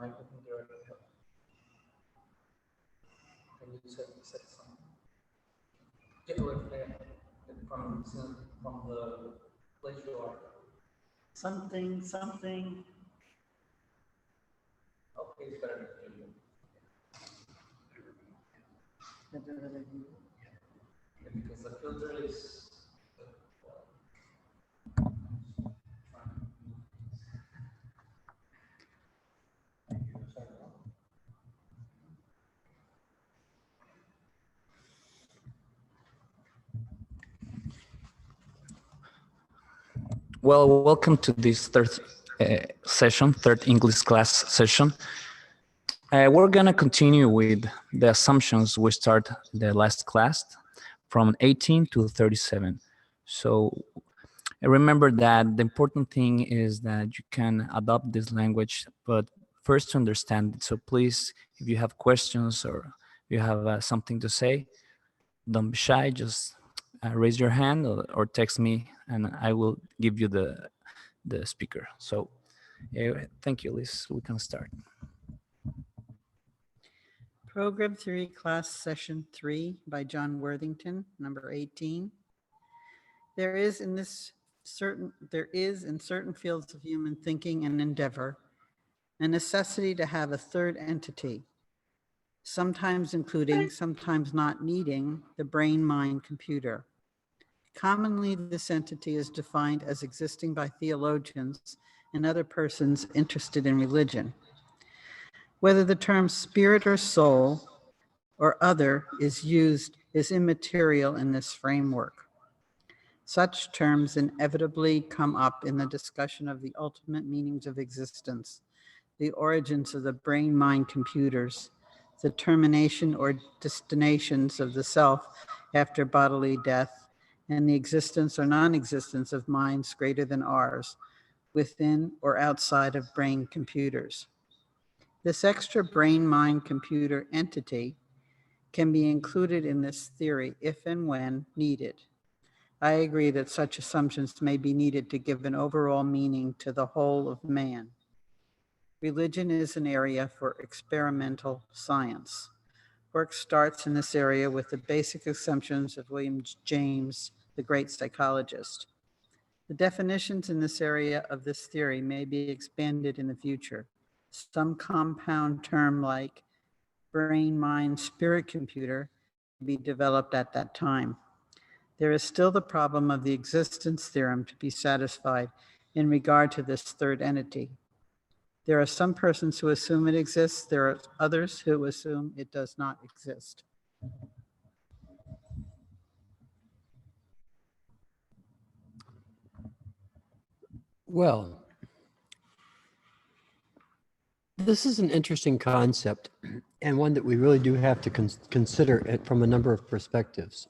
computer. Can you set something? Get away from the place you are. Something. Okay, it's better. Because the filter is. Well, welcome to this third session, third English class session. We're gonna continue with the assumptions we start the last class from 18 to 37. So remember that the important thing is that you can adopt this language, but first to understand it. So please, if you have questions or you have something to say, don't be shy, just raise your hand or text me and I will give you the speaker. So thank you, Liz. We can start. Program 3, class session 3 by John Worthington, number 18. There is in certain fields of human thinking and endeavor a necessity to have a third entity, sometimes including, sometimes not needing, the brain-mind computer. Commonly, this entity is defined as existing by theologians and other persons interested in religion. Whether the term spirit or soul or other is used is immaterial in this framework. Such terms inevitably come up in the discussion of the ultimate meanings of existence, the origins of the brain-mind computers, the termination or destinations of the self after bodily death, and the existence or non-existence of minds greater than ours, within or outside of brain computers. This extra brain-mind computer entity can be included in this theory if and when needed. I agree that such assumptions may be needed to give an overall meaning to the whole of man. Religion is an area for experimental science. Work starts in this area with the basic assumptions of William James, the great psychologist. The definitions in this area of this theory may be expanded in the future. Some compound term like brain, mind, spirit computer may be developed at that time. There is still the problem of the existence theorem to be satisfied in regard to this third entity. There are some persons who assume it exists. There are others who assume it does not exist. Well, this is an interesting concept and one that we really do have to consider it from a number of perspectives.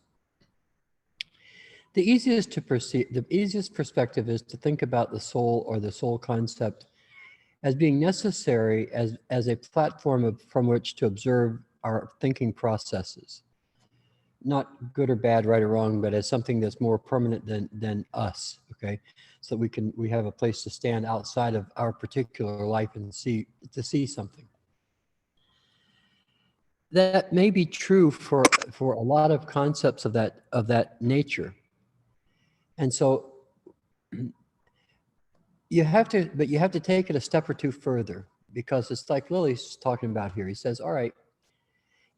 The easiest perspective is to think about the soul or the soul concept as being necessary as a platform from which to observe our thinking processes. Not good or bad, right or wrong, but as something that's more permanent than us, okay? So we have a place to stand outside of our particular life and see something. That may be true for a lot of concepts of that nature. And so you have to take it a step or two further, because it's like Lily's talking about here. He says, all right,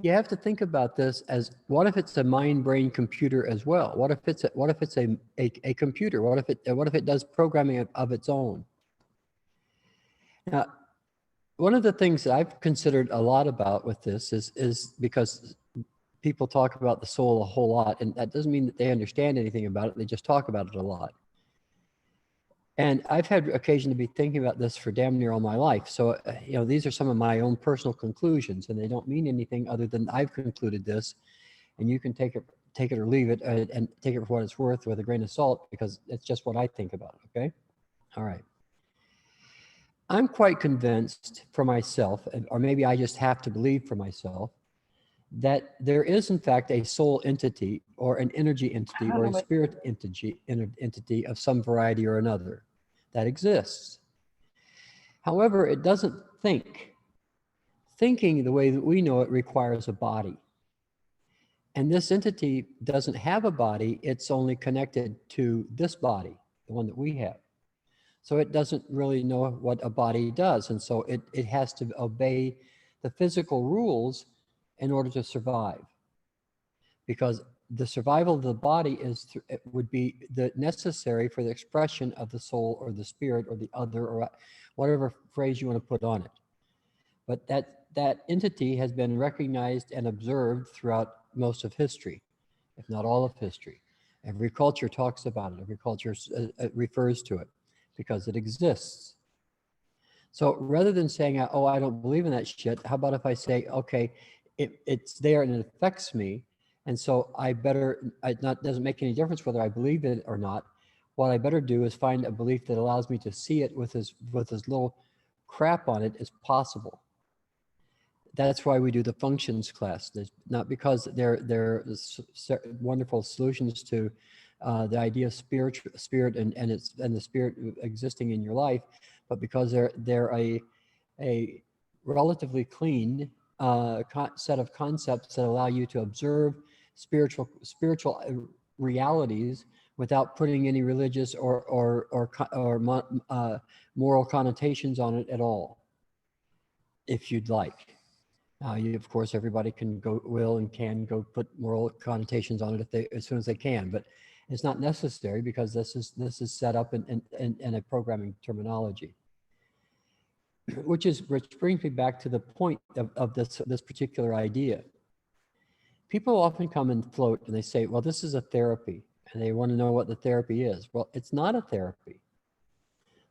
you have to think about this as, what if it's a mind-brain computer as well? What if it's a computer? What if it does programming of its own? Now, one of the things that I've considered a lot about with this is because people talk about the soul a whole lot, and that doesn't mean that they understand anything about it. They just talk about it a lot. And I've had occasion to be thinking about this for damn near all my life. So, these are some of my own personal conclusions, and they don't mean anything other than I've concluded this, and you can take it or leave it, and take it for what it's worth with a grain of salt, because it's just what I think about it, okay? All right. I'm quite convinced for myself, or maybe I just have to believe for myself, that there is in fact a soul entity or an energy entity or a spirit entity of some variety or another that exists. However, it doesn't think thinking the way that we know it requires a body. And this entity doesn't have a body, it's only connected to this body, the one that we have. So it doesn't really know what a body does. And so it has to obey the physical rules in order to survive. Because the survival of the body would be necessary for the expression of the soul or the spirit or the other or whatever phrase you want to put on it. But that entity has been recognized and observed throughout most of history, if not all of history. Every culture talks about it. Every culture refers to it because it exists. So rather than saying, oh, I don't believe in that shit, how about if I say, okay, it's there and it affects me, and so doesn't make any difference whether I believe it or not. What I better do is find a belief that allows me to see it with as little crap on it as possible. That's why we do the functions class. There's not because they're wonderful solutions to the idea of spirit and the spirit existing in your life, but because they're a relatively clean set of concepts that allow you to observe spiritual realities without putting any religious or moral connotations on it at all, if you'd like. Of course, everybody will and can go put moral connotations on it as soon as they can, but it's not necessary because this is set up in a programming terminology. Which brings me back to the point of this particular idea. People often come and float and they say, well, this is a therapy, and they want to know what the therapy is. Well, it's not a therapy.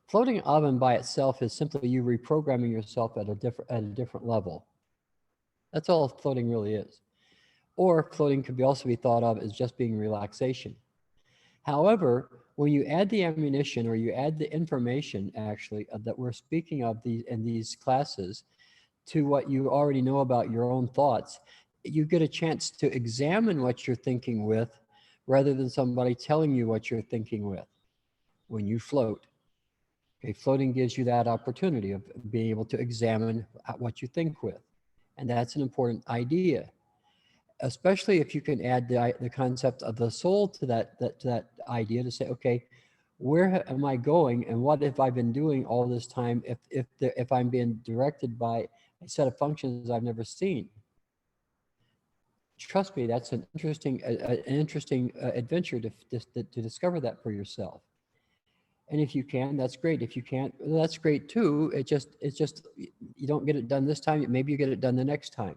Floating oven by itself is simply you reprogramming yourself at a different level. That's all floating really is. Or floating could also be thought of as just being relaxation. However, when you add the ammunition or you add the information actually that we're speaking of in these classes to what you already know about your own thoughts, you get a chance to examine what you're thinking with rather than somebody telling you what you're thinking with when you float. Okay, floating gives you that opportunity of being able to examine what you think with. And that's an important idea, especially if you can add the concept of the soul to that idea to say, okay, where am I going, and what have I been doing all this time if I'm being directed by a set of functions I've never seen? Trust me, that's an interesting adventure to discover that for yourself. And if you can, that's great. If you can't, well, that's great too. It's just you don't get it done this time. Maybe you get it done the next time.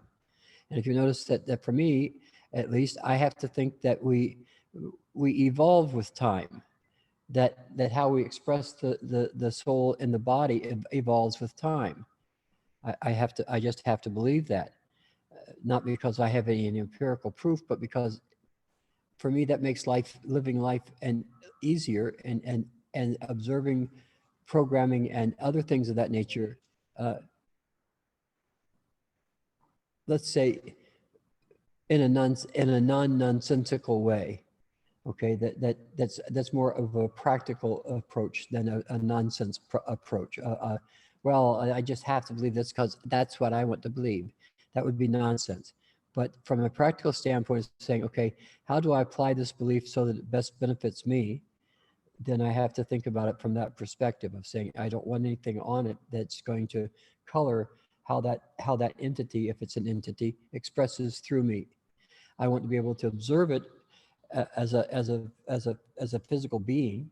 And if you notice that for me, at least, I have to think that we evolve with time. That how we express the soul in the body evolves with time. I just have to believe that, not because I have any empirical proof, but because for me that makes living life easier and observing programming and other things of that nature, let's say in a non-nonsensical way. Okay, that's more of a practical approach than a nonsense approach. Well, I just have to believe this because that's what I want to believe. That would be nonsense. But from a practical standpoint, it's saying, okay, how do I apply this belief so that it best benefits me? Then I have to think about it from that perspective of saying, I don't want anything on it that's going to color how that entity, if it's an entity, expresses through me. I want to be able to observe it as a physical being,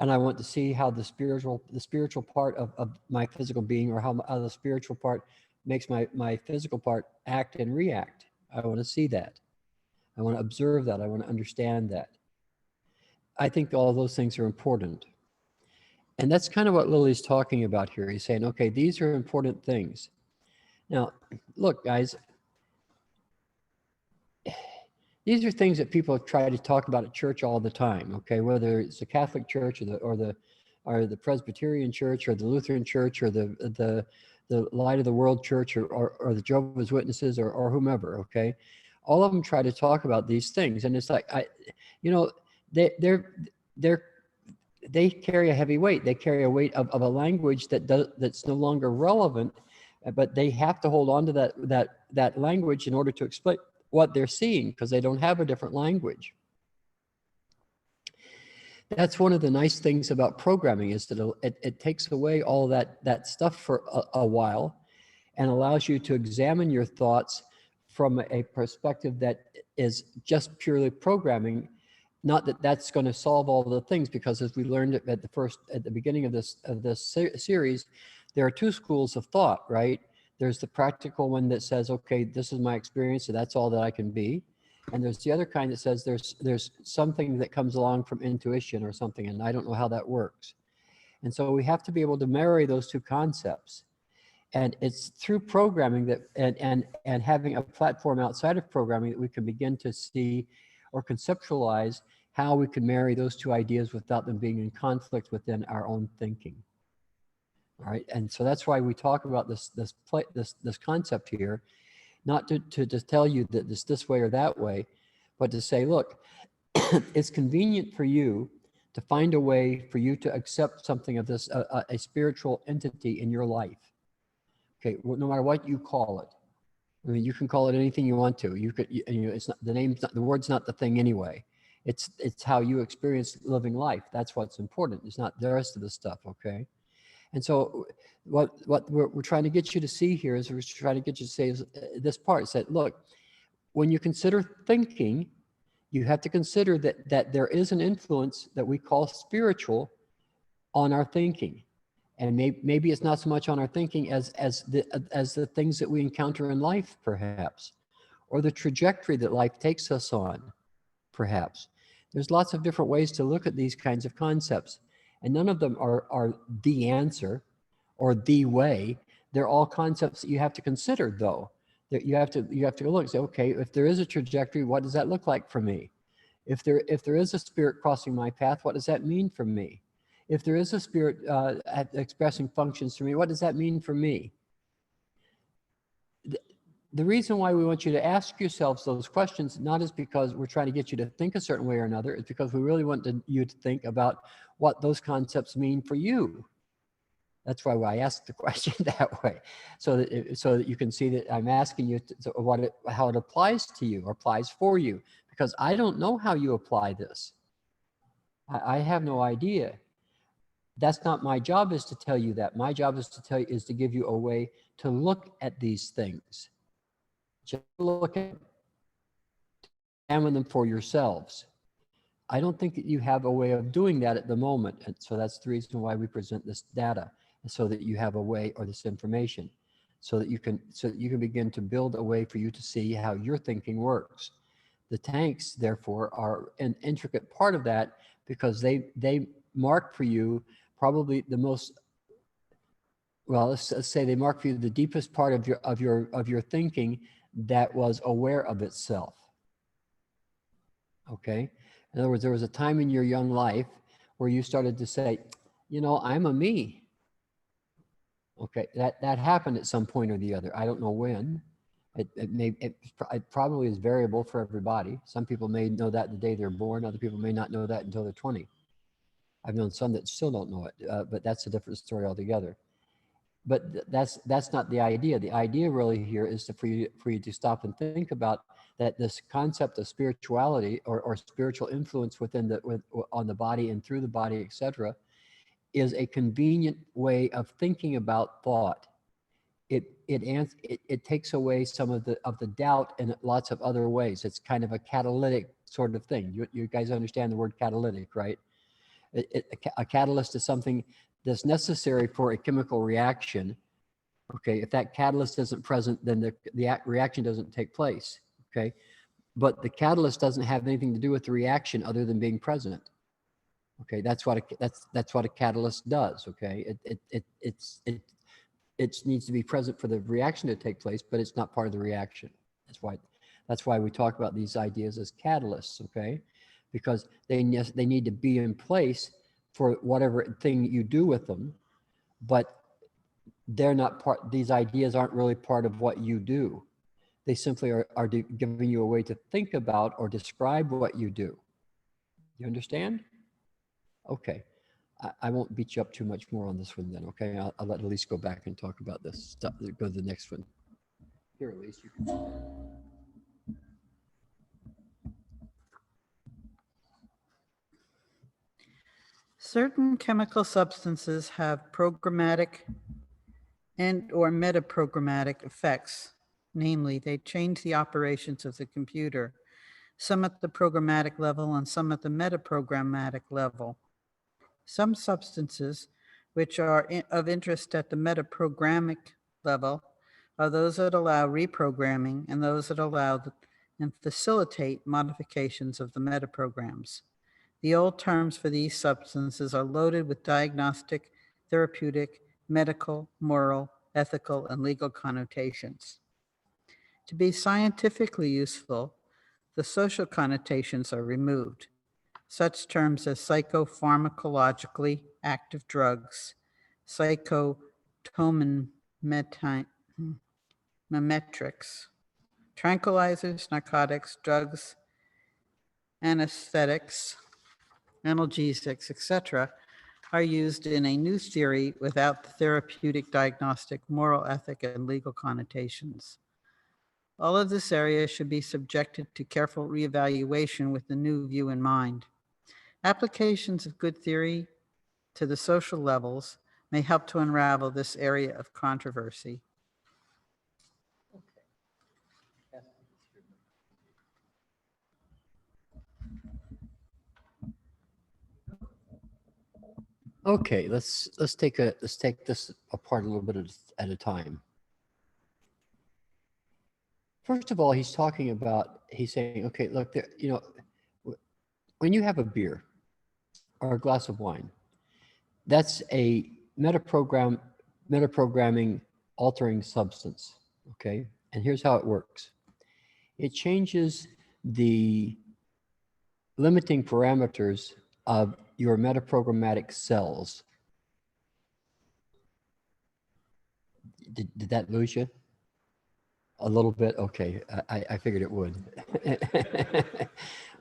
and I want to see how the spiritual part of my physical being, or how the spiritual part makes my physical part act and react. I want to see that. I want to observe that. I want to understand that. I think all those things are important. And that's kind of what Lily's talking about here. He's saying, okay, these are important things. Now, look, guys, these are things that people try to talk about at church all the time, okay? Whether it's the Catholic Church or the Presbyterian Church or the Lutheran Church or the Light of the World Church or the Jehovah's Witnesses or whomever, okay? All of them try to talk about these things, and it's like they carry a heavy weight. They carry a weight of a language that's no longer relevant but they have to hold on to that language in order to explain what they're seeing, because they don't have a different language. That's one of the nice things about programming, is that it takes away all that stuff for a while and allows you to examine your thoughts from a perspective that is just purely programming. Not that that's going to solve all the things, because as we learned at the beginning of this series, there are two schools of thought, right? There's the practical one that says, okay, this is my experience, so that's all that I can be. And there's the other kind that says there's something that comes along from intuition or something, and I don't know how that works. And so we have to be able to marry those two concepts. And it's through programming that and having a platform outside of programming that we can begin to see or conceptualize how we can marry those two ideas without them being in conflict within our own thinking. All right, and so that's why we talk about this concept here, not to just tell you that it's this way or that way, but to say, look, it's convenient for you to find a way for you to accept something of this, a spiritual entity in your life. Okay, well, no matter what you call it. I mean, you can call it anything you want to. It's not the name's not the word's not the thing anyway. It's how you experience living life. That's what's important. It's not the rest of the stuff. Okay. And so what we're trying to get you to see here is we're trying to get you to say is this part. Is that, look, when you consider thinking, you have to consider that there is an influence that we call spiritual on our thinking. And maybe it's not so much on our thinking as the things that we encounter in life, perhaps, or the trajectory that life takes us on, perhaps. There's lots of different ways to look at these kinds of concepts. And none of them are the answer or the way. They're all concepts that you have to consider, though. That you have to look and say, okay, if there is a trajectory, what does that look like for me? If there is a spirit crossing my path, what does that mean for me? If there is a spirit expressing functions for me, what does that mean for me? The reason why we want you to ask yourselves those questions, not is because we're trying to get you to think a certain way or another, it's because we really want you to think about what those concepts mean for you. That's why I asked the question that way, so that you can see that I'm asking you how it applies to you or applies for you, because I don't know how you apply this. I have no idea. That's not my job, is to tell you that. My job is to give you a way to look at these things. Just look at them, examine them for yourselves. I don't think that you have a way of doing that at the moment. And so that's the reason why we present this data, so that you have a way, or this information, so that you can begin to build a way for you to see how your thinking works. The tanks, therefore, are an intricate part of that, because they mark for you probably the most, well, let's say they mark for you the deepest part of your thinking that was aware of itself. Okay? In other words, there was a time in your young life where you started to say, you know, I'm a me. Okay, that happened at some point or the other. I don't know when. It probably is variable for everybody. Some people may know that the day they're born. Other people may not know that until they're 20. I've known some that still don't know it, but that's a different story altogether. But that's not the idea. The idea really here is for you to stop and think about that this concept of spirituality or spiritual influence on the body and through the body, etc., is a convenient way of thinking about thought. It takes away some of the doubt in lots of other ways. It's kind of a catalytic sort of thing. You guys understand the word catalytic, right? A catalyst is something that's necessary for a chemical reaction. Okay, if that catalyst isn't present, then the reaction doesn't take place. Okay, but the catalyst doesn't have anything to do with the reaction other than being present. Okay, that's what a catalyst does. Okay, it needs to be present for the reaction to take place, but it's not part of the reaction. That's why we talk about these ideas as catalysts. Okay, because they need to be in place for whatever thing you do with them, but they're not part. These ideas aren't really part of what you do. They simply are giving you a way to think about or describe what you do. You understand? Okay. I won't beat you up too much more on this one then, okay? I'll let Elise go back and talk about this stuff. Go to the next one. Here, Elise, you can. Certain chemical substances have programmatic and or metaprogrammatic effects. Namely, they change the operations of the computer, some at the programmatic level and some at the metaprogrammatic level. Some substances which are of interest at the metaprogrammic level are those that allow reprogramming and those that allow and facilitate modifications of the metaprograms. The old terms for these substances are loaded with diagnostic, therapeutic, medical, moral, ethical, and legal connotations. To be scientifically useful, the social connotations are removed. Such terms as psychopharmacologically active drugs, psychotomimetrics, tranquilizers, narcotics, drugs, anesthetics, analgesics, etc., are used in a new theory without the therapeutic, diagnostic, moral, ethic, and legal connotations. All of this area should be subjected to careful reevaluation with the new view in mind. Applications of good theory to the social levels may help to unravel this area of controversy. Okay, let's take this apart a little bit at a time. First of all, he's saying, okay, look, when you have a beer or a glass of wine, that's a metaprogramming altering substance, okay? And here's how it works. It changes the limiting parameters of your metaprogrammatic cells. Did that lose you? A little bit? Okay, I figured it would.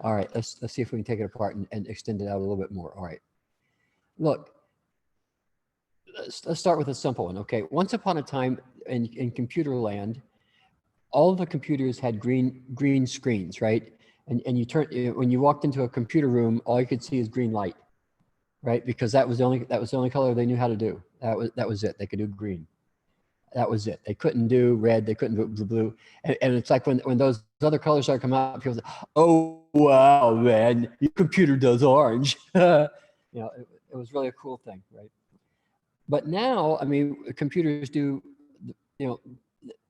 All right, let's see if we can take it apart and extend it out a little bit more. All right. Look, let's start with a simple one, okay? Once upon a time in computer land, all the computers had green screens, right? And when you walked into a computer room, all you could see is green light, right? Because that was the only color they knew how to do. That was it. They could do green. That was it. They couldn't do red. They couldn't do blue. And it's like when those other colors start coming out, people say, "Oh wow, man, your computer does orange." It was really a cool thing, right? But now, I mean, computers do,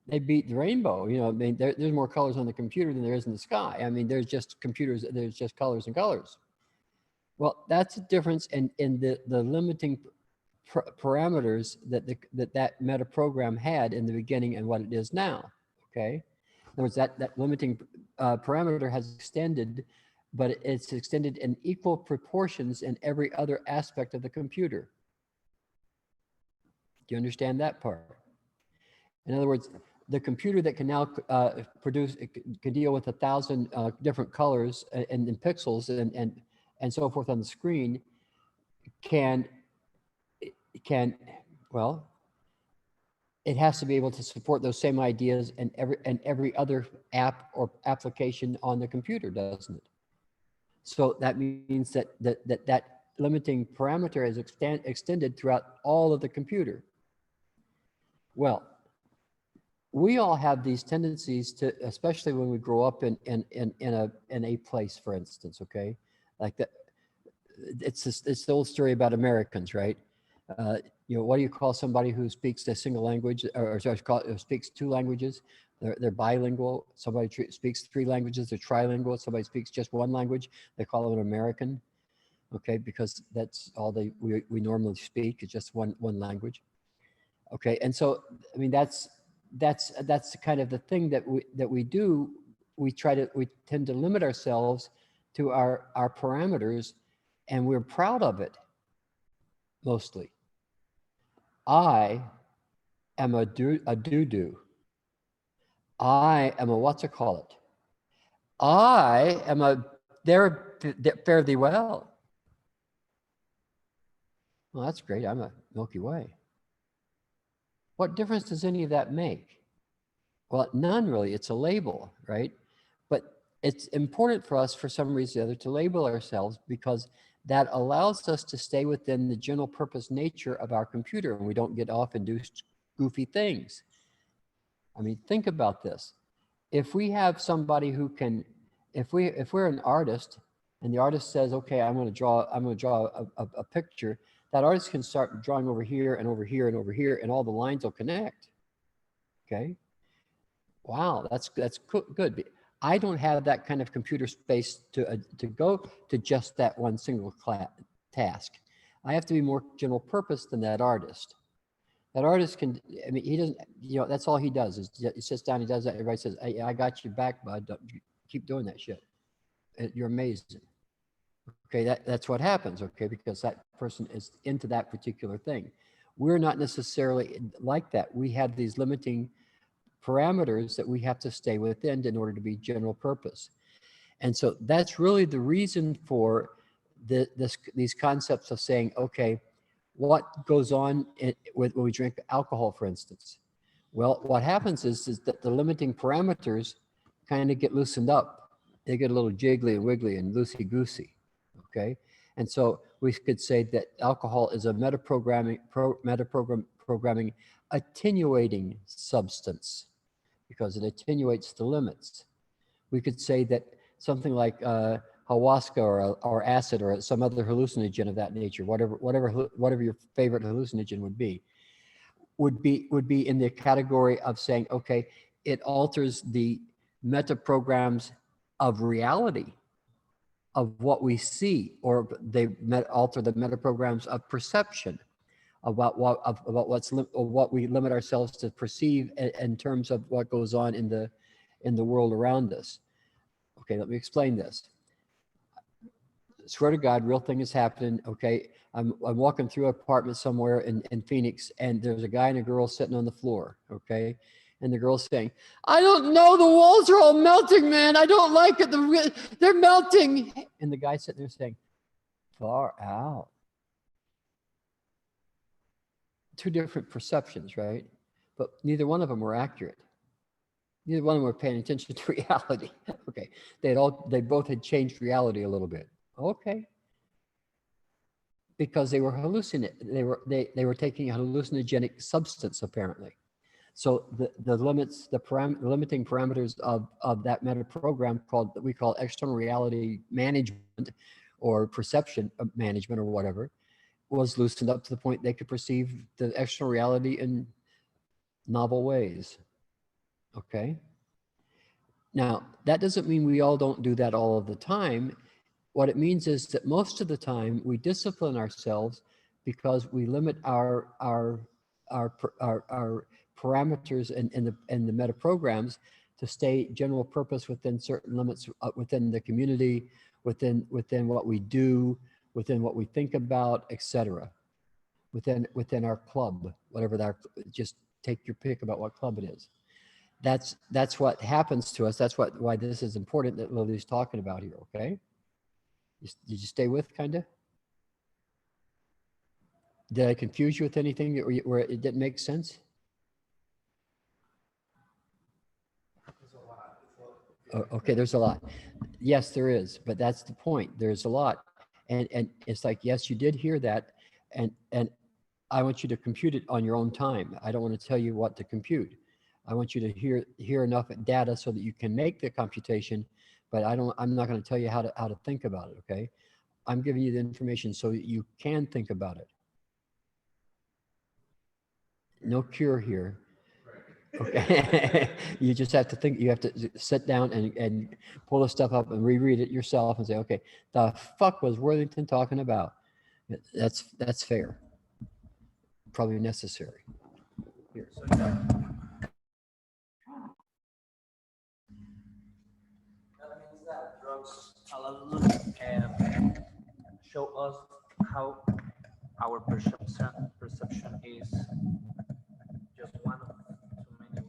they beat the rainbow. I mean, there's more colors on the computer than there is in the sky. I mean, there's just computers. There's just colors and colors. Well, that's a difference in the limiting parameters that metaprogram had in the beginning and what it is now, okay? In other words, that limiting parameter has extended, but it's extended in equal proportions in every other aspect of the computer. Do you understand that part? In other words, the computer that can now can deal with 1,000 different colors and pixels and so forth on the screen well, it has to be able to support those same ideas and every other app or application on the computer, doesn't it? So that means that limiting parameter is extended throughout all of the computer. Well, we all have these tendencies to, especially when we grow up in a place, for instance, okay? Like that, it's the old story about Americans, right? What do you call somebody who speaks a single language or speaks two languages? They're bilingual. Somebody speaks 3 languages, they're trilingual. Somebody speaks just 1 language, they call them an American, okay? Because that's all we normally speak, is just one language. Okay, and so, I mean, that's kind of the thing that we do. We tend to limit ourselves to our parameters, and we're proud of it, mostly. I am a doo-doo. I am a what's-it-call-it. I am a fare thee well. Well, that's great. I'm a Milky Way. What difference does any of that make? Well, none really. It's a label, right? But it's important for us, for some reason or other, to label ourselves because that allows us to stay within the general purpose nature of our computer and we don't get off and do goofy things. I mean, think about this. If we have somebody who can, if we're an artist and the artist says, okay, I'm going to draw a picture, that artist can start drawing over here and over here and over here and all the lines will connect. Okay. Wow, that's good. I don't have that kind of computer space to go to just that one single task. I have to be more general purpose than that artist. That artist can, I mean, he doesn't, you know, that's all he does is he sits down, he does that. Everybody says, hey, I got you back, bud. Keep doing that shit. You're amazing. Okay, that's what happens, okay, because that person is into that particular thing. We're not necessarily like that. We have these limiting parameters that we have to stay within in order to be general purpose. And so that's really the reason for these concepts of saying, okay, what goes on when we drink alcohol, for instance? Well, what happens is that the limiting parameters kind of get loosened up. They get a little jiggly and wiggly and loosey-goosey, okay? And so we could say that alcohol is a metaprogramming attenuating substance because it attenuates the limits. We could say that something like ayahuasca or acid or some other hallucinogen of that nature, whatever your favorite hallucinogen would be in the category of saying, okay, it alters the metaprograms of reality of what we see, or they alter the metaprograms of perception about what we limit ourselves to perceive in terms of what goes on in the world around us. Okay, let me explain this. Swear to God, real thing is happening. Okay, I'm walking through an apartment somewhere in Phoenix, and there's a guy and a girl sitting on the floor. Okay, and the girl's saying, "I don't know, the walls are all melting, man. I don't like it. They're melting." And the guy sitting there saying, "Far out." Two different perceptions, right? But neither one of them were accurate. Neither one of them were paying attention to reality. Okay, they both had changed reality a little bit. Okay, because they were hallucinating. They were taking a hallucinogenic substance apparently. So the limiting parameters of that meta program that we call external reality management or perception management or whatever was loosened up to the point they could perceive the external reality in novel ways. Okay. Now, that doesn't mean we all don't do that all of the time. What it means is that most of the time we discipline ourselves because we limit our parameters and the meta programs to stay general purpose within certain limits within the community, within what we do, within what we think about, etc. Within our club, whatever that. Just take your pick about what club it is. That's what happens to us. That's why this is important that Lily's talking about here. Okay. Did you stay with kind of? Did I confuse you with anything where it didn't make sense? Oh, okay, there's a lot. Yes, there is, but that's the point. There's a lot. And it's like, yes, you did hear that. And I want you to compute it on your own time. I don't want to tell you what to compute. I want you to hear enough data so that you can make the computation, but I'm not going to tell you how to think about it, okay? I'm giving you the information so that you can think about it. No cure here. Okay. You just have to think, you have to sit down and pull the stuff up and reread it yourself and say, okay, the fuck was Worthington talking about? That's fair. Probably necessary. Here. That means that drugs allow us and show us how our perception is just one of too many.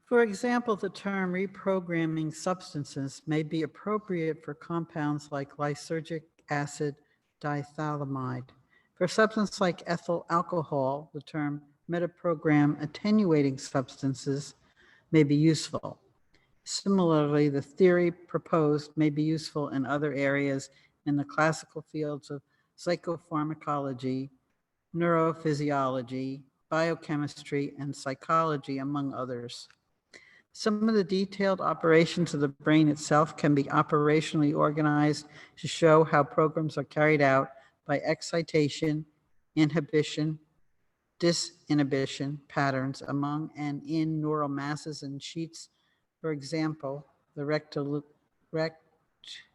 For example, the term reprogramming substances may be appropriate for compounds like lysergic acid dithalamide. For a substance like ethyl alcohol, the term metaprogram attenuating substances may be useful. Similarly, the theory proposed may be useful in other areas in the classical fields of psychopharmacology, neurophysiology, biochemistry, and psychology, among others. Some of the detailed operations of the brain itself can be operationally organized to show how programs are carried out by excitation, inhibition, disinhibition patterns among and in neural masses and sheets. For example, the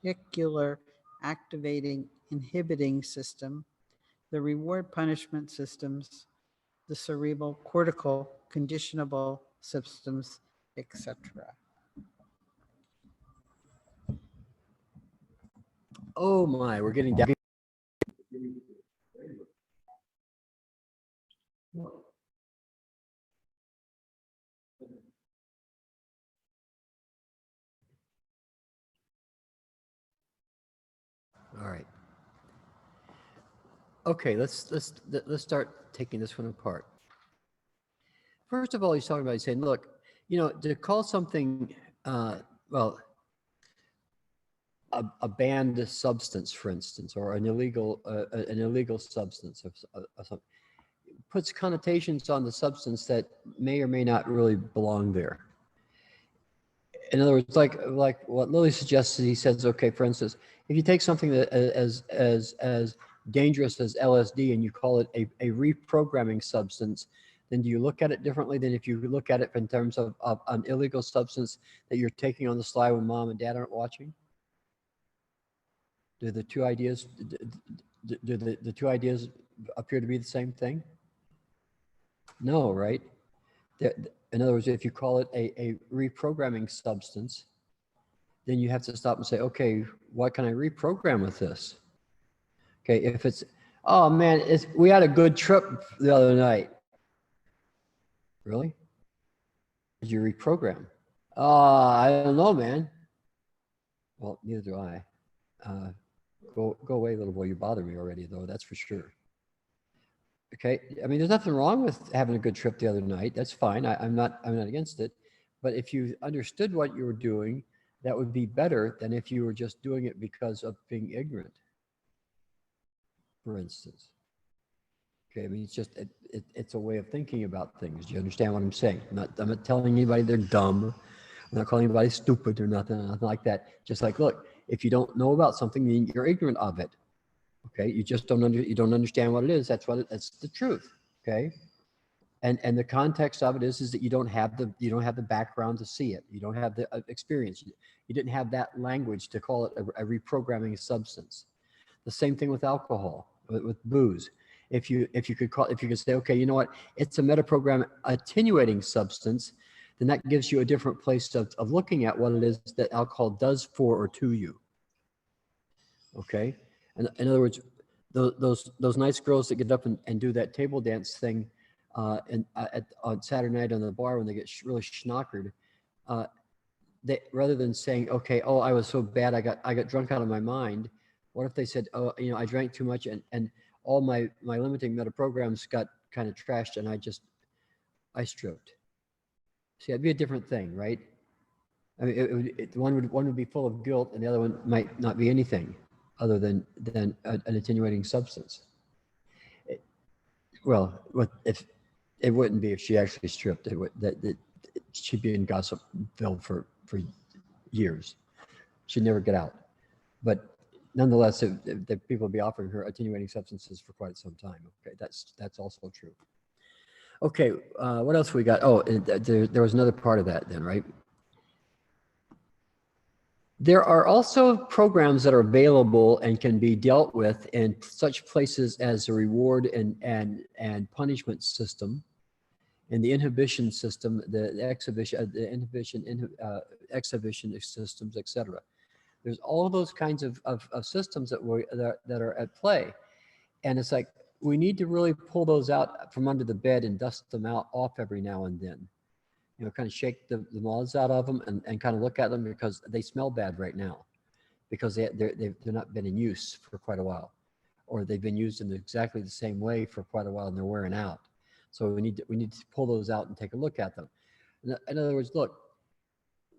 reticular activating inhibiting system, the reward punishment systems, the cerebral cortical conditionable systems, etc. Oh my, we're getting down. All right. Okay, let's start taking this one apart. First of all, he's talking about, he's saying, look, you know, to call something, well, a banned substance, for instance, or an illegal substance of something, puts connotations on the substance that may or may not really belong there. In other words, like what Lily suggested, he says, okay, for instance, if you take something that as dangerous as LSD and you call it a reprogramming substance, then do you look at it differently than if you look at it in terms of an illegal substance that you're taking on the sly when mom and dad aren't watching? Do the two ideas the two ideas appear to be the same thing? No, right? In other words, if you call it a reprogramming substance, then you have to stop and say, okay, what can I reprogram with this? Okay, if it's, oh man, we had a good trip the other night. Really? Did you reprogram? I don't know, man. Well, neither do I. Go away, little boy. You bother me already, though. That's for sure. Okay. I mean, there's nothing wrong with having a good trip the other night. That's fine. I'm not against it. But if you understood what you were doing, that would be better than if you were just doing it because of being ignorant, for instance. Okay. I mean, it's just, it's a way of thinking about things. Do you understand what I'm saying? I'm not telling anybody they're dumb. I'm not calling anybody stupid or nothing like that. Just like, look, if you don't know about something, then you're ignorant of it. Okay, you just don't understand what it is. That's the truth. Okay, and the context of it is that you don't have the background to see it. You don't have the experience. You didn't have that language to call it a reprogramming substance. The same thing with alcohol, with booze. If you could say, okay, you know what, it's a metaprogram attenuating substance, then that gives you a different place of looking at what it is that alcohol does for or to you. Okay, and in other words, those nice girls that get up and do that table dance thing, on Saturday night on the bar when they get really schnockered, they, rather than saying, okay, oh, I was so bad, I got drunk out of my mind. What if they said, oh, you know, I drank too much and all my limiting metaprograms got kind of trashed and I stripped. See, that'd be a different thing, right? I mean, one would be full of guilt and the other one might not be anything other than an attenuating substance. Well, if it wouldn't be if she actually stripped, she'd be in Gossipville for years. She'd never get out. But nonetheless, the people would be offering her attenuating substances for quite some time. Okay, that's also true. Okay, what else we got? Oh, there was another part of that then, right? There are also programs that are available and can be dealt with in such places as the reward and punishment system, and the inhibition system, the exhibition systems, etc. There's all those kinds of systems that are at play, and it's like we need to really pull those out from under the bed and dust them off every now and then. you know, kind of shake the moths out of them and kind of look at them because they smell bad right now because they're not been in use for quite a while, or they've been used in exactly the same way for quite a while and they're wearing out. So we need to pull those out and take a look at them. In other words, look,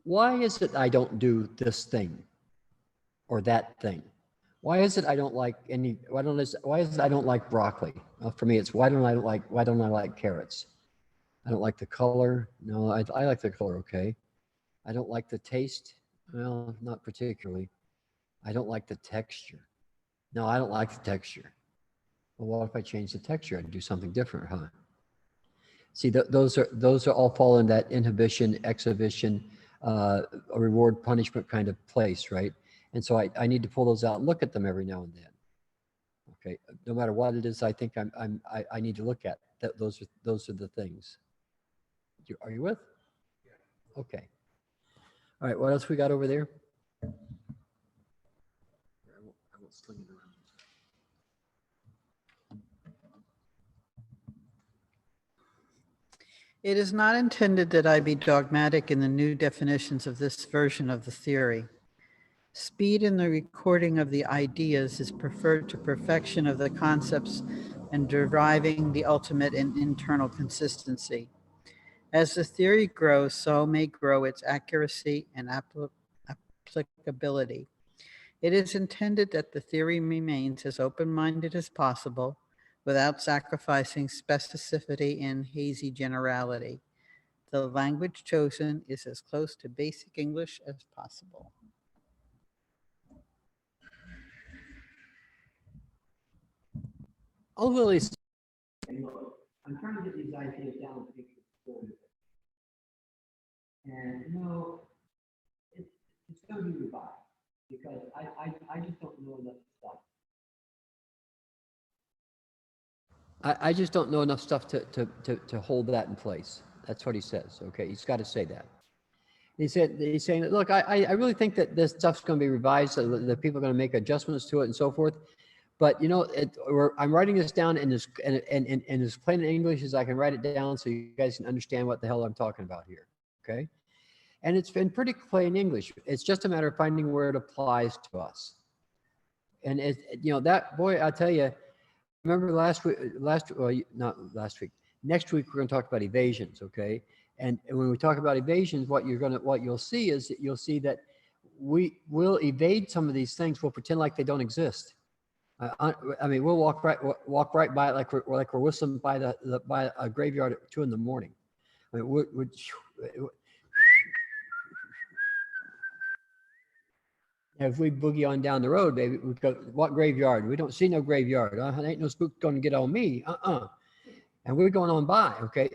why is it I don't do this thing or that thing? Why is it I don't like any? Why is it I don't like broccoli? Well, for me, it's why don't I like carrots? I don't like the color. No, I like the color. Okay. I don't like the taste. Well, not particularly. I don't like the texture. No, I don't like the texture. Well, what if I change the texture and do something different, huh? See, those are all fall in that inhibition, exhibition, a reward punishment kind of place, right? And so I need to pull those out and look at them every now and then. Okay, no matter what it is, I think I need to look at that. Those are the things. Are you with? Okay. All right. What else we got over there? I won't sling it around. It is not intended that I be dogmatic in the new definitions of this version of the theory. Speed in the recording of the ideas is preferred to perfection of the concepts and deriving the ultimate in internal consistency. As the theory grows, so may grow its accuracy and applicability. It is intended that the theory remains as open-minded as possible without sacrificing specificity and hazy generality. The language chosen is as close to basic English as possible. I'll really say, look, I'm trying to get these ideas down to and you know, it's going to be revised because I just don't know enough stuff. I just don't know enough stuff to hold that in place. That's what he says. Okay, he's got to say that. He's saying, look, I really think that this stuff's going to be revised, so that people are going to make adjustments to it and so forth. But you know, I'm writing this down in as plain in English as I can write it down, so you guys can understand what the hell I'm talking about here. Okay, and it's been pretty plain English. It's just a matter of finding where it applies to us. And you know, that boy, I tell you. Remember not last week. Next week we're going to talk about evasions, okay? And when we talk about evasions, what you'll see is that you'll see that we will evade some of these things. We'll pretend like they don't exist. I mean, we'll walk right by it like we're whistling by by a graveyard at 2 in the morning. I mean, if we boogie on down the road, baby, we go, what graveyard? We don't see no graveyard. There ain't no spook going to get on me. And we're going on by, okay?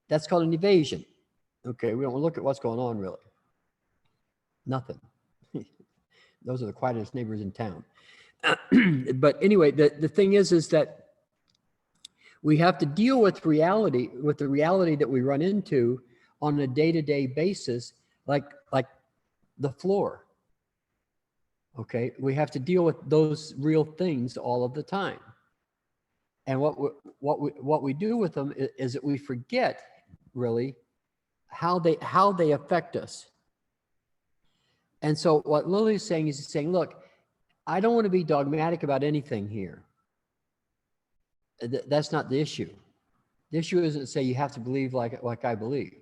That's called an evasion. Okay, we don't look at what's going on, really. Nothing. Those are the quietest neighbors in town. But anyway, the thing is that we have to deal with reality, with the reality that we run into on a day-to-day basis, like the floor. Okay, we have to deal with those real things all of the time. And what we do with them is that we forget really how they affect us. And so what Lily's saying is saying, look, I don't want to be dogmatic about anything here. That's not the issue. The issue isn't to say you have to believe like I believe.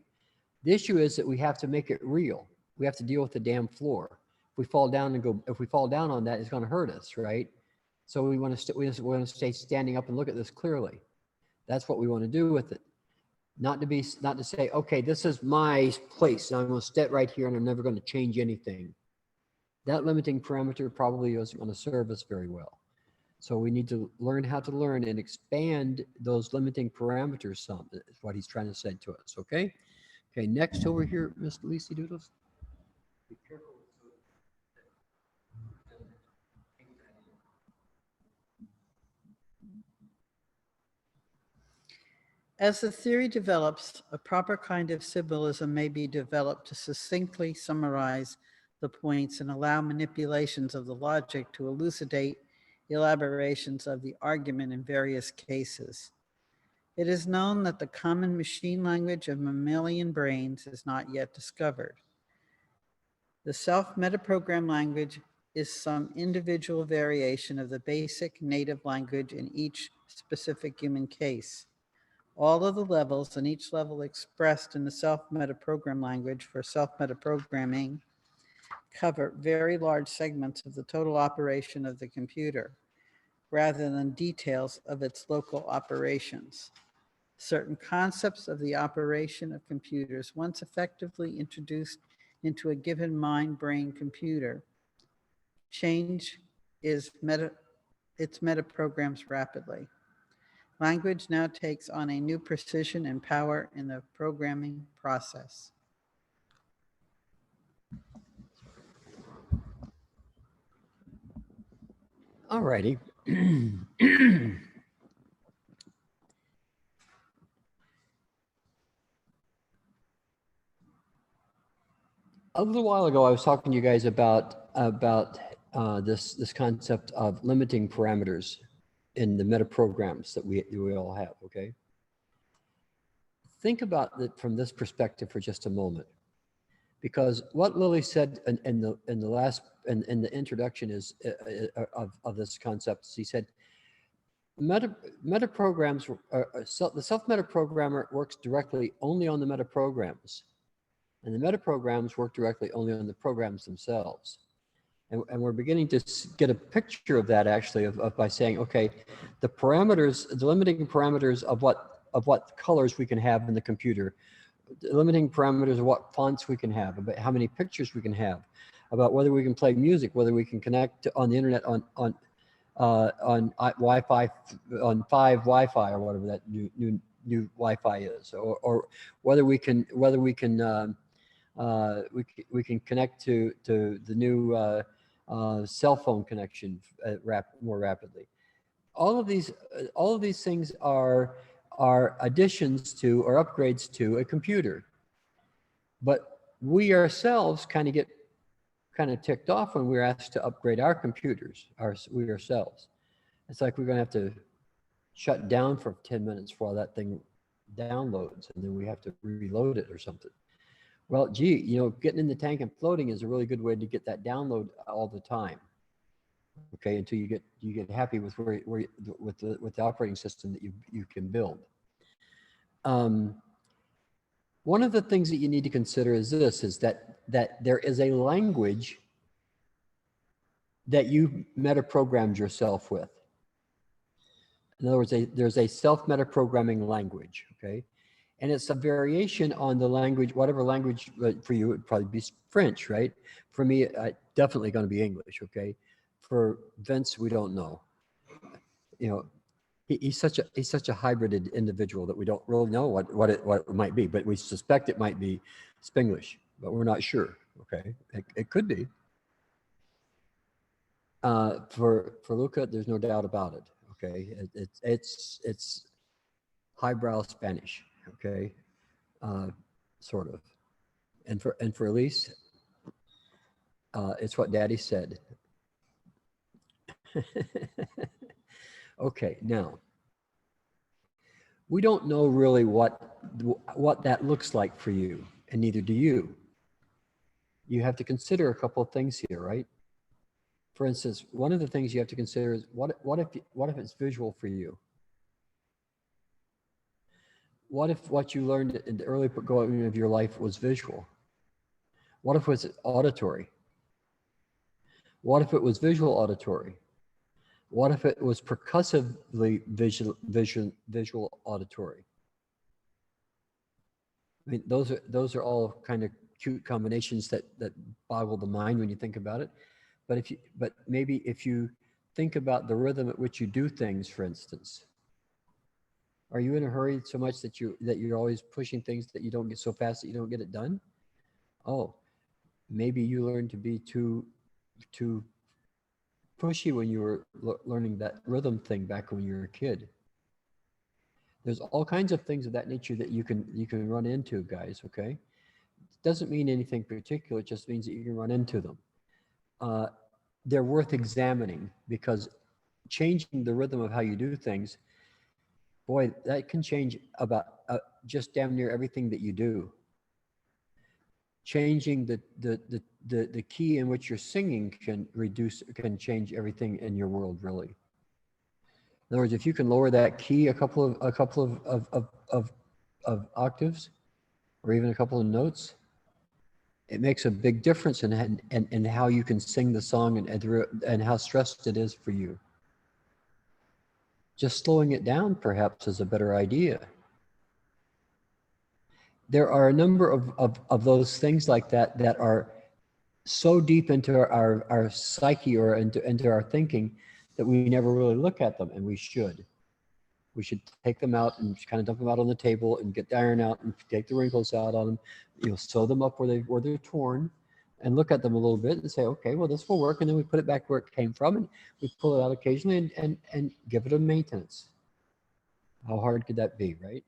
The issue is that we have to make it real. We have to deal with the damn floor. If we fall down on that, it's going to hurt us, right? So we want to stay standing up and look at this clearly. That's what we want to do with it. Not to say, okay, this is my place, and I'm going to stay right here, and I'm never going to change anything. That limiting parameter probably isn't going to serve us very well. So we need to learn how to learn and expand those limiting parameters some, is what he's trying to say to us, okay? Okay, next over here, Miss Lacey Doodles. Be careful. As the theory develops, a proper kind of symbolism may be developed to succinctly summarize the points and allow manipulations of the logic to elucidate elaborations of the argument in various cases. It is known that the common machine language of mammalian brains is not yet discovered. The self-metaprogram language is some individual variation of the basic native language in each specific human case. All of the levels and each level expressed in the self-metaprogram language for self-metaprogramming cover very large segments of the total operation of the computer, rather than details of its local operations. Certain concepts of the operation of computers, once effectively introduced into a given mind-brain computer, change its metaprograms rapidly. Language now takes on a new precision and power in the programming process. All righty. A little while ago, I was talking to you guys about this concept of limiting parameters in the metaprograms that we all have. Okay, think about it from this perspective for just a moment, because what Lily said in the last in the introduction is of this concept. She said metaprograms. The self-metaprogrammer works directly only on the metaprograms. And the metaprograms work directly only on the programs themselves. And we're beginning to get a picture of that actually by saying, okay, the parameters, the limiting parameters of what colors we can have in the computer, the limiting parameters of what fonts we can have, about how many pictures we can have, about whether we can play music, whether we can connect on the internet on Wi-Fi, on 5 Wi-Fi or whatever that new Wi-Fi is, or whether we can we can connect to the new cell phone connection more rapidly. All of these things are additions to or upgrades to a computer. But we ourselves kind of get ticked off when we're asked to upgrade our computers, we ourselves. It's like we're going to have to shut down for 10 minutes while that thing downloads, and then we have to reload it or something. Well, gee, getting in the tank and floating is a really good way to get that download all the time. Okay, until you get happy with with the operating system that you can build. One of the things that you need to consider is that there is a language that you metaprogrammed yourself with. In other words, there's a self-metaprogramming language. Okay. And it's a variation on the language, whatever language for you, it would probably be French, right? For me, definitely going to be English, okay? For Vince, we don't know. He's such a hybrid individual that we don't really know what it might be, but we suspect it might be Spanglish, but we're not sure, okay? It could be. For Luca, there's no doubt about it, okay? It's highbrow Spanish. Okay, sort of, and for Elise, it's what Daddy said. Okay, now we don't know really what that looks like for you, and neither do you. You have to consider a couple of things here, right? For instance, one of the things you have to consider is what if it's visual for you? What if what you learned in the early going of your life was visual? What if it was auditory? What if it was visual auditory? What if it was percussively visual auditory? I mean, those are all kind of cute combinations that boggle the mind when you think about it. But maybe if you think about the rhythm at which you do things, for instance. Are you in a hurry so much that you're always pushing things that you don't get so fast that you don't get it done? Oh, maybe you learned to be too pushy when you were learning that rhythm thing back when you were a kid. There's all kinds of things of that nature that you can run into, guys. Okay, it doesn't mean anything particular. It just means that you can run into them. They're worth examining because changing the rhythm of how you do things Boy, that can change about just damn near everything that you do. Changing the key in which you're singing can change everything in your world, really. In other words, if you can lower that key a couple of octaves, or even a couple of notes, it makes a big difference in how you can sing the song and how stressed it is for you. Just slowing it down perhaps is a better idea. There are a number of those things like that that are so deep into our psyche or into our thinking that we never really look at them, and we should. We should take them out and kind of dump them out on the table and get the iron out and take the wrinkles out on them. Sew them up where they're torn, and look at them a little bit and say, okay, well, this will work. And then we put it back where it came from, and we pull it out occasionally and give it a maintenance. How hard could that be, right?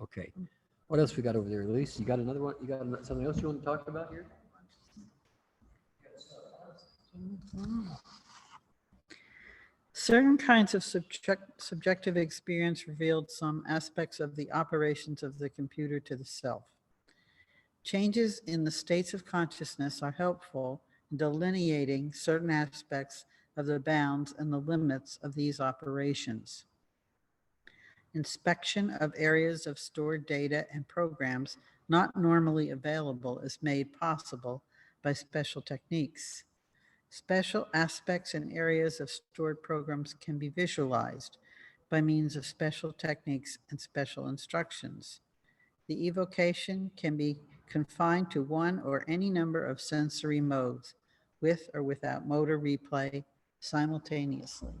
Okay. What else we got over there, Elise? You got another one? You got something else you want to talk about here? Certain kinds of subjective experience revealed some aspects of the operations of the computer to the self. Changes in the states of consciousness are helpful in delineating certain aspects of the bounds and the limits of these operations. Inspection of areas of stored data and programs not normally available is made possible by special techniques. Special aspects and areas of stored programs can be visualized by means of special techniques and special instructions. The evocation can be confined to one or any number of sensory modes, with or without motor replay, simultaneously.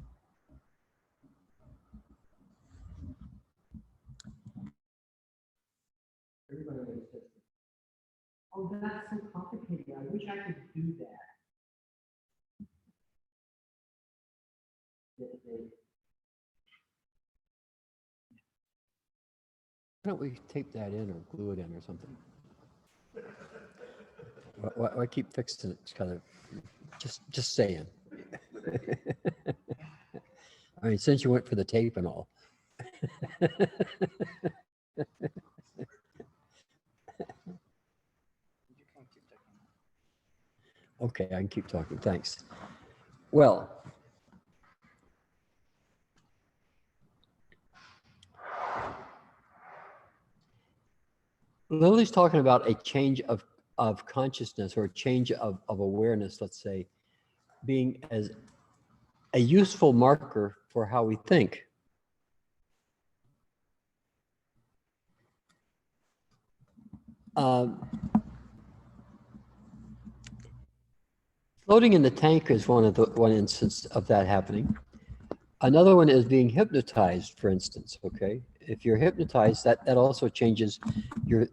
Oh, that's so complicated. I wish I could do that. Why don't we tape that in or glue it in or something? Why keep fixing it? It's kind of just saying. I mean, since you went for the tape and all. Okay, I can keep talking. Thanks. Well, Lily's talking about a change of consciousness or a change of awareness, let's say, being as a useful marker for how we think. Floating in the tank is one instance of that happening. Another one is being hypnotized, for instance. Okay, if you're hypnotized, that also changes your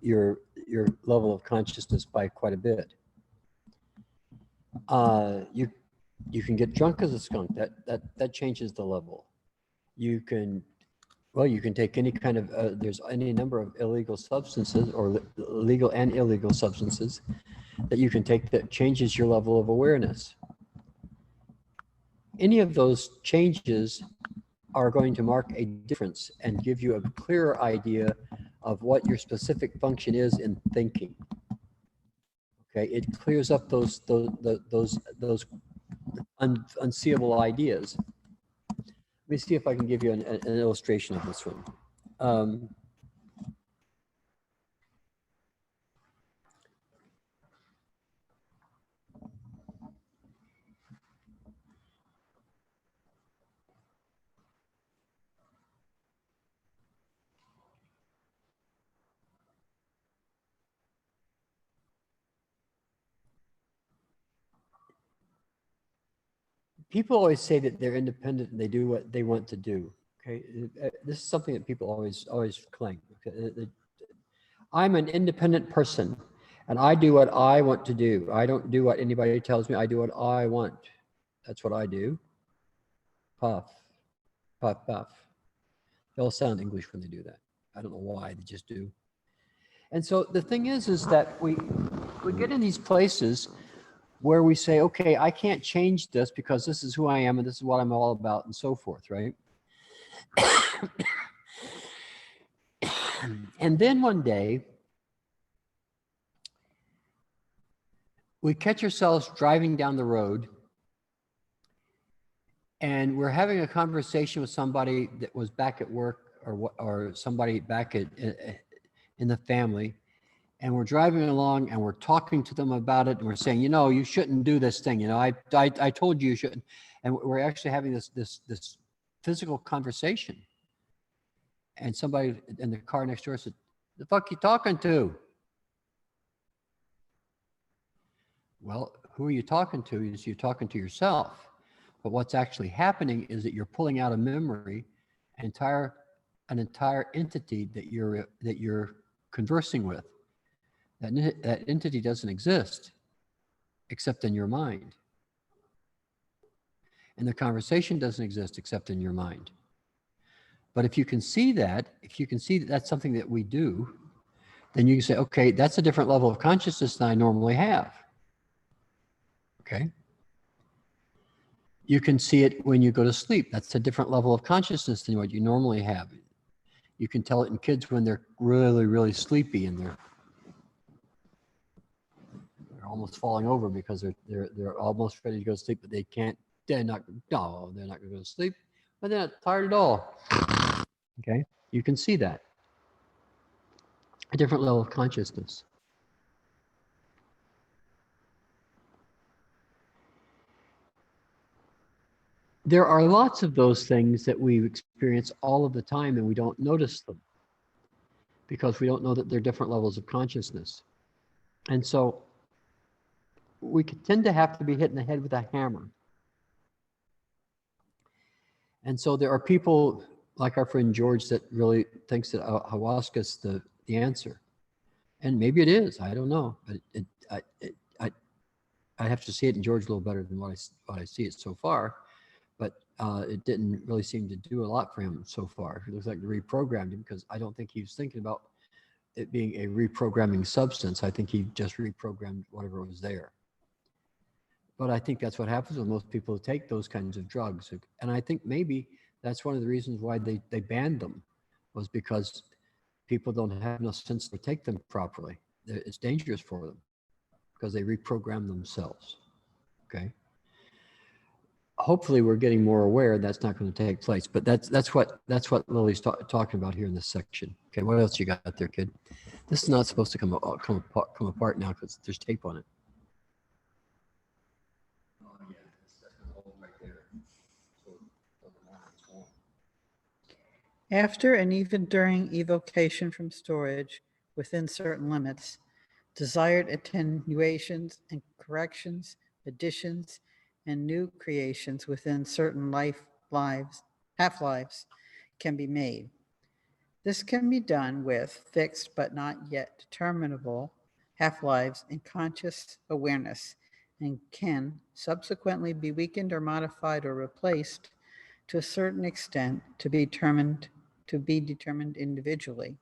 level of consciousness by quite a bit. You can get drunk as a skunk. That changes the level. You can take any kind of there's any number of illegal substances or legal and illegal substances that you can take that changes your level of awareness. Any of those changes are going to mark a difference and give you a clearer idea of what your specific function is in thinking. Okay, it clears up those unseeable ideas. Let me see if I can give you an illustration of this one. People always say that they're independent and they do what they want to do. Okay, this is something that people always claim. Okay? I'm an independent person, and I do what I want to do. I don't do what anybody tells me. I do what I want. That's what I do. Puff, puff, puff. They all sound English when they do that. I don't know why, they just do. And so the thing is that we get in these places where we say, okay, I can't change this because this is who I am and this is what I'm all about and so forth, right? And then one day, we catch ourselves driving down the road, and we're having a conversation with somebody that was back at work, or somebody back in the family, and we're driving along and we're talking to them about it, and we're saying, you know, you shouldn't do this thing. You know, I told you you shouldn't. And we're actually having this physical conversation. And somebody in the car next door said, "The fuck you talking to?" Well, who are you talking to? Is you're talking to yourself. But what's actually happening is that you're pulling out of memory an entire entity that you're conversing with. That entity doesn't exist except in your mind. And the conversation doesn't exist except in your mind. But if you can see that, that's something that we do, then you can say, okay, that's a different level of consciousness than I normally have. Okay? You can see it when you go to sleep. That's a different level of consciousness than what you normally have. You can tell it in kids when they're really, really sleepy and they're almost falling over because they're almost ready to go to sleep, but they can't. They're not going to go to sleep, but they're not tired at all. Okay, you can see that. A different level of consciousness. There are lots of those things that we experience all of the time, and we don't notice them because we don't know that they're different levels of consciousness. And so we tend to have to be hit in the head with a hammer. And so there are people like our friend George that really thinks that ayahuasca is the answer. And maybe it is, I don't know. But I have to see it in George a little better than what I see it so far. But it didn't really seem to do a lot for him so far. It looks like it reprogrammed him, because I don't think he was thinking about it being a reprogramming substance. I think he just reprogrammed whatever was there. But I think that's what happens with most people who take those kinds of drugs. And I think maybe that's one of the reasons why they banned them, was because people don't have enough sense to take them properly. It's dangerous for them because they reprogram themselves. Okay. Hopefully we're getting more aware that's not going to take place, but that's what Lily's talking about here in this section. Okay. What else you got there, kid? This is not supposed to come apart now because there's tape on it. After and even during evocation from storage within certain limits, desired attenuations and corrections, additions, and new creations within certain half-lives can be made. This can be done with fixed but not yet determinable half-lives in conscious awareness, and can subsequently be weakened or modified or replaced to a certain extent to be determined individually.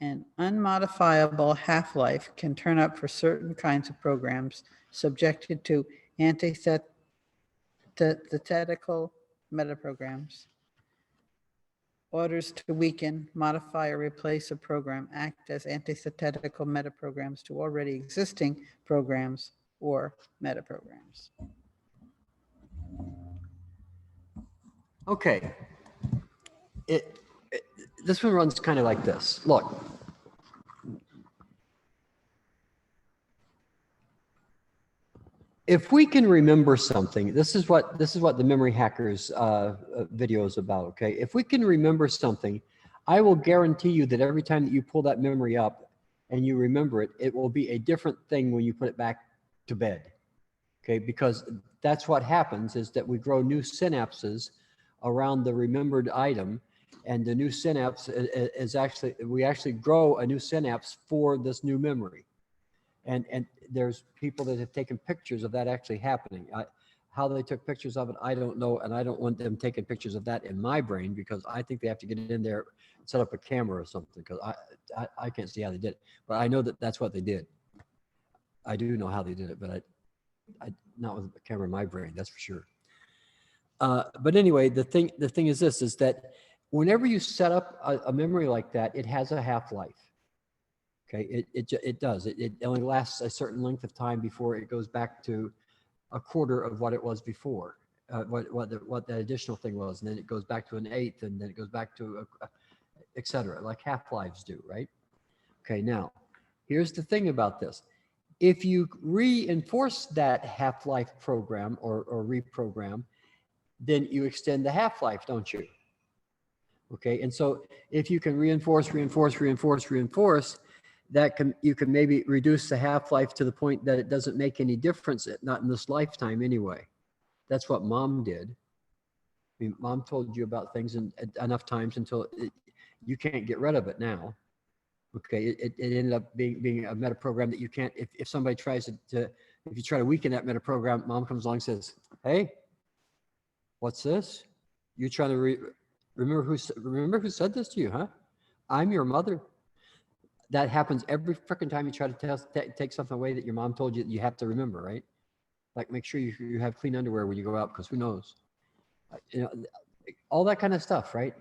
An unmodifiable half-life can turn up for certain kinds of programs subjected to antithetical metaprograms. Orders to weaken, modify, or replace a program act as antithetical metaprograms to already existing programs or metaprograms. Okay. This one runs kind of like this. Look. If we can remember something, this is what the Memory Hackers video is about, okay? If we can remember something, I will guarantee you that every time that you pull that memory up and you remember it, it will be a different thing when you put it back to bed, okay? Because that's what happens, is that we grow new synapses around the remembered item, and the new synapse we actually grow a new synapse for this new memory. And there's people that have taken pictures of that actually happening. How they took pictures of it, I don't know. And I don't want them taking pictures of that in my brain, because I think they have to get in there and set up a camera or something, because I can't see how they did it. But I know that that's what they did. I do know how they did it, but I not with a camera in my brain, that's for sure. But anyway, the thing is this, is that whenever you set up a memory like that, it has a half-life. Okay, it does. It only lasts a certain length of time before it goes back to a quarter of what it was before, what that additional thing was, and then it goes back to an eighth, and then it goes back to et cetera, like half-lives do, right? Okay, now, here's the thing about this. If you reinforce that half-life program or reprogram, then you extend the half-life, don't you? Okay, and so if you can reinforce, you can maybe reduce the half-life to the point that it doesn't make any difference, not in this lifetime anyway. That's what Mom did. I mean, Mom told you about things enough times until you can't get rid of it now. Okay, it ended up being a meta program that you can't, if somebody tries if you try to weaken that meta program, Mom comes along and says, hey, what's this? You're trying to remember who said this to you, huh? I'm your mother. That happens every freaking time you try to take something away that your mom told you that you have to remember, right? Like make sure you have clean underwear when you go out, because who knows? You know, all that kind of stuff, right?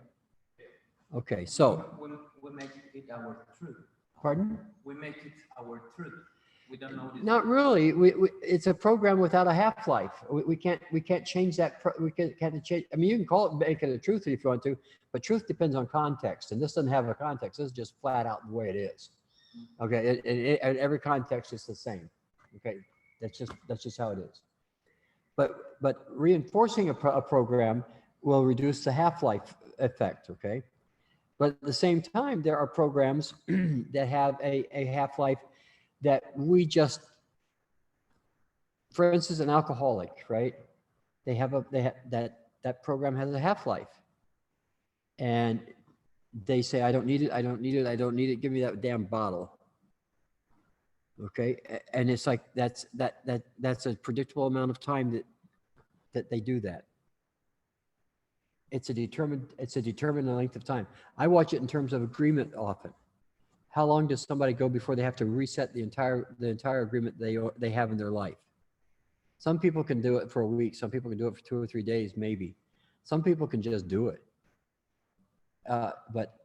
Okay, so. We make it our truth. Pardon? We make it our truth. We don't know this. Not really. It's a program without a half-life. We can't change that. We can't change. I mean, you can call it, make it a truth if you want to, but truth depends on context, and this doesn't have a context. This is just flat out the way it is. Okay, and every context is the same. Okay, that's just how it is. But reinforcing a program will reduce the half-life effect. Okay, but at the same time, there are programs that have a half-life that we just, for instance, an alcoholic, right? That program has a half-life, and they say, I don't need it. Give me that damn bottle. Okay, and it's like that's a predictable amount of time that they do that. It's a determined length of time. I watch it in terms of agreement often. How long does somebody go before they have to reset the entire agreement they have in their life? Some people can do it for a week. Some people can do it for 2 or 3 days, maybe. Some people can just do it. But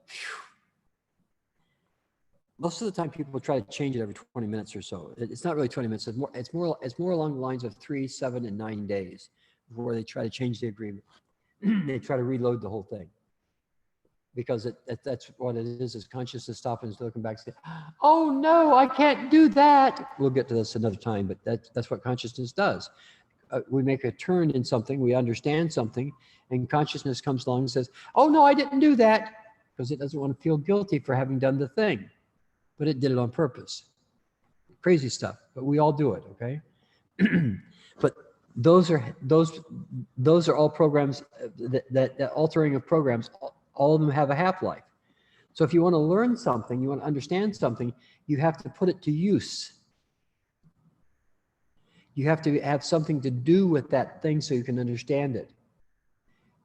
most of the time, people try to change it every 20 minutes or so. It's not really 20 minutes. It's more along the lines of 3, 7, and 9 days before they try to change the agreement. They try to reload the whole thing. Because that's what it is consciousness stopping and looking back and saying, oh no, I can't do that. We'll get to this another time, but that's what consciousness does. We make a turn in something, we understand something, and consciousness comes along and says, oh no, I didn't do that, because it doesn't want to feel guilty for having done the thing, but it did it on purpose. Crazy stuff, but we all do it, okay? But those are all programs, that altering of programs, all of them have a half-life. So if you want to learn something, you want to understand something, you have to put it to use. You have to have something to do with that thing so you can understand it.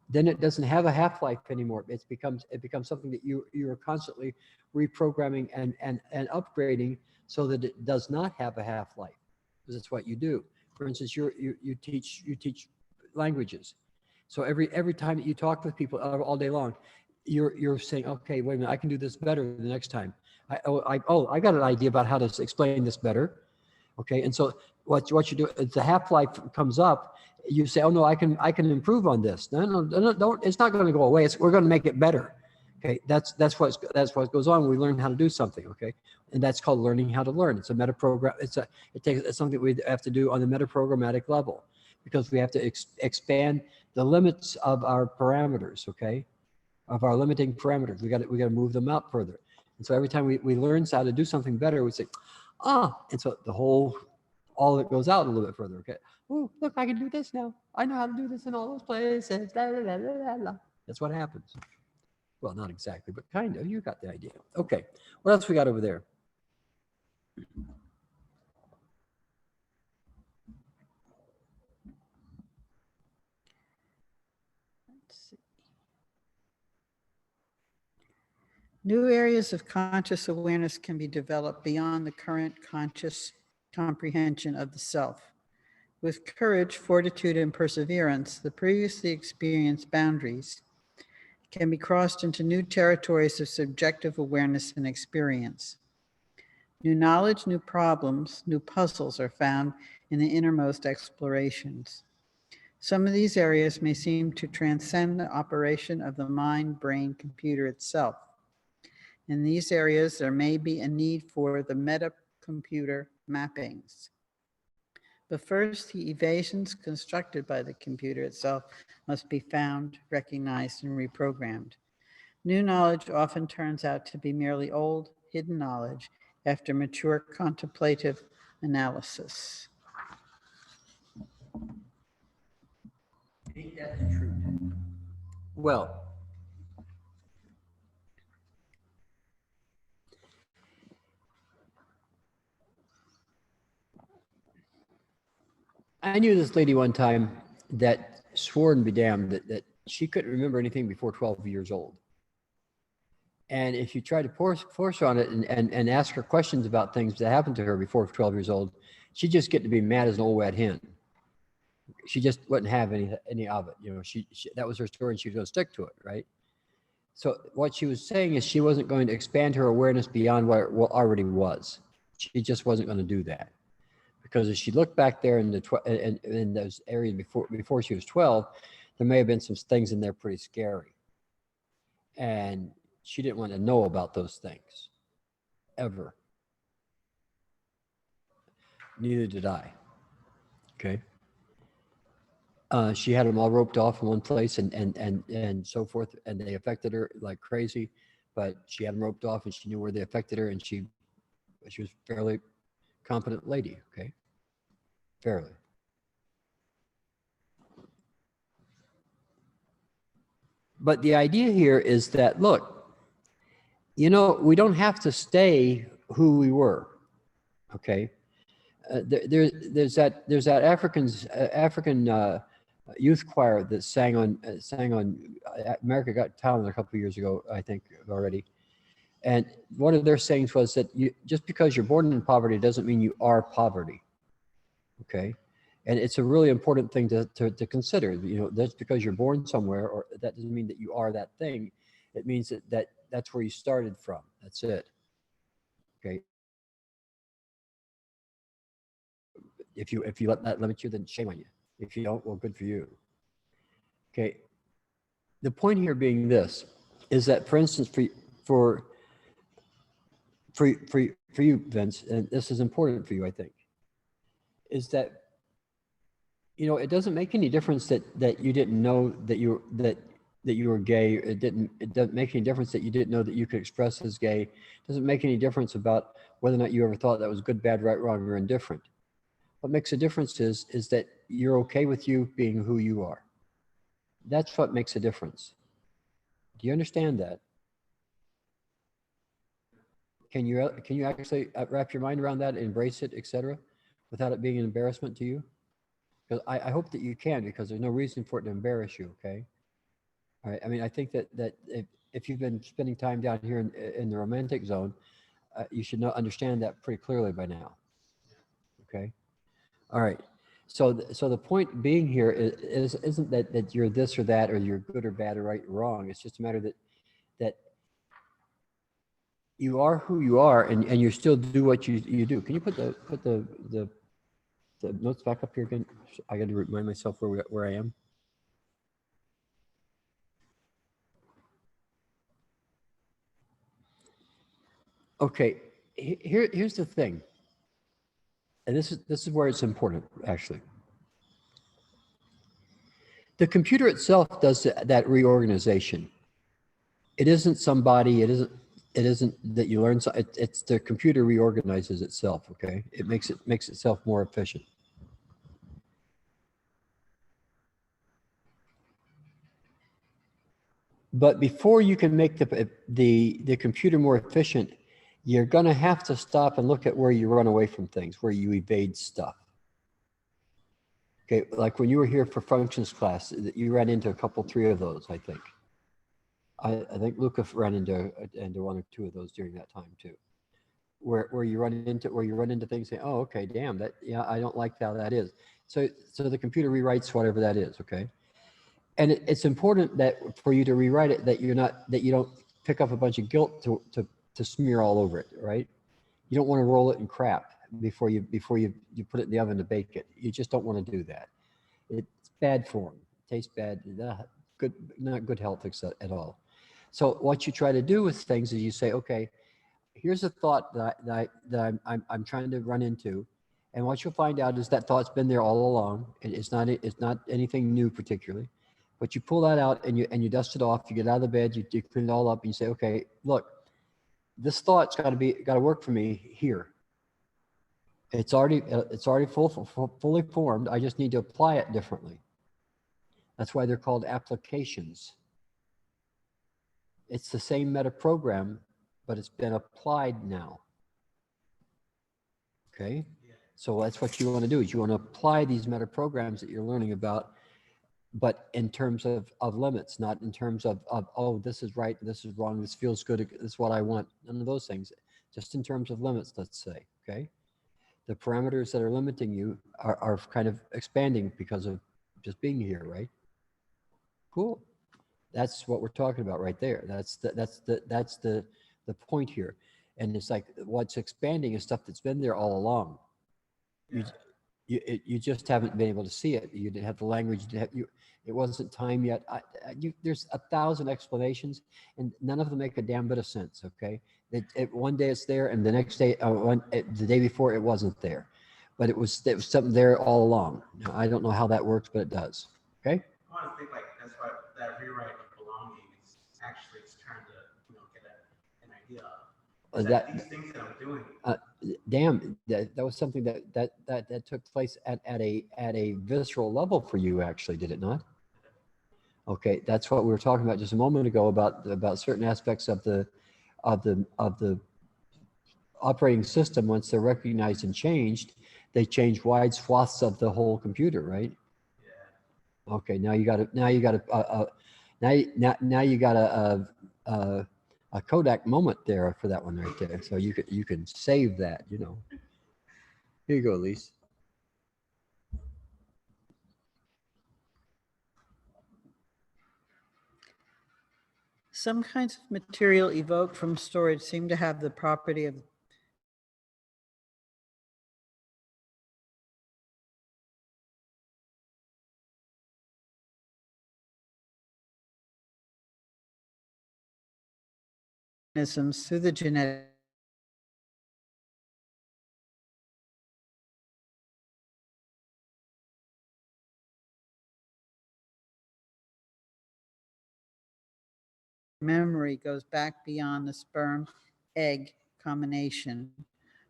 Then it doesn't have a half-life anymore. It becomes something that you are constantly reprogramming and upgrading so that it does not have a half-life, because that's what you do. For instance, you teach languages. So every time that you talk with people all day long, you're saying, okay, wait a minute, I can do this better the next time. I got an idea about how to explain this better. Okay, and so what you do, if the half-life comes up, you say, oh no, I can improve on this. No, don't. It's not going to go away. We're going to make it better. Okay, that's what goes on. We learn how to do something. Okay, and that's called learning how to learn. It's a meta program. It's something we have to do on the metaprogrammatic level, because we have to expand the limits of our parameters. Okay, of our limiting parameters. We got to move them out further. And so every time we learn how to do something better, we say, and so all of it goes out a little bit further. Okay, oh look, I can do this now. I know how to do this in all those places. La, la, la, la, la. That's what happens. Well, not exactly, but kind of. You got the idea. Okay, what else we got over there? New areas of conscious awareness can be developed beyond the current conscious comprehension of the self, With courage, fortitude, and perseverance, the previously experienced boundaries can be crossed into new territories of subjective awareness and experience. New knowledge, new problems, new puzzles are found in the innermost explorations. Some of these areas may seem to transcend the operation of the mind-brain computer itself. In these areas, there may be a need for the meta-computer mappings. But first, the evasions constructed by the computer itself must be found, recognized, and reprogrammed. New knowledge often turns out to be merely old, hidden knowledge after mature contemplative analysis. Ain't that the truth? Well, I knew this lady one time that swore and be damned that she couldn't remember anything before 12 years old. And if you try to force her on it and ask her questions about things that happened to her before 12 years old, she'd just get to be mad as an old wet hen. She just wouldn't have any of it. You know, she that was her story and she was going to stick to it, right? So what she was saying is she wasn't going to expand her awareness beyond what it already was. She just wasn't going to do that. Because as she looked back there in those areas before she was 12, there may have been some things in there pretty scary. And she didn't want to know about those things, ever. Neither did I, okay? She had them all roped off in one place and so forth, and they affected her like crazy, but she had them roped off and she knew where they affected her, and she was a fairly competent lady, okay? Fairly. But the idea here is that, look, you know, we don't have to stay who we were, okay? There's that African youth choir that sang on America Got Talent a couple of years ago, I think already. And one of their sayings was that just because you're born in poverty doesn't mean you are poverty, okay? And it's a really important thing to consider. You know, that's because you're born somewhere, or that doesn't mean that you are that thing. It means that that's where you started from. That's it. Okay. If you let that limit you, then shame on you. If you don't, well, good for you. Okay. The point here being this is that, for instance, for you, Vince, and this is important for you, I think, is that, you know, it doesn't make any difference that you didn't know that you were gay. It doesn't make any difference that you didn't know that you could express as gay. It doesn't make any difference about whether or not you ever thought that was good, bad, right, wrong, or indifferent. What makes a difference is that you're okay with you being who you are. That's what makes a difference. Do you understand that? Can you actually wrap your mind around that, embrace it, etc., without it being an embarrassment to you? Because I hope that you can, because there's no reason for it to embarrass you, okay? All right. I mean, I think that if you've been spending time down here in the romantic zone, you should understand that pretty clearly by now, okay? All right. So the point being here isn't that you're this or that, or you're good or bad or right or wrong. It's just a matter that you are who you are, and you still do what you do. Can you put the notes back up here again? I got to remind myself where I am. Okay, here's the thing, and this is where it's important, actually. The computer itself does that reorganization. It isn't somebody. It isn't that you learn. It's the computer reorganizes itself. Okay, it makes itself more efficient. But before you can make the computer more efficient, you're going to have to stop and look at where you run away from things, where you evade stuff. Okay, like when you were here for functions class, you ran into a couple, 3 of those, I think. I think Luca ran into 1 or 2 of those during that time too, where you run into things, saying, "Oh, okay, damn that, yeah, I don't like how that is," So the computer rewrites whatever that is, okay? And it's important that for you to rewrite it, that you don't pick up a bunch of guilt to smear all over it, right? You don't want to roll it in crap before you put it in the oven to bake it. You just don't want to do that. It's bad form. It tastes bad. Not good health at all. So what you try to do with things is you say, okay, here's a thought that I'm trying to run into, and what you'll find out is that thought's been there all along. It's not anything new particularly, but you pull that out and you dust it off. You get out of the bed, you clean it all up, and you say, okay, look, this thought's got to work for me here. It's already fully formed. I just need to apply it differently. That's why they're called applications. It's the same meta program, but it's been applied now. Okay? So that's what you want to do, is you want to apply these meta programs that you're learning about, but in terms of limits, not in terms of, oh, this is right, this is wrong, this feels good, this is what I want. None of those things. Just in terms of limits, let's say, okay? The parameters that are limiting you are kind of expanding because of just being here, right? Cool. That's what we're talking about right there. That's the point here. And it's like what's expanding is stuff that's been there all along. You just haven't been able to see it. You didn't have the language. It wasn't time yet. There's 1,000 explanations, and none of them make a damn bit of sense. Okay, one day it's there, and the next day, the day before, it wasn't there, but it was something there all along. Now, I don't know how that works, but it does. Okay. I want to think like that's why that rewrite of belonging is actually trying to get an idea of that these things that I'm doing. Damn, that was something that took place at a visceral level for you, actually, did it not? Okay, that's what we were talking about just a moment ago about certain aspects of the operating system. Once they're recognized and changed, they change wide swaths of the whole computer, right? Yeah. Okay, now you got a Kodak moment there for that one right there. So you can save that, Here you go, Elise. Some kinds of material evoked from storage seem to have the property of organisms through the genetic memory goes back beyond the sperm-egg combination,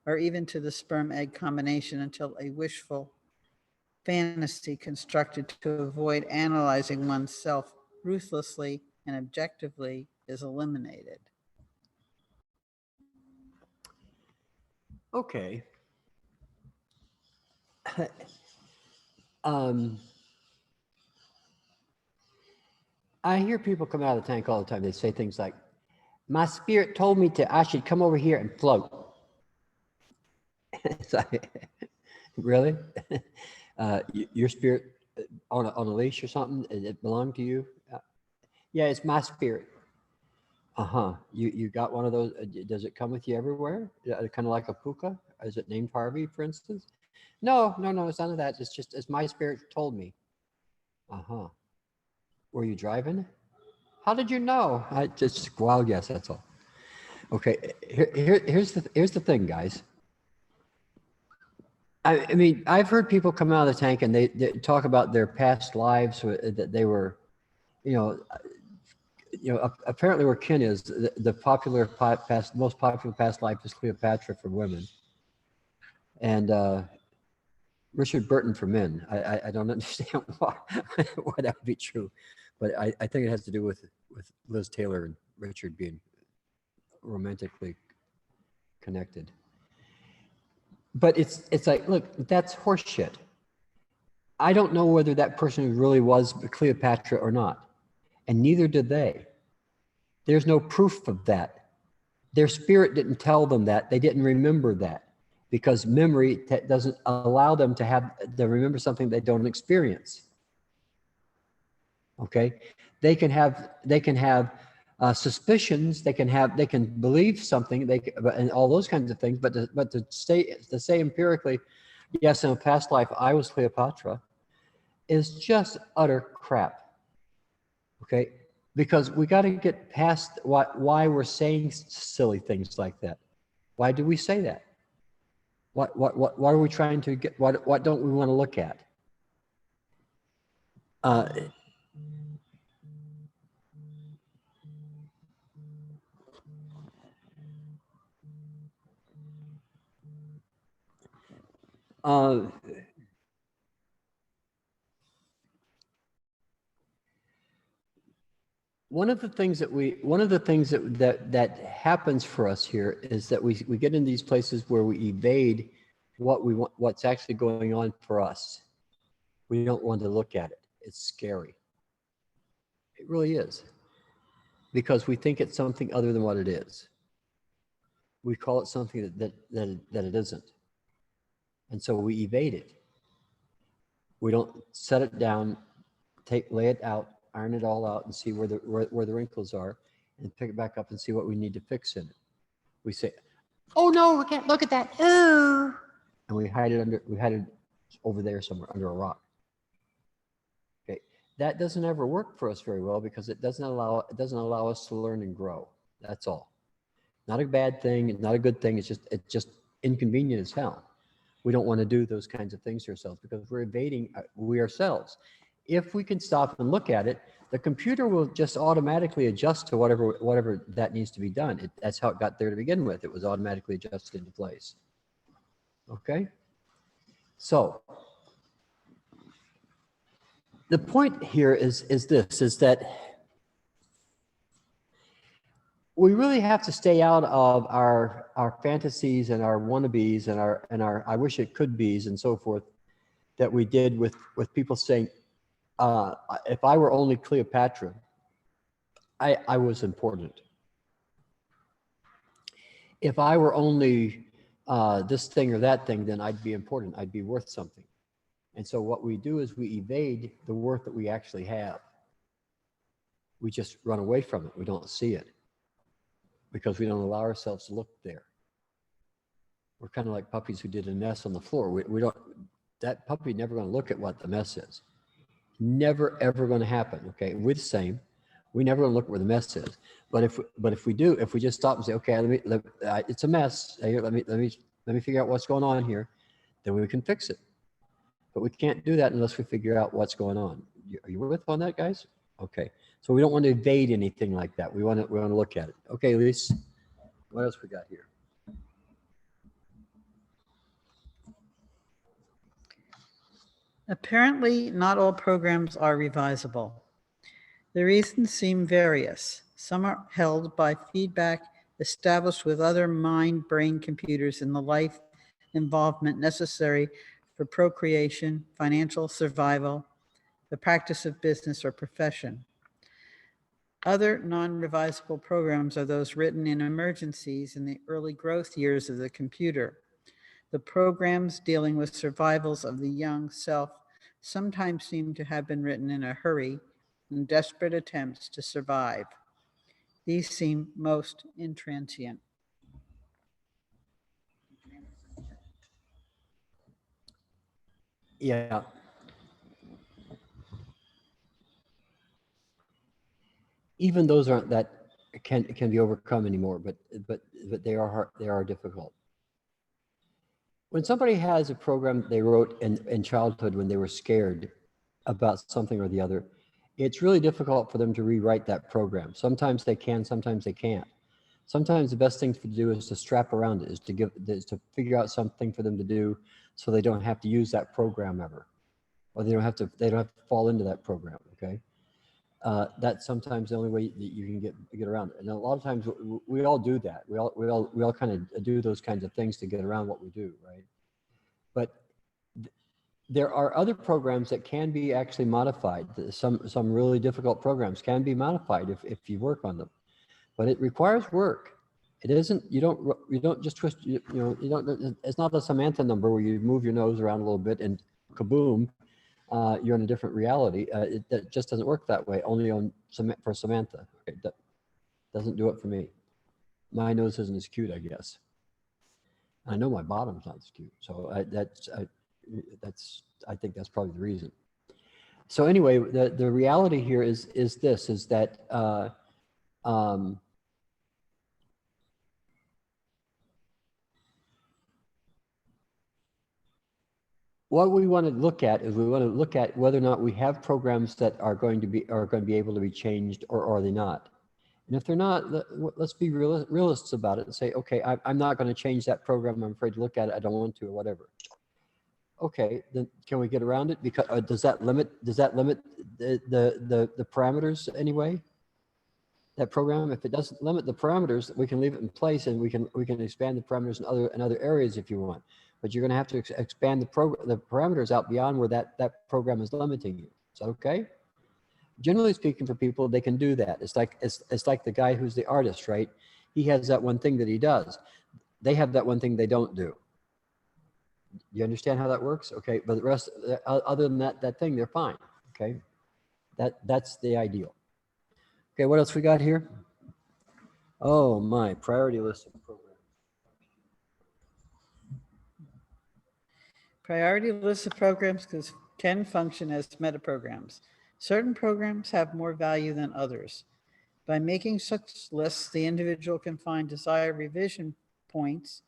or even to the sperm-egg combination until a wishful fantasy constructed to avoid analyzing oneself ruthlessly and objectively is eliminated. Okay. I hear people come out of the tank all the time. They say things like, my spirit told me I should come over here and float. It's like, really? Your spirit on a leash or something, it belonged to you? Yeah, it's my spirit. Uh-huh. You got one of those. Does it come with you everywhere? Kind of like a puka? Is it named Harvey, for instance? No, it's none of that. It's my spirit told me. Uh-huh. Were you driving? How did you know? I just wild guess, that's all. Okay, here's the thing, guys. I mean, I've heard people come out of the tank and they talk about their past lives, that they were, apparently where Ken is, the most popular past life is Cleopatra for women, and Richard Burton for men. I don't understand why that would be true, but I think it has to do with Liz Taylor and Richard being romantically connected. But it's like, look, that's horseshit. I don't know whether that person really was Cleopatra or not, and neither did they. There's no proof of that. Their spirit didn't tell them that. They didn't remember that. because memory doesn't allow them to remember something they don't experience. Okay, they can have suspicions, they can believe something, and all those kinds of things, but to say empirically, yes, in a past life I was Cleopatra, is just utter crap. Okay, because we got to get past why we're saying silly things like that. Why do we say that? What are we trying to get? What don't we want to look at? One of the things that happens for us here is that we get in these places where we evade what we want, what's actually going on for us. We don't want to look at it. It's scary. It really is, because we think it's something other than what it is. We call it something that it isn't, and so we evade it. We don't set it down, lay it out, iron it all out, and see where the wrinkles are, and pick it back up and see what we need to fix in it. We say, "Oh no, we can't look at that." Ooh. And we hide it over there somewhere under a rock. Okay, that doesn't ever work for us very well, because it doesn't allow us to learn and grow. That's all. Not a bad thing. It's not a good thing. It's just inconvenient as hell. We don't want to do those kinds of things to ourselves, because we're evading we ourselves. If we can stop and look at it, the computer will just automatically adjust to whatever that needs to be done. That's how it got there to begin with. It was automatically adjusted into place. Okay? So the point here is that we really have to stay out of our fantasies and our wannabes and our I wish it could be's and so forth that we did with people saying, if I were only Cleopatra, I was important. If I were only this thing or that thing, then I'd be important. I'd be worth something. And so what we do is we evade the worth that we actually have. We just run away from it. We don't see it, because we don't allow ourselves to look there. We're kind of like puppies who did a mess on the floor. We don't. That puppy never going to look at what the mess is. Never ever going to happen. Okay, we're the same. We never going to look at where the mess is. But if we do, if we just stop and say, okay, it's a mess. Let me figure out what's going on here, then we can fix it. But we can't do that unless we figure out what's going on. Are you with on that, guys? Okay. So we don't want to evade anything like that. We want to look at it. Okay, Elise, what else we got here? Apparently, not all programs are revisable. The reasons seem various. Some are held by feedback established with other mind-brain computers in the life involvement necessary for procreation, financial survival, the practice of business or profession. Other non-revisable programs are those written in emergencies in the early growth years of the computer. The programs dealing with survivals of the young self sometimes seem to have been written in a hurry in desperate attempts to survive. These seem most intransient. Yeah. Even those aren't that can be overcome anymore, but they are difficult. When somebody has a program they wrote in childhood when they were scared about something or the other, it's really difficult for them to rewrite that program. Sometimes they can, sometimes they can't. Sometimes the best thing to do is to strap around it, is to figure out something for them to do so they don't have to use that program ever, or they don't have to fall into that program. Okay. That's sometimes the only way that you can get around it. And a lot of times we all do that. We all kind of do those kinds of things to get around what we do, right? But there are other programs that can be actually modified. Some really difficult programs can be modified if you work on them, but it requires work. It isn't, you don't just twist, you know, you don't, it's not a Samantha number where you move your nose around a little bit and kaboom, you're in a different reality. That just doesn't work that way, only for Samantha. Okay, that doesn't do it for me. My nose isn't as cute, I guess. I know my bottom's not as cute. So I think that's probably the reason. So anyway, the reality here is that what we want to look at is we want to look at whether or not we have programs that are going to be able to be changed, or are they not. And if they're not, let's be realists about it and say, okay, I'm not going to change that program. I'm afraid to look at it. I don't want to, or whatever. Okay, then can we get around it? Because does that limit the parameters anyway? That program, if it doesn't limit the parameters, we can leave it in place, and we can expand the parameters in other areas if you want. But you're going to have to expand the parameters out beyond where that program is limiting you. Is that okay? Generally speaking, for people, they can do that. It's like the guy who's the artist, right? He has that one thing that he does. They have that one thing they don't do. You understand how that works? Okay, but the rest, other than that thing, they're fine. Okay, that's the ideal. Okay, what else we got here? Oh my, priority list of programs. Priority list of programs can function as meta programs. Certain programs have more value than others. By making such lists, the individual can find desired revision points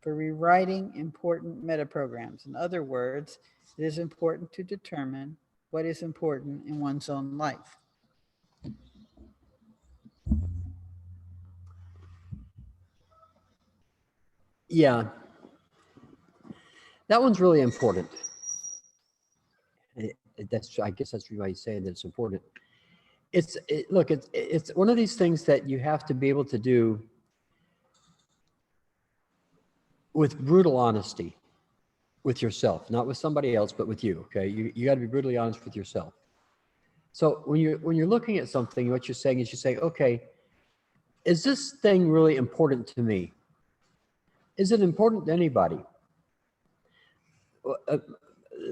for rewriting important meta programs. In other words, it is important to determine what is important in one's own life. Yeah, that one's really important. I guess that's why he's saying that it's important. Look, it's one of these things that you have to be able to do with brutal honesty with yourself, not with somebody else, but with you. Okay, you got to be brutally honest with yourself. So when you're looking at something, what you're saying is okay, is this thing really important to me? Is it important to anybody?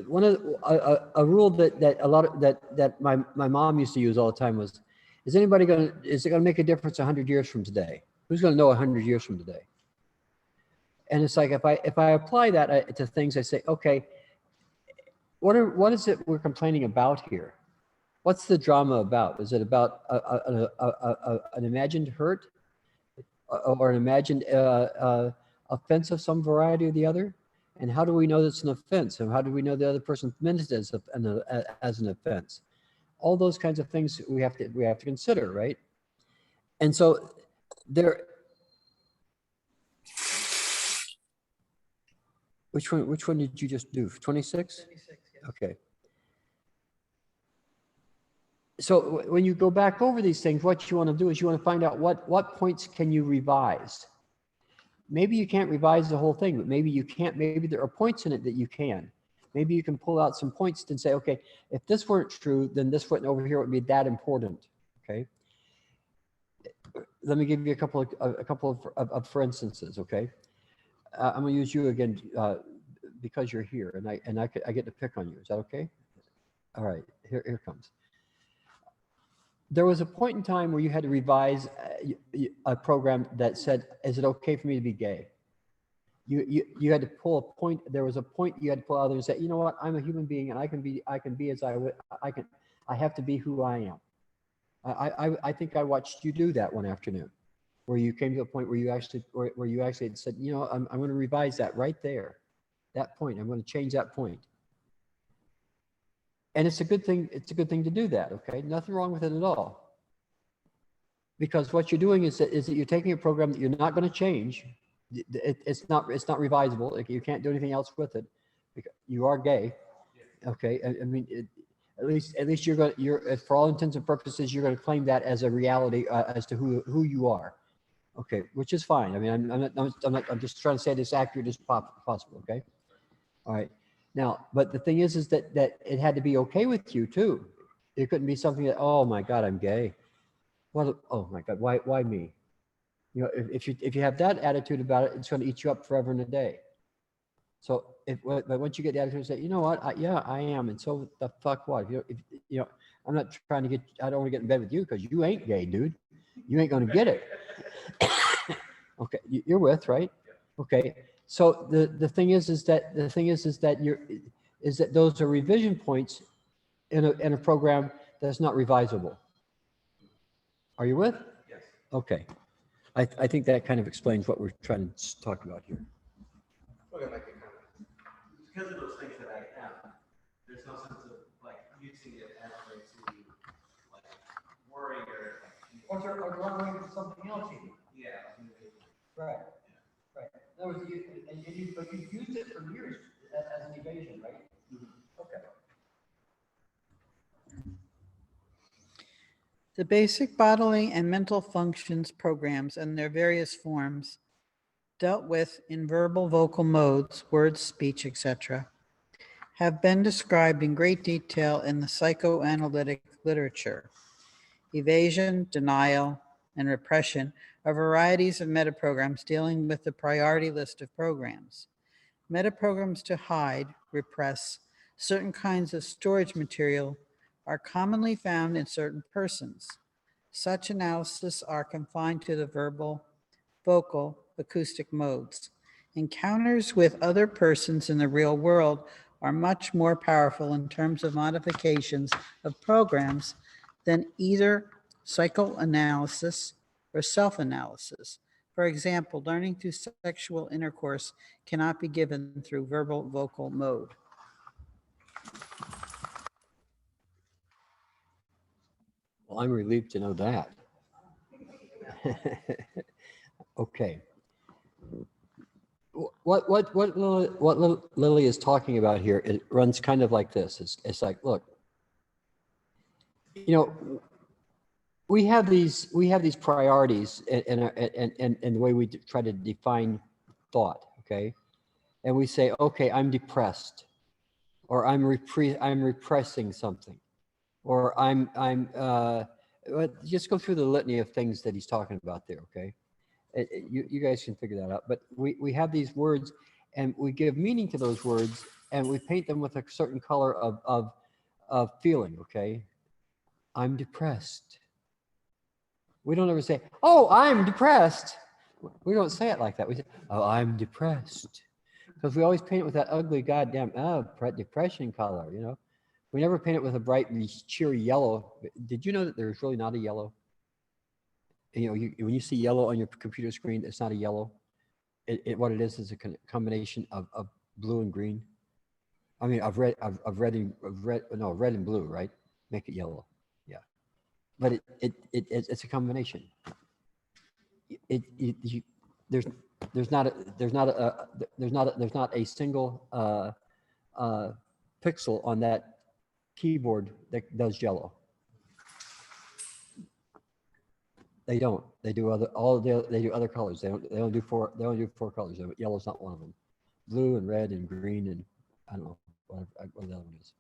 One of a rule that my mom used to use all the time was, is it going to make a difference 100 years from today? Who's going to know 100 years from today? And it's like, if I apply that to things, I say, okay, what is it we're complaining about here? What's the drama about? Is it about an imagined hurt, or an imagined offense of some variety or the other? And how do we know that's an offense? And how do we know the other person meant it as an offense? All those kinds of things we have to consider, right? And so there. Which one did you just do? 26? 26, yes. Okay. So when you go back over these things, what you want to do is you want to find out what points can you revise. Maybe you can't revise the whole thing, but maybe you can't. Maybe there are points in it that you can. Maybe you can pull out some points and say, okay, if this weren't true, then this one over here would be that important. Okay. Let me give you a couple of for instances. Okay. I'm going to use you again because you're here, and I get to pick on you. Is that okay? All right. Here comes. There was a point in time where you had to revise a program that said, is it okay for me to be gay? You had to pull a point. There was a point you had to pull out there and say, you know what? I'm a human being, and I can be as I have to be who I am. I think I watched you do that one afternoon, where you came to a point where you actually said, you know, I'm going to revise that right there. That point, I'm going to change that point. And it's a good thing. It's a good thing to do that. Okay, nothing wrong with it at all. Because what you're doing is that you're taking a program that you're not going to change. It's not revisable. Like, you can't do anything else with it. Because you are gay. Okay, I mean, at least you're for all intents and purposes, you're going to claim that as a reality as to who you are. Okay, which is fine. I mean, I'm just trying to say it as accurate as possible. Okay, all right. Now, but the thing is that it had to be okay with you too. It couldn't be something that, oh my God, I'm gay. Well, oh my God, why me? You know, if you have that attitude about it, it's going to eat you up forever and a day. So but once you get the attitude and say, you know what, yeah, I am, and so the fuck what? If you know, I'm not trying to I don't want to get in bed with you because you ain't gay, dude. You ain't going to get it. Okay, you're with, right? Okay. So the thing is that those are revision points in a program that's not revisable. Are you with? Yes. Okay. I think that kind of explains what we're trying to talk about here. Okay, like because of those things that I am, there's no sense of like using it as a way to like worry or like, Or run away from something else even. yeah. Right. Right. In other words, but you've used it for years as an evasion, right? Mm-hmm. Okay. The basic bodily and mental functions programs and their various forms dealt with in verbal vocal modes, words, speech, etc., have been described in great detail in the psychoanalytic literature. Evasion, denial, and repression are varieties of metaprograms dealing with the priority list of programs. Metaprograms to hide, repress certain kinds of storage material are commonly found in certain persons. Such analysis are confined to the verbal, vocal, acoustic modes. Encounters with other persons in the real world are much more powerful in terms of modifications of programs than either psychoanalysis or self-analysis. For example, learning through sexual intercourse cannot be given through verbal vocal mode. Well, I'm relieved to know that. Okay. What Lily is talking about here, it runs kind of like this. It's like, look, you know, we have these priorities and the way we try to define thought, okay? And we say, okay, I'm depressed, or I'm repressing something, or just go through the litany of things that he's talking about there, okay? You guys can figure that out. But we have these words, and we give meaning to those words, and we paint them with a certain color of feeling, okay? I'm depressed. We don't ever say, oh, I'm depressed. We don't say it like that. We say, oh, I'm depressed. Because we always paint it with that ugly goddamn depression color, you know? We never paint it with a bright, cheery yellow. Did you know that there's really not a yellow? You know, when you see yellow on your computer screen, it's not a yellow. What it is a combination of blue and green. I mean, of red and blue, right? Make it yellow. Yeah. But it's a combination. There's not a single pixel on that keyboard that does yellow. They don't. They do other colors. They don't do four colors. Yellow's not one of them. Blue and red and green and I don't know what the other one is.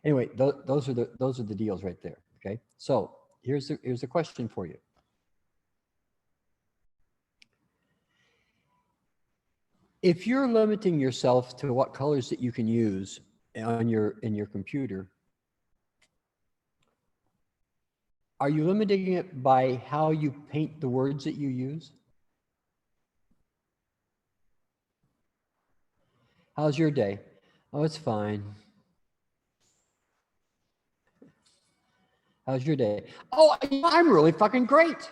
Anyway, those are the deals right there. Okay. So here's the question for you. If you're limiting yourself to what colors that you can use in your computer, are you limiting it by how you paint the words that you use? How's your day? Oh, it's fine. How's your day? Oh, I'm really fucking great.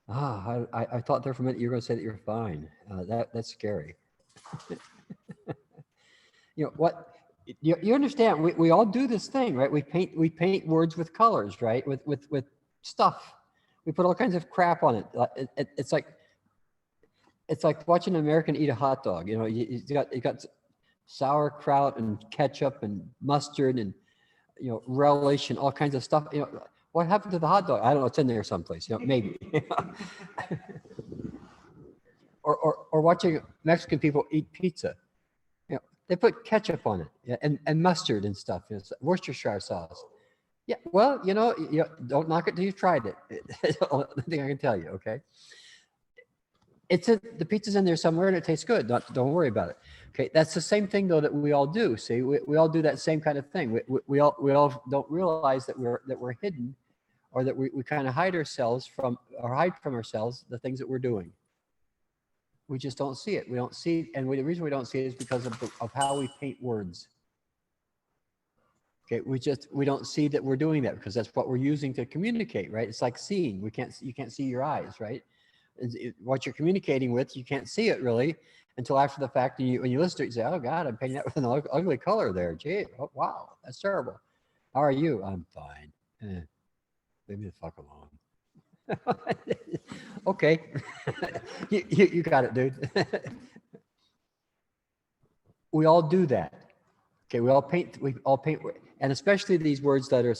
I thought there for a minute you were going to say that you're fine. That's scary. You know what? You understand? We all do this thing, right? We paint words with colors, right? With stuff. We put all kinds of crap on it. It's like watching an American eat a hot dog. You know, you got sauerkraut and ketchup and mustard and relish and all kinds of stuff. You know, what happened to the hot dog? I don't know. It's in there someplace. You know, maybe. or watching Mexican people eat pizza. You know, they put ketchup on it, and mustard and stuff. It's Worcestershire sauce. Yeah, well, don't knock it till you've tried it. That's the only thing I can tell you, okay? The pizza's in there somewhere and it tastes good. Don't worry about it. Okay, that's the same thing though that we all do. See, we all do that same kind of thing. We all don't realize that we're hidden, or that we kind of hide ourselves from, or hide from ourselves the things that we're doing. We just don't see it. We don't see, and the reason we don't see it is because of how we paint words. Okay, we don't see that we're doing that because that's what we're using to communicate, right? It's like seeing. You can't see your eyes, right? What you're communicating with, you can't see it really until after the fact. And when you listen to it, you say, "Oh God, I'm painting that with an ugly color there. Gee, oh, wow, that's terrible. How are you?" "I'm fine." Leave me the fuck alone. Okay, you got it, dude. We all do that. Okay, we all paint, and especially these words that are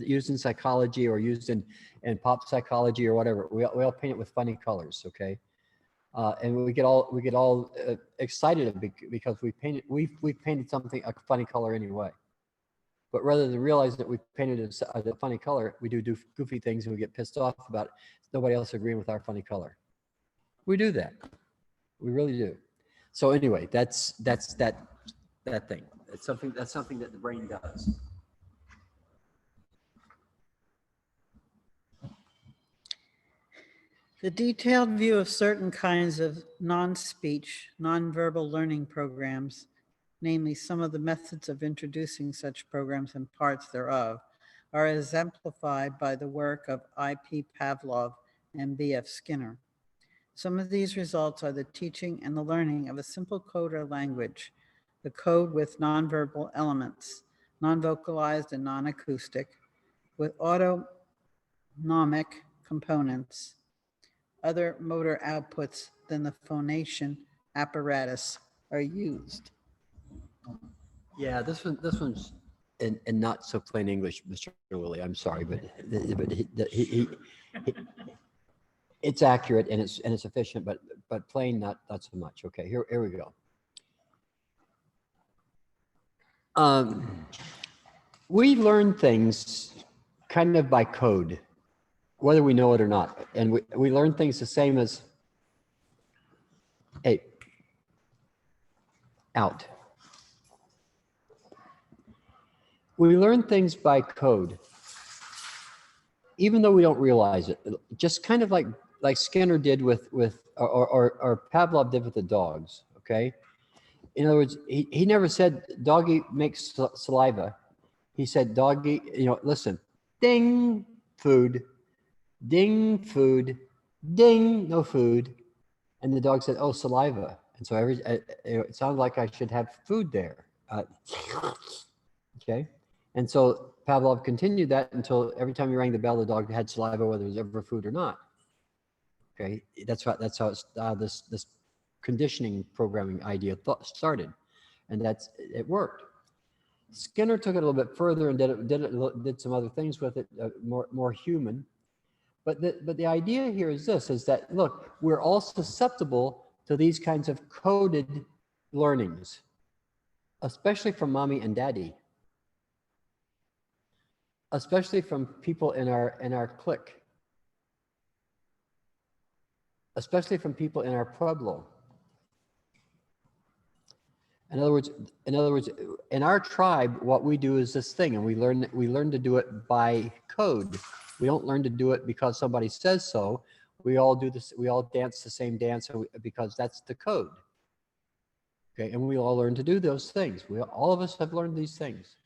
used in psychology or used in pop psychology or whatever. We all paint it with funny colors. Okay, and we get all excited because we painted something a funny color anyway. But rather than realize that we painted a funny color, we do goofy things and we get pissed off about nobody else agreeing with our funny color. We do that. We really do. So anyway, that's that thing. That's something that the brain does. The detailed view of certain kinds of non-speech, non-verbal learning programs, namely some of the methods of introducing such programs and parts thereof, are exemplified by the work of I.P. Pavlov and B.F. Skinner. Some of these results are the teaching and the learning of a simple code or language, the code with nonverbal elements, non-vocalized and non-acoustic, with autonomic components, other motor outputs than the phonation apparatus are used. Yeah, this one's in not so plain English, Mr. Willie. I'm sorry, but it's accurate and it's efficient, but plain not so much. Okay, here we go. We learn things kind of by code, whether we know it or not, and we learn things the same as, hey, out. We learn things by code, even though we don't realize it. Just kind of like Skinner did or Pavlov did with the dogs. Okay, in other words, he never said doggy makes saliva. He said doggy, listen, ding, food, ding, food, ding, no food, and the dog said, oh, saliva, and so it sounded like I should have food there. Okay. And so Pavlov continued that until every time he rang the bell, the dog had saliva, whether it was ever food or not. Okay, that's how this conditioning programming idea started, and it worked. Skinner took it a little bit further and did some other things with it, more human. But the idea here is this: is that look, we're all susceptible to these kinds of coded learnings, especially from mommy and daddy. Especially from people in our clique, especially from people in our pueblo. In other words, in our tribe, what we do is this thing, and we learn to do it by code. We don't learn to do it because somebody says so. We all do this. We all dance the same dance because that's the code. Okay, and we all learn to do those things. All of us have learned these things.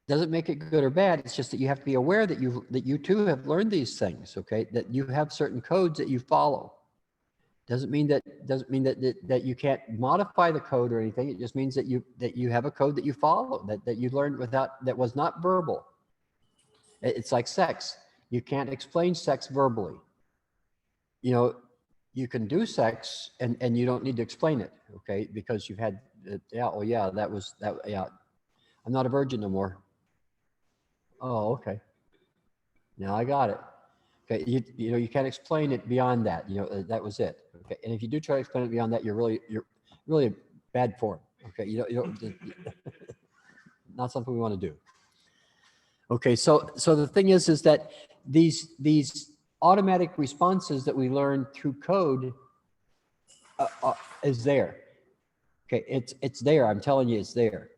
Doesn't make it good or bad. It's just that you have to be aware that you too have learned these things. Okay, that you have certain codes that you follow. Doesn't mean that you can't modify the code or anything. It just means that you have a code that you follow, that you learned that was not verbal. It's like sex. You can't explain sex verbally. You can do sex and you don't need to explain it. Okay, because you've had I'm not a virgin no more. Oh, okay. Now I got it. Okay, you can't explain it beyond that. That was it. Okay, and if you do try to explain it beyond that, you're really bad form. Okay, you don't not something we want to do. Okay, so the thing is that these automatic responses that we learn through code is there. Okay, it's there. I'm telling you, it's there.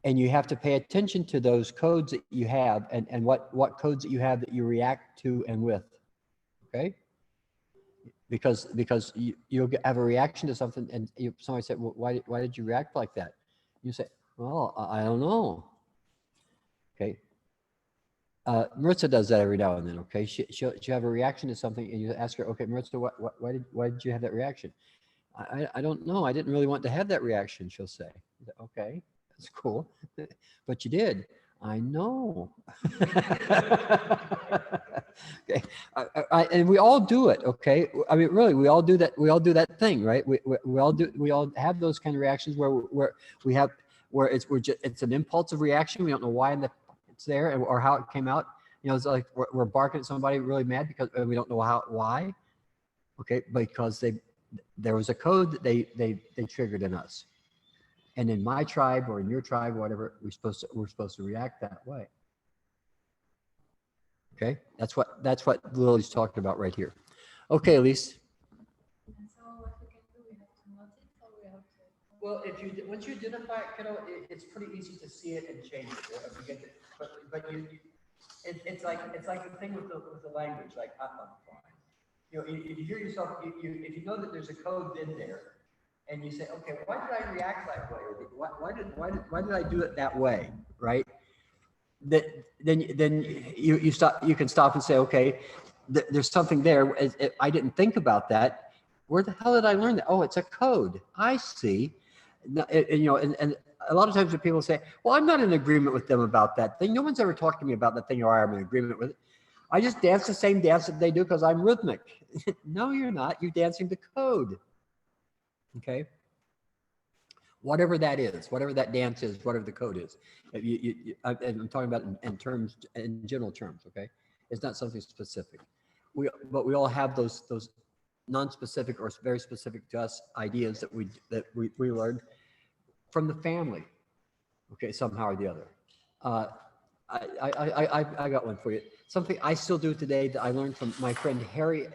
And you have to pay attention to those codes that you have and what codes that you have that you react to and with. Okay, because you'll have a reaction to something, and somebody said, well, why did you react like that? You say, well, I don't know. Okay. Maritza does that every now and then. Okay, she'll have a reaction to something, and you ask her, okay, Maritza, why did you have that reaction? I don't know. I didn't really want to have that reaction. She'll say, okay, that's cool, but you did. I know. Okay, and we all do it. Okay, I mean, really, we all do that. We all do that thing, right? We all have those kind of reactions where it's an impulsive reaction. We don't know why it's there or how it came out. You know, it's like we're barking at somebody really mad because we don't know why. Okay, because there was a code that they triggered in us. And in my tribe or in your tribe, whatever, we're supposed to react that way. Okay, that's what Lily's talking about right here. Okay, Elise. And so what we can do, we have to note it or we have to... Well, once you identify it, kiddo, it's pretty easy to see it and change it. But it's like the thing with the language, like you know, if you hear yourself, if you know that there's a code in there, and you say, okay, why did I react that way? Or why did I do it that way? Right? Then you stop. You can stop and say, okay, there's something there. I didn't think about that. Where the hell did I learn that? Oh, it's a code. I see. You know, and a lot of times when people say, well, I'm not in agreement with them about that thing. No one's ever talked to me about that thing, or I'm in agreement with it. I just dance the same dance that they do because I'm rhythmic. No, you're not. You're dancing to code. Okay. Whatever that is, whatever that dance is, whatever the code is. I'm talking about in general terms. Okay. It's not something specific. But we all have those non-specific or very specific to us ideas that we learned from the family. Okay. Somehow or the other. I got one for you. Something I still do today that I learned from my friend Harry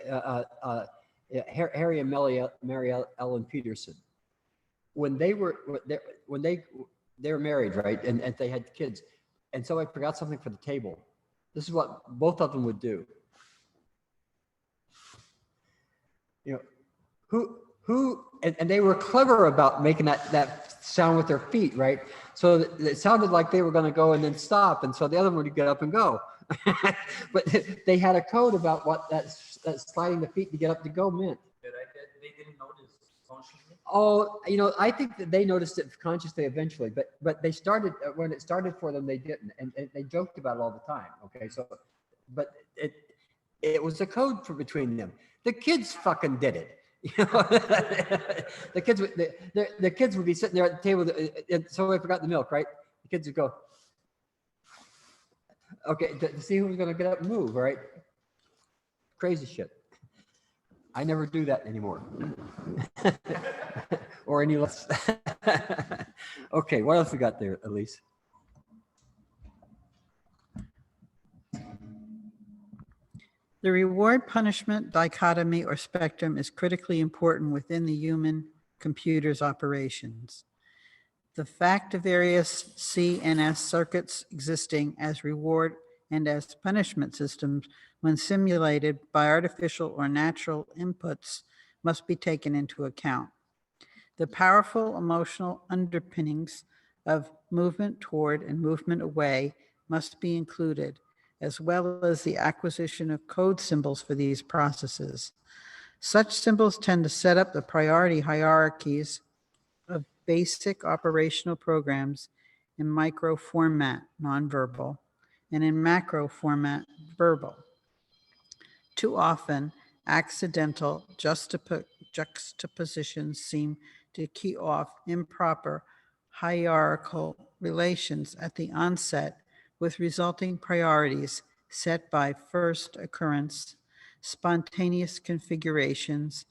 and Mary Ellen Peterson. When they were married, right, and they had kids, and so I forgot something for the table. This is what both of them would do. You know, and they were clever about making that sound with their feet, right? So it sounded like they were going to go and then stop, and so the other one would get up and go. But they had a code about what that sliding the feet to get up to go meant. They didn't notice consciously. Oh, you know, I think that they noticed it consciously eventually, but they started when it started for them, they didn't, and they joked about it all the time. Okay, so, but it was a code for between them. The kids fucking did it. You know, the kids would be sitting there at the table, and so I forgot the milk, right? The kids would go, okay, to see who was going to get up and move, right? Crazy shit. I never do that anymore. Or any less. Okay, what else we got there, Elise? The reward-punishment dichotomy or spectrum is critically important within the human computer's operations. The fact of various C and S circuits existing as reward and as punishment systems when simulated by artificial or natural inputs must be taken into account. The powerful emotional underpinnings of movement toward and movement away must be included, as well as the acquisition of code symbols for these processes. Such symbols tend to set up the priority hierarchies of basic operational programs in micro format, nonverbal, and in macro format, verbal. Too often, accidental juxtapositions seem to key off improper hierarchical relations at the onset, with resulting priorities set by first occurrence, spontaneous configurations,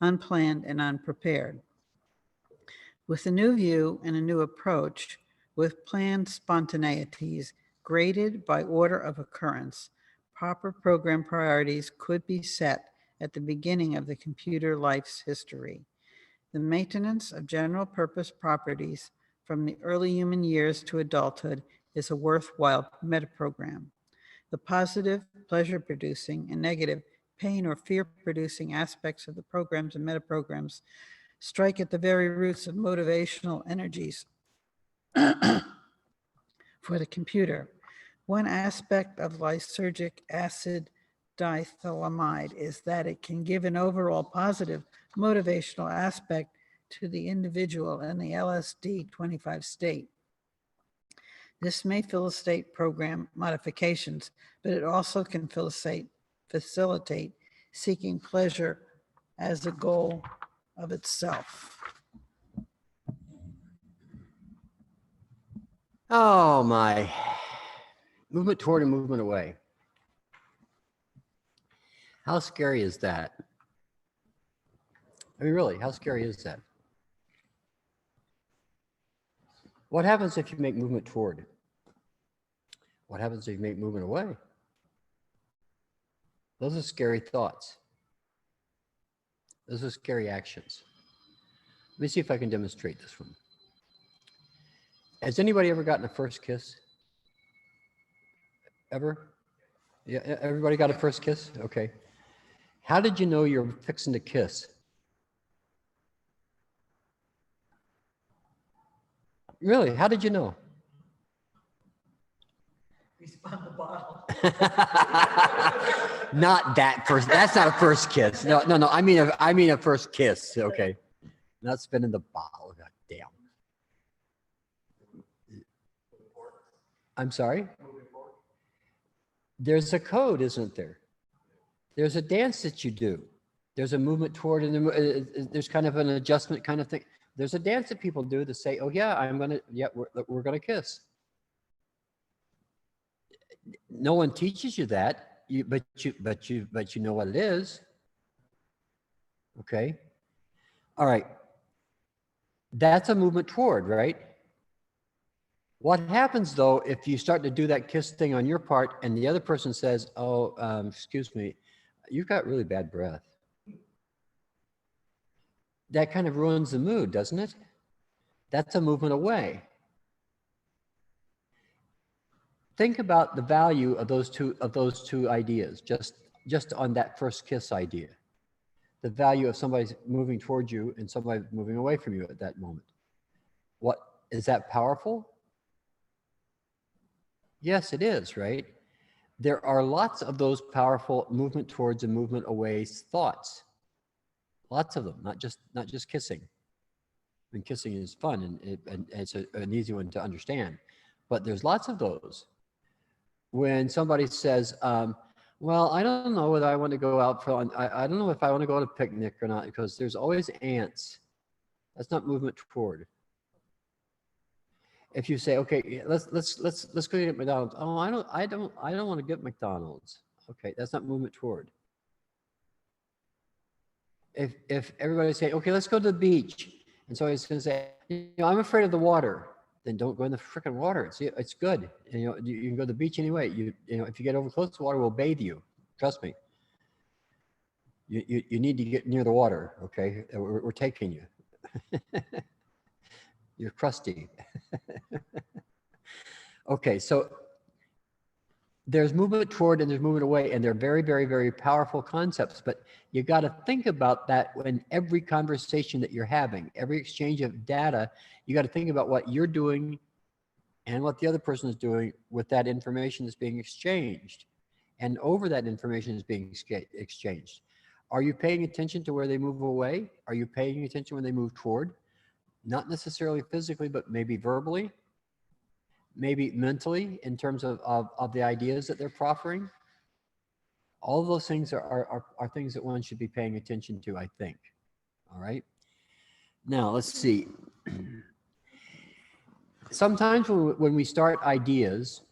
unplanned and unprepared. With a new view and a new approach, with planned spontaneities graded by order of occurrence. Proper program priorities could be set at the beginning of the computer life's history. The maintenance of general purpose properties from the early human years to adulthood is a worthwhile metaprogram. The positive, pleasure-producing, and negative, pain or fear-producing aspects of the programs and metaprograms strike at the very roots of motivational energies for the computer. One aspect of lysergic acid diethylamide is that it can give an overall positive motivational aspect to the individual in the LSD 25 state. This may facilitate program modifications, but it also can facilitate seeking pleasure as a goal of itself. Oh my. Movement toward and movement away. How scary is that? I mean, really, how scary is that? What happens if you make movement toward? What happens if you make movement away? Those are scary thoughts. Those are scary actions. Let me see if I can demonstrate this one. Has anybody ever gotten a first kiss? Ever? Yeah, everybody got a first kiss? Okay. How did you know you're fixing to kiss? Really? How did you know? We spun the bottle. Not that first. That's not a first kiss. No. I mean a first kiss. Okay. Not spinning the bottle. God damn. I'm sorry? There's a code, isn't there? There's a dance that you do. There's a movement toward, and there's kind of an adjustment kind of thing. There's a dance that people do to say, "Oh yeah, we're gonna kiss." No one teaches you that, but you know what it is. Okay. All right. That's a movement toward, right? What happens though if you start to do that kiss thing on your part and the other person says, "Oh, excuse me, you've got really bad breath." That kind of ruins the mood, doesn't it? That's a movement away. Think about the value of those two ideas, just on that first kiss idea. The value of somebody moving towards you and somebody moving away from you at that moment. What is that powerful? Yes, it is, right? There are lots of those powerful movement towards and movement away thoughts. Lots of them, not just kissing. I mean, kissing is fun and it's an easy one to understand, but there's lots of those. When somebody says, well, I don't know whether I want to go out for, I don't know if I want to go on a picnic or not, because there's always ants. That's not movement toward. If you say, okay, let's go get McDonald's. Oh, I don't want to get McDonald's. Okay, that's not movement toward. If everybody say, okay, let's go to the beach, and so he's going to say, I'm afraid of the water, then don't go in the freaking water. It's good. And, you can go to the beach anyway. If you get over close to the water, we'll bathe you. Trust me. You need to get near the water. Okay, we're taking you. You're crusty. Okay, so there's movement toward and there's movement away, and they're very, very, very powerful concepts. But you got to think about that when every conversation that you're having, every exchange of data, you got to think about what you're doing and what the other person is doing with that information that's being exchanged, and over that information is being exchanged. Are you paying attention to where they move away? Are you paying attention when they move toward? Not necessarily physically, but maybe verbally, maybe mentally, in terms of the ideas that they're proffering. All of those things are things that one should be paying attention to, I think. All right. Now, let's see. Sometimes when we start ideas,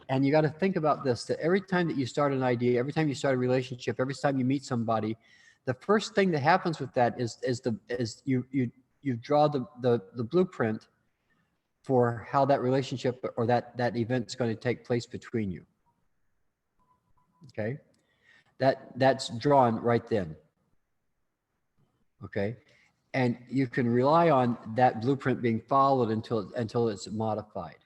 and you got to think about this, that every time that you start an idea, every time you start a relationship, every time you meet somebody, the first thing that happens with that is you draw the blueprint for how that relationship or that event's going to take place between you. Okay, that's drawn right then. Okay, and you can rely on that blueprint being followed until it's modified.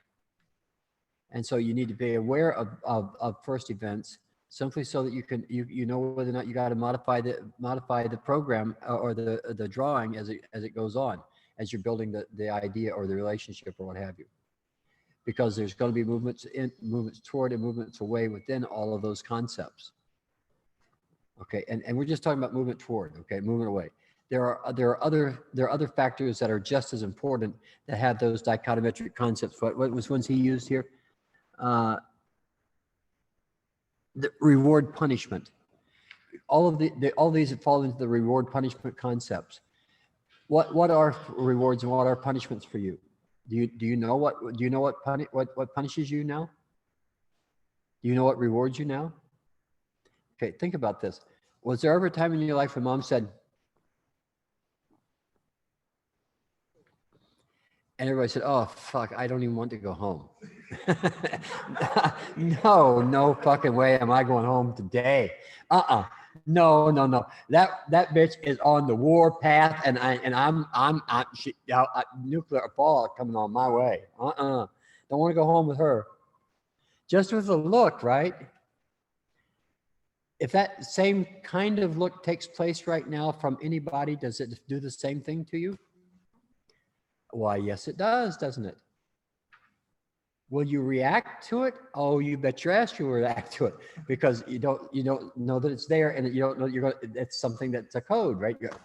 And so you need to be aware of first events, simply so that you know whether or not you got to modify the program or the drawing as it goes on, as you're building the idea or the relationship or what have you. Because there's going to be movements toward and movements away within all of those concepts. Okay, and we're just talking about movement toward, okay, movement away. There are other factors that are just as important that have those dichotometric concepts. What was ones he used here? The reward punishment. All these fall into the reward punishment concepts. What are rewards and what are punishments for you? Do you know what punishes you now? Do you know what rewards you now? Okay, think about this. Was there ever a time in your life when mom said, and everybody said, "Oh fuck, I don't even want to go home." No fucking way am I going home today. No. That bitch is on the war path, and I'm nuclear fallout coming on my way. Don't want to go home with her. Just with a look, right? If that same kind of look takes place right now from anybody, does it do the same thing to you? Why, yes, it does, doesn't it? Will you react to it? Oh, you bet your ass you will react to it, because you don't know that it's there, and you don't know it's something that's a code, right? You go,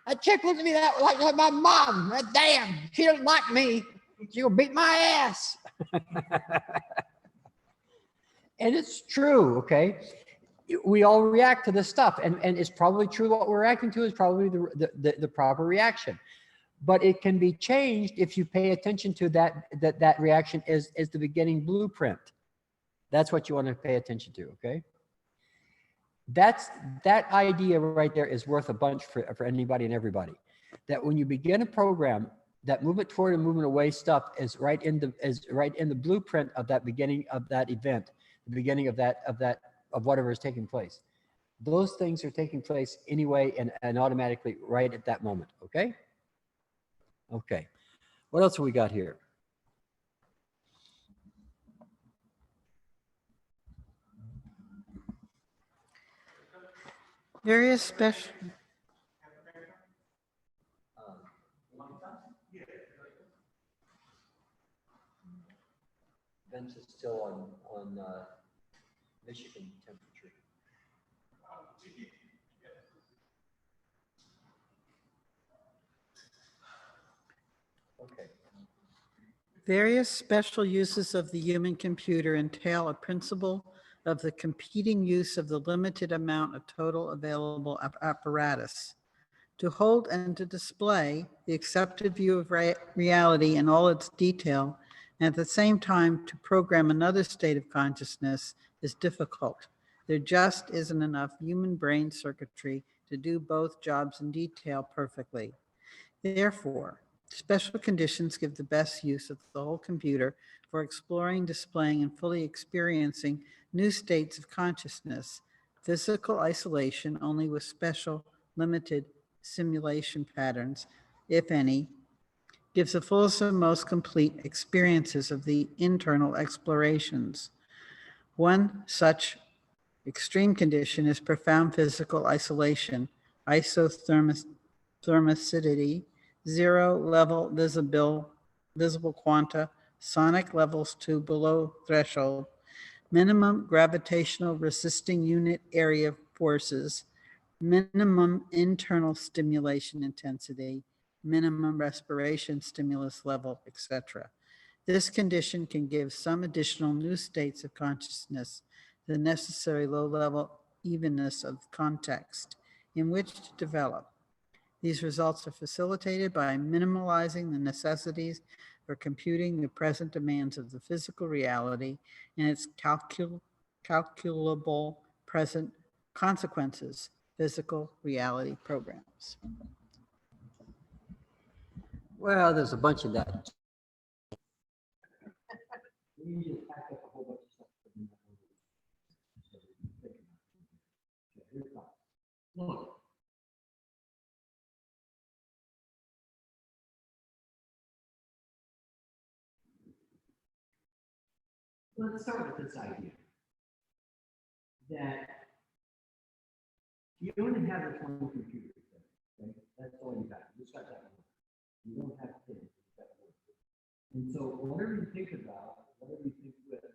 that chick looked at me like my mom. Damn, she doesn't like me. She'll beat my ass. And it's true, okay? We all react to this stuff, and it's probably true. What we're reacting to is probably the proper reaction. But it can be changed if you pay attention to that reaction is the beginning blueprint. That's what you want to pay attention to, okay? That idea right there is worth a bunch for anybody and everybody. That when you begin a program, that movement toward and movement away stuff is right in the blueprint of that beginning of that event, the beginning of whatever is taking place. Those things are taking place anyway and automatically right at that moment, okay? Okay, what else have we got here? Various special. Vince is still on Michigan temperature. Okay. Various special uses of the human computer entail a principle of the competing use of the limited amount of total available apparatus. To hold and to display the accepted view of reality in all its detail, and at the same time to program another state of consciousness is difficult. There just isn't enough human brain circuitry to do both jobs in detail perfectly. Therefore, special conditions give the best use of the whole computer for exploring, displaying, and fully experiencing new states of consciousness. Physical isolation only with special, limited simulation patterns, if any, gives the fullest and most complete experiences of the internal explorations. One such extreme condition is profound physical isolation, isothermicity, zero level visible quanta, sonic levels to below threshold, minimum gravitational resisting unit area forces, minimum internal stimulation intensity, minimum respiration stimulus level, etc. This condition can give some additional new states of consciousness, the necessary low-level evenness of context in which to develop. These results are facilitated by minimalizing the necessities for computing the present demands of the physical reality and its calculable present consequences, physical reality programs. Well, there's a bunch of that me just pack up a whole bunch of stuff. For me. So we can think about it. Okay, here it comes. Look. Let's start with this idea that you only have this one computer. Okay? That's all you got. You just got that one. You don't have 10. That one. And so whatever you think about, whatever you think with,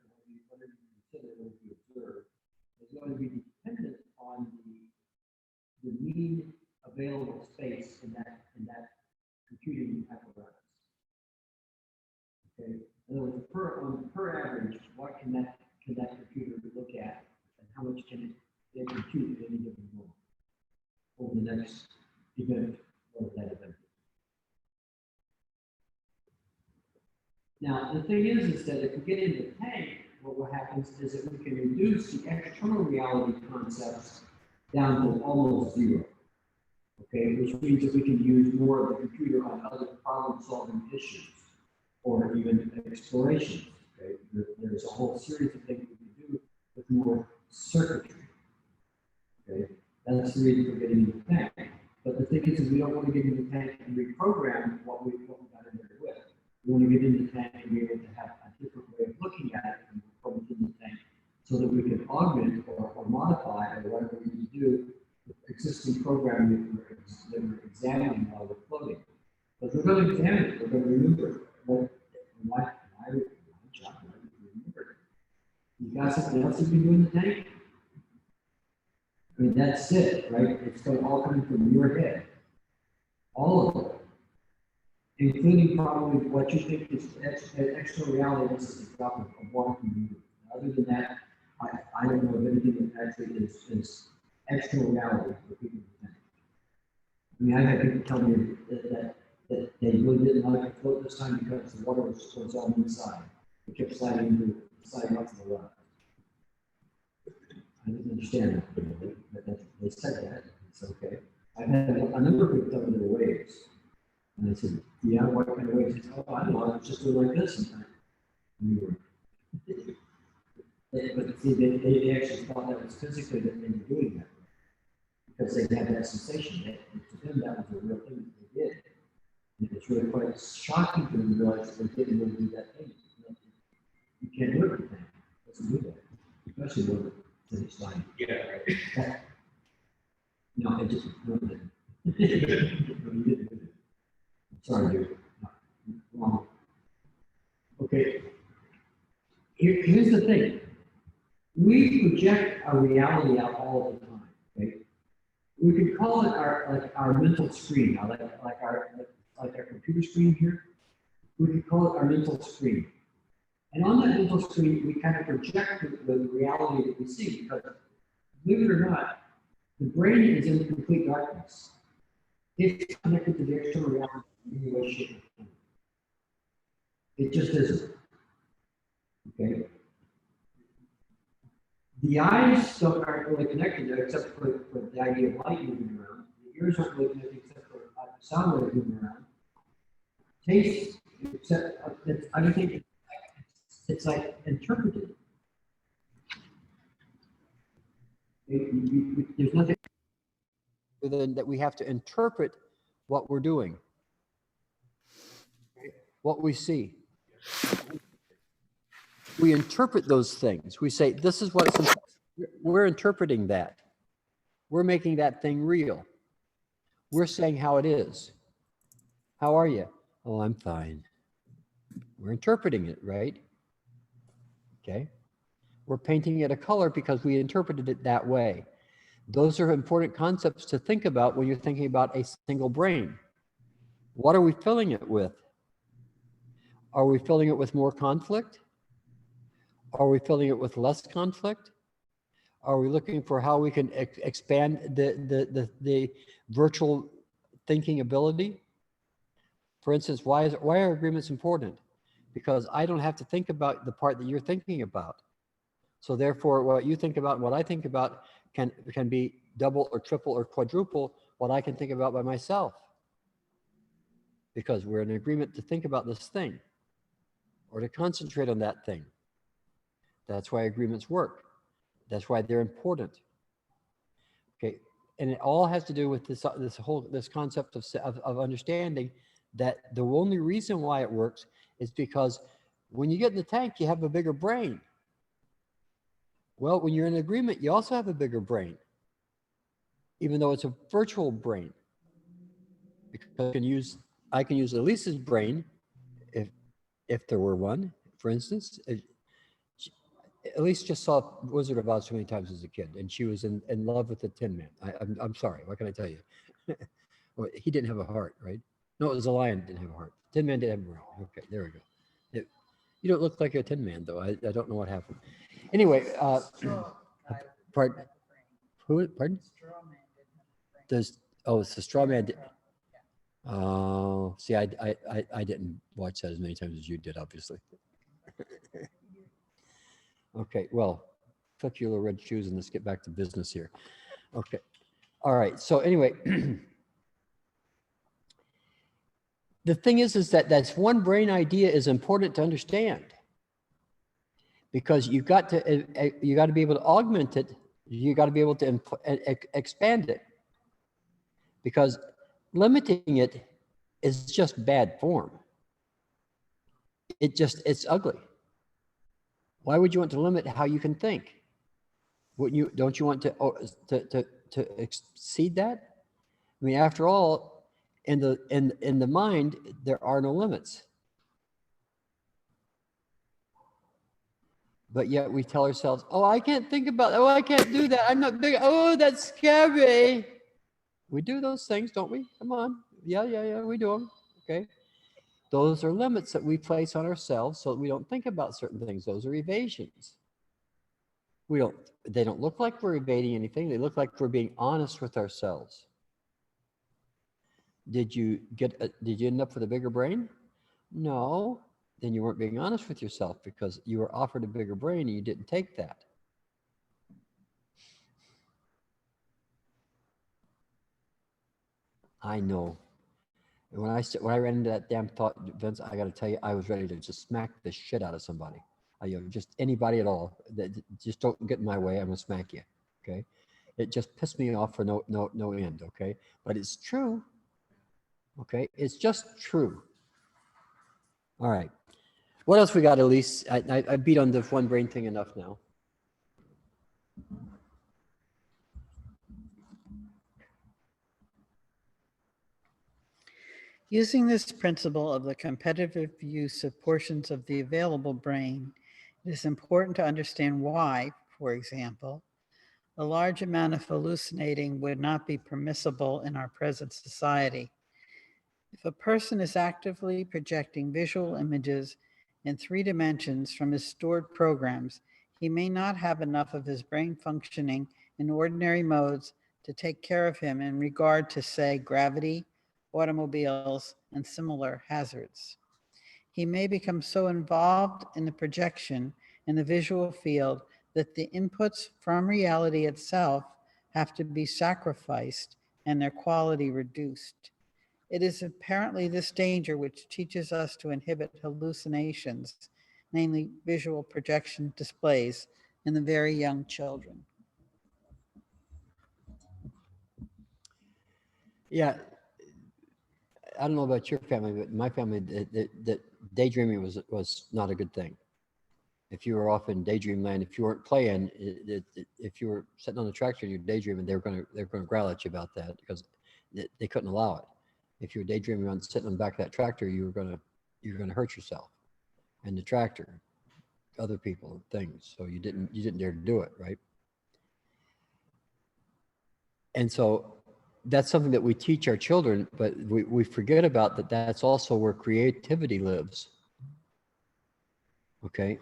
whatever you consider, whatever you observe, is going to be dependent on the mean available space in that computing apparatus. Okay. In other words, per average, what can that computer look at, and how much can it compute at any given moment over the next event or that event? Now, the thing is that if we get into the tank, what happens is that we can reduce the external reality concepts down to almost zero. Okay, which means that we can use more of the computer on other problem-solving issues or even explorations. Okay, there's a whole series of things we can do with more circuitry. Okay, that's the reason for getting in the tank. But the thing is we don't want to get in the tank and reprogram what we got in there with. We want to get in the tank and be able to have a different way of looking at it and put it in the tank so that we can augment or modify or whatever we need to do with existing programming that we're examining while we're floating. But we're going to examine it, we're going to remember my job, remember. You got something else you can do in the tank? I mean, that's it, right? It's going all coming from your head. All of it. Including probably what you think is external reality. This is the drop of one computer. Other than that, I don't know of anything that actually is external reality for people to think. I mean, I had people tell me that they really didn't like to float this time because the water was on the inside. It kept sliding off to the left. I didn't understand that, but they said that. It's okay. I've had a number of people tell me there were waves. And I said, yeah, what kind of waves? He said, oh, I don't know, I was just doing like this sometimes. But see, they actually thought that was physically that they were doing that because they had that sensation. To them, that was a real thing that they did. And it's really quite shocking to them to realize that they didn't really do that thing. You can't do everything. It doesn't do that, especially when it's like, yeah, right. No, it just no, it didn't. No, you didn't do it. Sorry, dude. No, wrong. Okay. Here's the thing. We project our reality out all the time. Okay? We could call it our mental screen, like our computer screen here. We could call it our mental screen. And on that mental screen, we kind of project the reality that we see because, believe it or not, the brain is in complete darkness. It's connected to the external reality in any way, shape, or form. It just isn't. Okay. The eyes aren't really connected there except for the idea of light moving around. The ears aren't really connected except for sound waves moving around. Taste, except I think it's like interpreted. There's nothing than that we have to interpret what we're doing, what we see. We interpret those things. We say, this is what it's, we're interpreting that. We're making that thing real. We're saying how it is. How are you? Oh, I'm fine. We're interpreting it, right? Okay. We're painting it a color because we interpreted it that way. Those are important concepts to think about when you're thinking about a single brain. What are we filling it with? Are we filling it with more conflict? Are we filling it with less conflict? Are we looking for how we can expand the virtual thinking ability? For instance, why are agreements important? Because I don't have to think about the part that you're thinking about. So therefore, what you think about and what I think about can be double or triple or quadruple what I can think about by myself. Because we're in agreement to think about this thing or to concentrate on that thing. That's why agreements work. That's why they're important. Okay, and it all has to do with this concept of understanding that the only reason why it works is because when you get in the tank, you have a bigger brain. Well, when you're in agreement, you also have a bigger brain, even though it's a virtual brain. Because I can use Elise's brain if there were one, for instance. Elise just saw Wizard of Oz so many times as a kid, and she was in love with the Tin Man. I'm sorry, what can I tell you? Well, he didn't have a heart, right? No, it was a lion that didn't have a heart. Tin Man didn't have a heart. Okay, there we go. You don't look like a Tin Man, though. I don't know what happened. Anyway, pardon? Who? Pardon? Does it's the straw man. Oh, see, I didn't watch that as many times as you did, obviously. Okay, well, fuck your little red shoes and let's get back to business here. Okay, all right. So anyway, the thing is that that's one brain idea is important to understand, because you got to be able to augment it. You got to be able to expand it, because limiting it is just bad form. It's ugly. Why would you want to limit how you can think? Wouldn't you? Don't you want to exceed that? I mean, after all, in the mind, there are no limits. But yet we tell ourselves, "Oh, I can't think about. Oh, I can't do that. I'm not big. Oh, that's scary." We do those things, don't we? Come on. Yeah. We do them. Okay. Those are limits that we place on ourselves so that we don't think about certain things. Those are evasions. They don't look like we're evading anything. They look like we're being honest with ourselves. Did you end up with a bigger brain? No. Then you weren't being honest with yourself, because you were offered a bigger brain and you didn't take that. I know. When I ran into that damn thought, Vince, I got to tell you, I was ready to just smack the shit out of somebody. Just anybody at all that just don't get in my way, I'm gonna smack you. Okay, it just pissed me off for no end. Okay, but it's true. Okay, it's just true. All right, what else we got, Elise? I beat on the one brain thing enough now. Using this principle of the competitive use of portions of the available brain, it is important to understand why, for example, a large amount of hallucinating would not be permissible in our present society. If a person is actively projecting visual images in 3 dimensions from his stored programs, he may not have enough of his brain functioning in ordinary modes to take care of him in regard to, say, gravity, automobiles, and similar hazards. He may become so involved in the projection in the visual field that the inputs from reality itself have to be sacrificed and their quality reduced. It is apparently this danger which teaches us to inhibit hallucinations, namely visual projection displays, in the very young children. Yeah, I don't know about your family, but my family, that daydreaming was not a good thing. If you were off in daydream land, if you weren't playing, if you were sitting on the tractor and you're daydreaming, they're going to growl at you about that, because they couldn't allow it. If you were daydreaming on sitting on the back of that tractor, you're going to hurt yourself and the tractor, other people, things. So you didn't dare to do it, right? And so that's something that we teach our children, but we forget about that. That's also where creativity lives. Okay.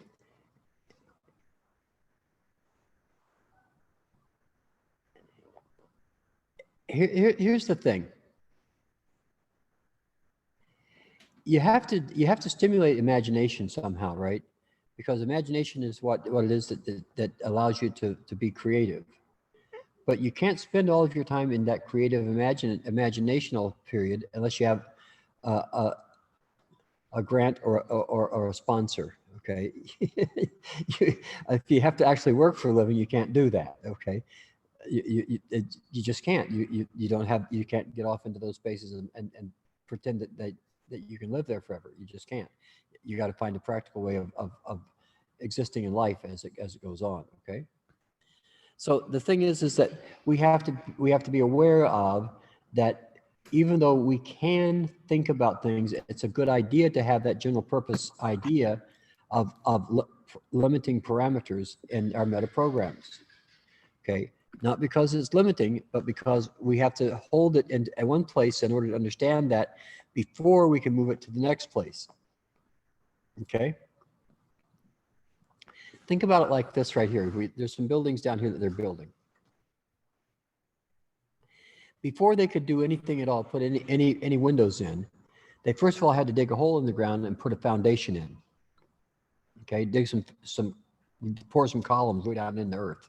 Here's the thing. You have to stimulate imagination somehow, right? Because imagination is what it is that allows you to be creative. But you can't spend all of your time in that creative imaginational period unless you have a grant or a sponsor. Okay. If you have to actually work for a living, you can't do that. Okay. You just can't. You don't have, you can't get off into those spaces and pretend that you can live there forever. You just can't. You got to find a practical way of existing in life as it goes on. Okay. So the thing is that we have to be aware of that. Even though we can think about things, it's a good idea to have that general purpose idea of limiting parameters in our meta programs. Okay, not because it's limiting, but because we have to hold it at one place in order to understand that before we can move it to the next place. Okay. Think about it like this right here. There's some buildings down here that they're building. Before they could do anything at all, put any windows in, they first of all had to dig a hole in the ground and put a foundation in. Okay, dig pour some columns way down in the earth.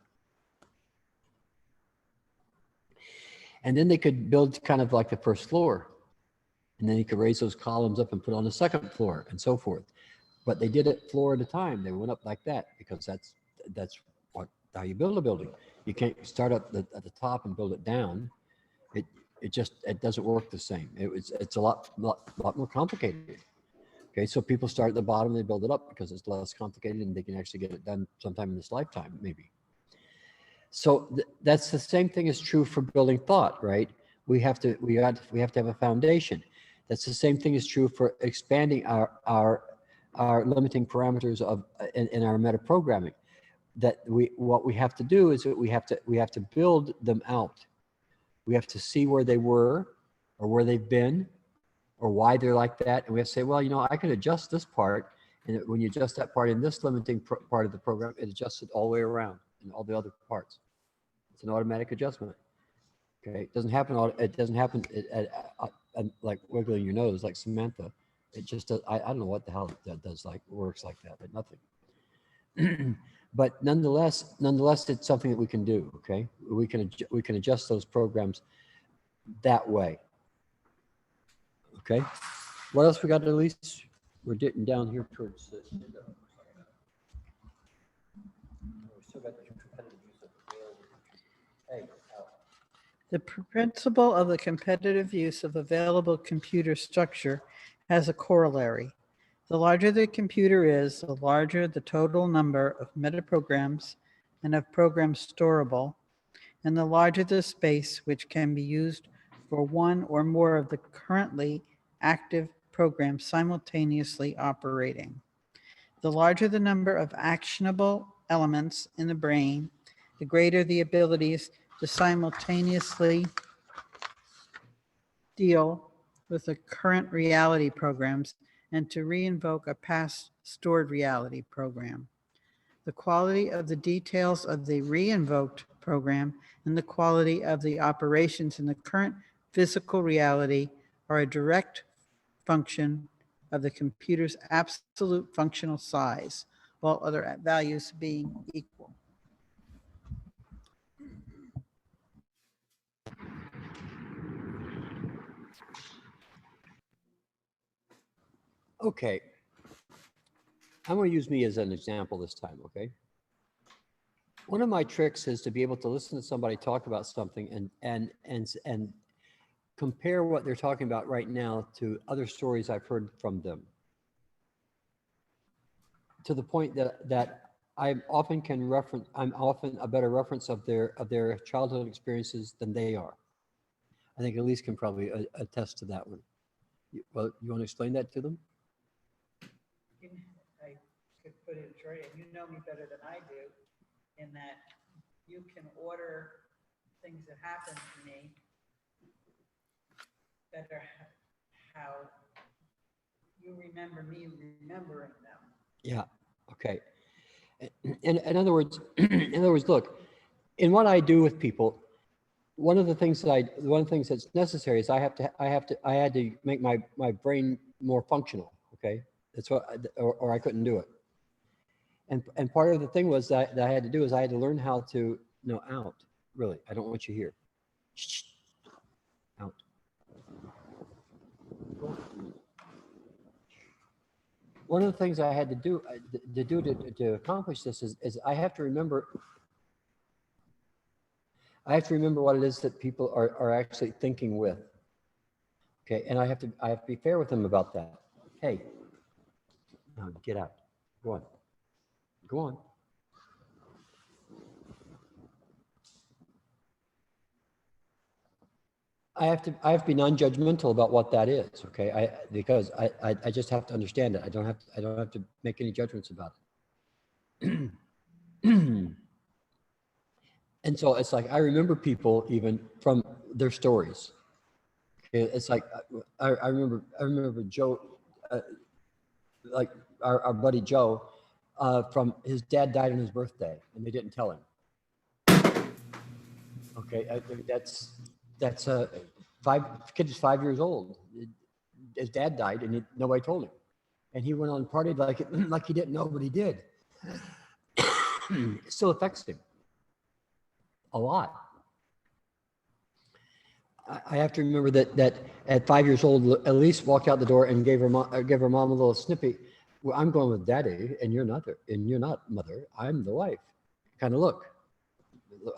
And then they could build kind of like the first floor. And then you could raise those columns up and put on the second floor and so forth. But they did it floor at a time. They went up like that because that's how you build a building. You can't start at the top and build it down. It doesn't work the same. It's a lot more complicated. Okay, so people start at the bottom, they build it up because it's less complicated and they can actually get it done sometime in this lifetime, maybe. So that's the same thing is true for building thought, right? We have to have a foundation. That's the same thing is true for expanding our limiting parameters in our meta programming. That what we have to do is that we have to build them out. We have to see where they were or where they've been or why they're like that. And we have to say, well, I can adjust this part. And when you adjust that part in this limiting part of the program, it adjusts it all the way around in all the other parts. It's an automatic adjustment. Okay. It doesn't happen like wiggling your nose like Samantha. It just does. I don't know what the hell that does works like that, but nothing. But nonetheless, it's something that we can do. Okay, we can adjust those programs that way. Okay, what else we got, Elise? We're getting down here towards the end of. The principle of the competitive use of available computer structure has a corollary. The larger the computer is, the larger the total number of metaprograms and of programs storable, and the larger the space which can be used for one or more of the currently active programs simultaneously operating. The larger the number of actionable elements in the brain, the greater the abilities to simultaneously deal with the current reality programs and to reinvoke a past stored reality program. The quality of the details of the reinvoked program and the quality of the operations in the current physical reality are a direct function of the computer's absolute functional size, while other values being equal. Okay, I'm going to use me as an example this time. Okay. One of my tricks is to be able to listen to somebody talk about something and compare what they're talking about right now to other stories I've heard from them. To the point that I'm often a better reference of their childhood experiences than they are. I think Elise can probably attest to that one. Well, you want to explain that to them? I could put it straight, and you know me better than I do, in that you can order things that happen to me that are how you remember me remembering them. Yeah. Okay. In other words, look, in what I do with people, one of the things that's necessary is I had to make my brain more functional. Okay. That's what, or I couldn't do it. And part of the thing was that I had to do is I had to learn how to out. Really, I don't want you here. Shh. Out. one of the things I had to do to accomplish this is I have to remember what it is that people are actually thinking with. Okay, and I have to be fair with them about that. Hey, no, get out. Go on. Go on. I have to be non-judgmental about what that is, okay? Because I just have to understand it. I don't have to make any judgments about it. And so it's like I remember people even from their stories. It's like I remember Joe, like our buddy Joe, from his dad died on his birthday, and they didn't tell him. Okay, that's kid is 5 years old. His dad died, and nobody told him, and he went on and partied like he didn't know what he did. It still affects him a lot. I have to remember that at 5 years old, Elise walked out the door and gave her mom a little snippy. Well, I'm going with daddy, and you're not mother. I'm the wife. Kind of look.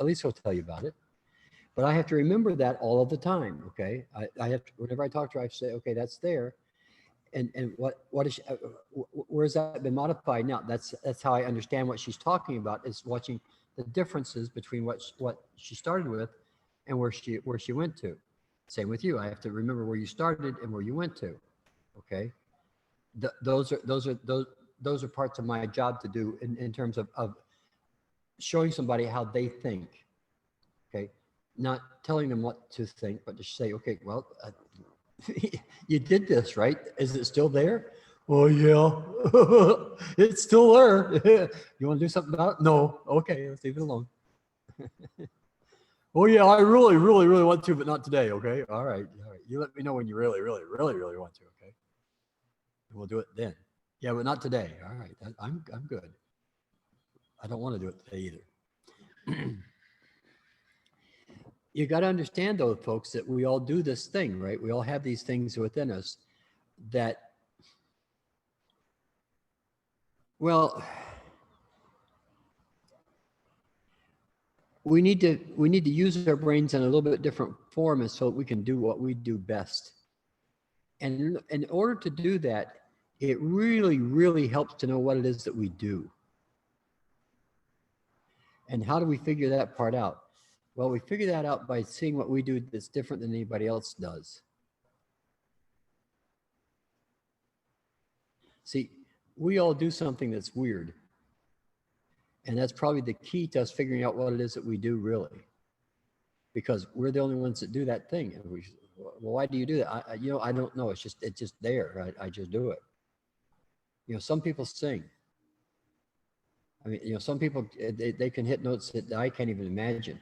Elise will tell you about it. But I have to remember that all of the time. Okay, I have to, whenever I talk to her, I say, okay, that's there. And what is she, where has that been modified now? That's how I understand what she's talking about, is watching the differences between what she started with and where she went to. Same with you. I have to remember where you started and where you went to. Okay, those are parts of my job to do in terms of showing somebody how they think. Okay, not telling them what to think, but to say, okay, well, you did this, right? Is it still there? Oh yeah, it's still there. You want to do something about it? No. Okay, let's leave it alone. Oh yeah, I really, really, really want to, but not today. Okay, all right. You let me know when you really, really, really, really want to. Okay, and we'll do it then. Yeah, but not today. All right, I'm good. I don't want to do it today either. You got to understand, though, folks, that we all do this thing, right? We all have these things within us that, well, we need to use our brains in a little bit different form so that we can do what we do best. And in order to do that, it really, really helps to know what it is that we do. And how do we figure that part out? Well, we figure that out by seeing what we do that's different than anybody else does. See, we all do something that's weird. And that's probably the key to us figuring out what it is that we do really. Because we're the only ones that do that thing. And well, why do you do that? I don't know. It's just there. I just do it. Some people sing. I mean, some people, they can hit notes that I can't even imagine.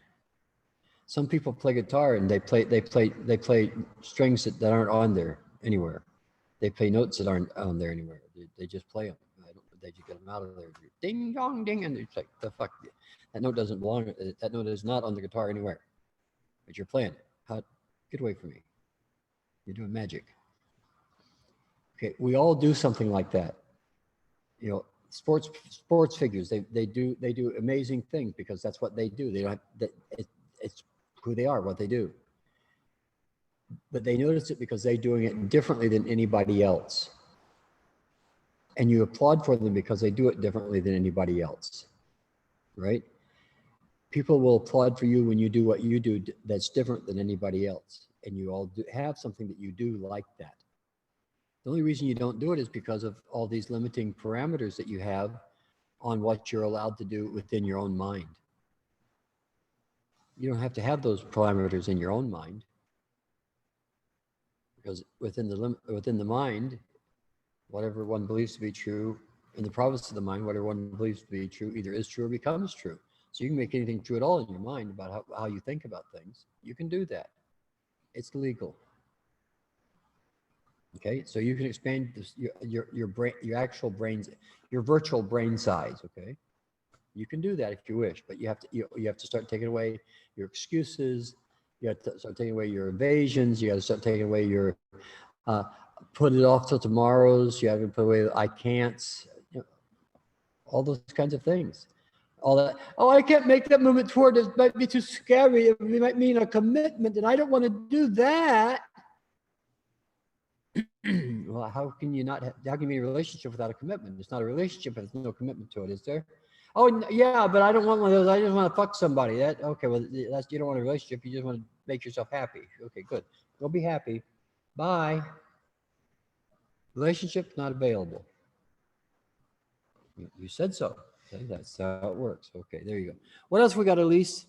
Some people play guitar and they play strings that aren't on there anywhere. They play notes that aren't on there anywhere. They just play them. They just get them out of there. Ding dong ding, and it's like, the fuck, that note doesn't belong. That note is not on the guitar anywhere. But you're playing it. Get away from me. You're doing magic. Okay, we all do something like that. Sports figures, they do amazing things because that's what they do. They don't have, it's who they are, what they do. But they notice it because they're doing it differently than anybody else. And you applaud for them because they do it differently than anybody else, right? People will applaud for you when you do what you do that's different than anybody else. And you all have something that you do like that. The only reason you don't do it is because of all these limiting parameters that you have on what you're allowed to do within your own mind. You don't have to have those parameters in your own mind, because within the mind, whatever one believes to be true, in the province of the mind, whatever one believes to be true either is true or becomes true. So you can make anything true at all in your mind about how you think about things. You can do that. It's legal. Okay, so you can expand your brain, your actual brains, your virtual brain size. Okay, you can do that if you wish, but you have to start taking away your excuses. You have to start taking away your evasions. You got to start taking away your put it off till tomorrow's. You have to put away I can'ts. All those kinds of things. All that. Oh, I can't make that movement toward it. It might be too scary. It might mean a commitment, and I don't want to do that. Well, how can you not? How can you be in a relationship without a commitment? It's not a relationship if there's no commitment to it, is there? Oh, yeah, but I don't want one of those. I just want to fuck somebody. That okay? Well, that's you don't want a relationship. You just want to make yourself happy. Okay, good. Go be happy. Bye. Relationship not available. You said so. Okay, that's how it works. Okay, there you go. What else we got, Elise?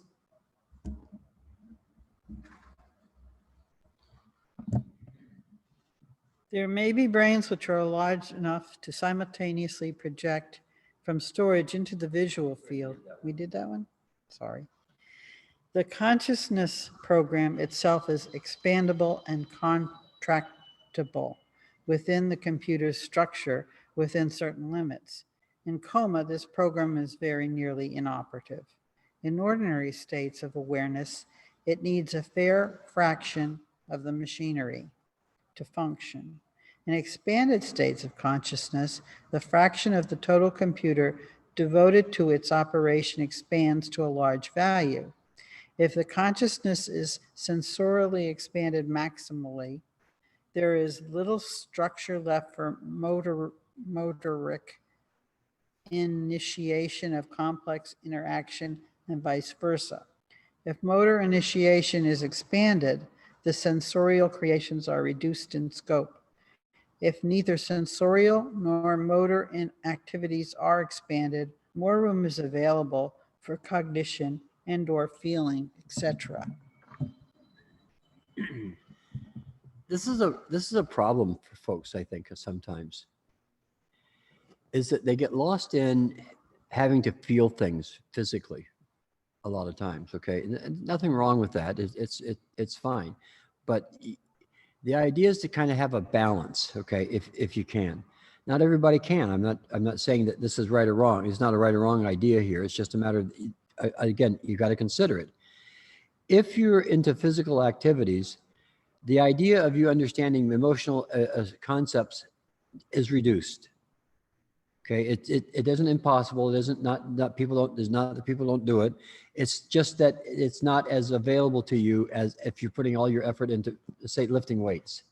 There may be brains which are large enough to simultaneously project from storage into the visual field. We did that one? Sorry. The consciousness program itself is expandable and contractible within the computer's structure within certain limits. In coma, this program is very nearly inoperative. In ordinary states of awareness, it needs a fair fraction of the machinery to function. In expanded states of consciousness, the fraction of the total computer devoted to its operation expands to a large value. If the consciousness is sensorially expanded maximally, there is little structure left for motoric initiation of complex interaction and vice versa. If motor initiation is expanded, the sensorial creations are reduced in scope. If neither sensorial nor motor activities are expanded, more room is available for cognition and or feeling, etc. This is a problem for folks, I think, sometimes. Is that they get lost in having to feel things physically a lot of times. Okay, and nothing wrong with that. It's fine, but the idea is to kind of have a balance. Okay, if you can. Not everybody can. I'm not saying that this is right or wrong. It's not a right or wrong idea here. It's just a matter of, again, you got to consider it. If you're into physical activities, the idea of you understanding emotional concepts is reduced. Okay, it isn't impossible. It isn't not people don't. There's not that people don't do it. It's just that it's not as available to you as if you're putting all your effort into, say, lifting weights.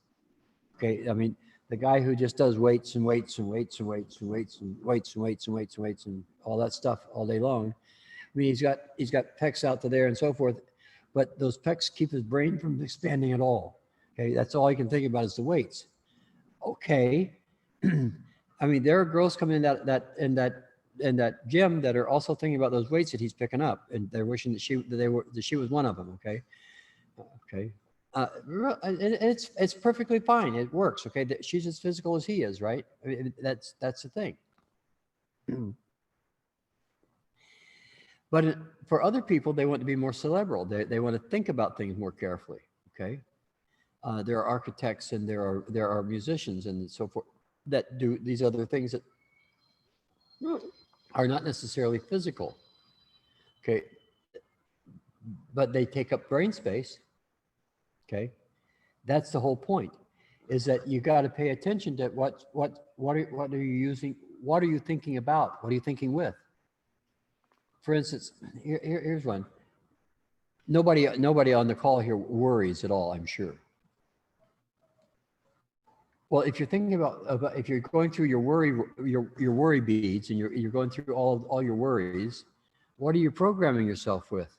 Okay, I mean the guy who just does weights and weights and weights and weights and weights and weights and weights and weights and weights and all that stuff all day long. I mean he's got pecs out to there and so forth, but those pecs keep his brain from expanding at all. Okay, that's all he can think about is the weights. Okay. I mean, there are girls coming in that gym that are also thinking about those weights that he's picking up, and they're wishing that she was one of them. Okay, okay, it's perfectly fine. It works. Okay, she's as physical as he is, right? I mean, that's the thing. But for other people, they want to be more cerebral. They want to think about things more carefully. Okay, there are architects and there are musicians and so forth that do these other things that are not necessarily physical. Okay, but they take up brain space. Okay, that's the whole point. Is that you got to pay attention to what are you using? What are you thinking about? What are you thinking with? For instance, here's one. Nobody on the call here worries at all, I'm sure. Well, if you're thinking about if you're going through your worry beads and you're going through all your worries, what are you programming yourself with?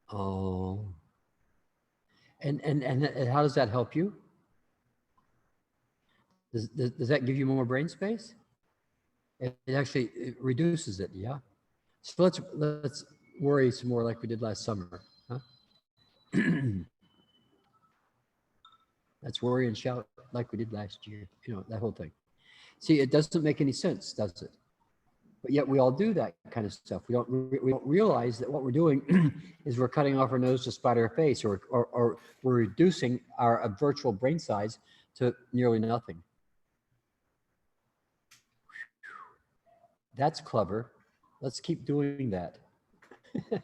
Oh, and how does that help you? Does that give you more brain space? It actually reduces it, yeah. So let's worry some more like we did last summer, huh? Let's worry and shout like we did last year. You know, that whole thing. See, it doesn't make any sense, does it? But yet we all do that kind of stuff. We don't realize that what we're doing is we're cutting off our nose to spite our face, or we're reducing our virtual brain size to nearly nothing. That's clever. Let's keep doing that. Maybe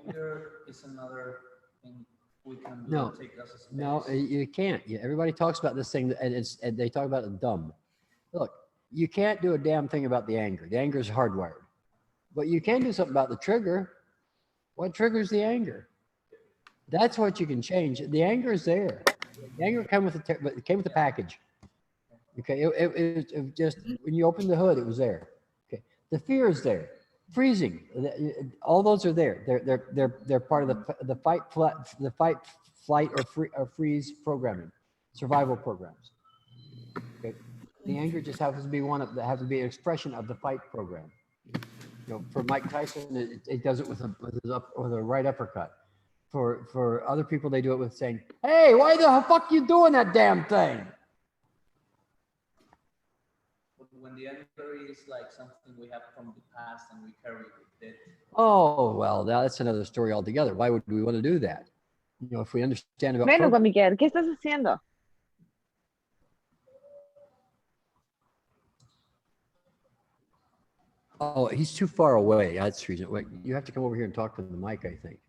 there is another thing we can No, take as a space. No, you can't. Everybody talks about this thing, and they talk about it dumb. Look, you can't do a damn thing about the anger. The anger is hardwired. But you can do something about the trigger. What triggers the anger? That's what you can change. The anger is there. The anger came with the package. Okay, it just, when you open the hood, it was there. Okay, the fear is there. Freezing, all those are there. They're part of the fight, flight, or freeze programming, survival programs. Okay, the anger just happens to be happens to be an expression of the fight program. You know, for Mike Tyson, it does it with a right uppercut. For other people, they do it with saying, "Hey, why the fuck you doing that damn thing?" When the anger is like something we have from the past and we carry with it. Oh, well, that's another story altogether. Why would we want to do that? You know, if we understand about Ven, Juan Miguel, ¿qué estás haciendo? Oh, he's too far away. That's the reason. Wait, you have to come over here and talk to the mic, I think.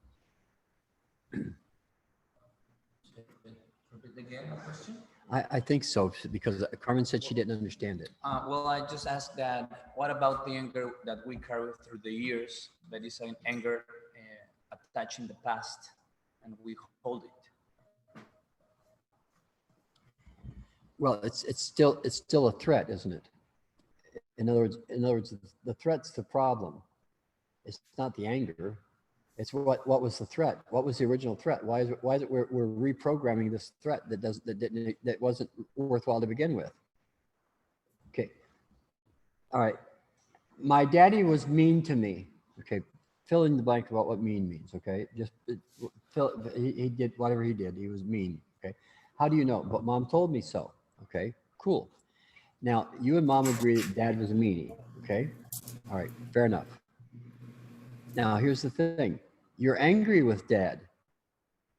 Repeat again the question. I think so, because Carmen said she didn't understand it. Well, I just asked that, what about the anger that we carry through the years, that is an anger attached in the past, and we hold it? Well, it's still a threat, isn't it? In other words, the threat's the problem. It's not the anger. It's what was the threat? What was the original threat? Why is it we're reprogramming this threat that wasn't worthwhile to begin with? Okay. All right. My daddy was mean to me. Okay. Fill in the blank about what mean means. Okay. Just he did whatever he did. He was mean. Okay. How do you know? But mom told me so. Okay. Cool. Now you and mom agree that dad was a meanie. Okay. All right. Fair enough. Now, here's the thing. You're angry with dad.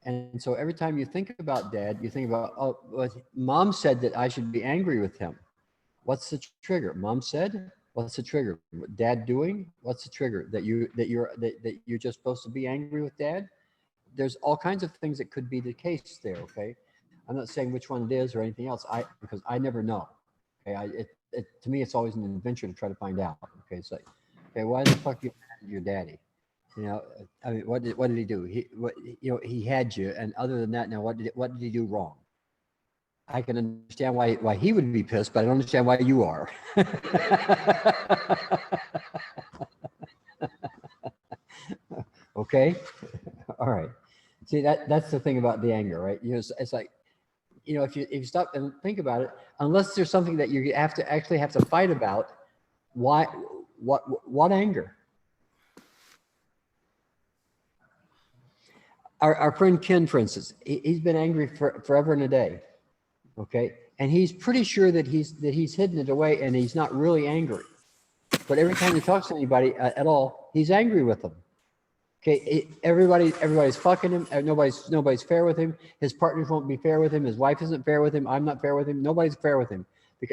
And so every time you think about dad, you think about, oh, well, mom said that I should be angry with him. What's the trigger? Mom said, what's the trigger? Dad doing? What's the trigger? That you're just supposed to be angry with dad? There's all kinds of things that could be the case there, okay? I'm not saying which one it is or anything else, because I never know. Okay, to me, it's always an adventure to try to find out. Okay, it's like, okay, why the fuck you mad at your daddy? You know, I mean, what did he do? He had you, and other than that, now what did he do wrong? I can understand why he would be pissed, but I don't understand why you are. Okay, all right. See, that's the thing about the anger, right? You know, it's like, you know, if you stop and think about it, unless there's something that you have to fight about, why? What anger? Our friend Ken, for instance, he's been angry forever and a day, okay? And he's pretty sure that he's hidden it away and he's not really angry. But every time he talks to anybody at all, he's angry with them. Okay, everybody's fucking him. Nobody's fair with him. His partners won't be fair with him. His wife isn't fair with him. I'm not fair with him. Nobody's fair with him.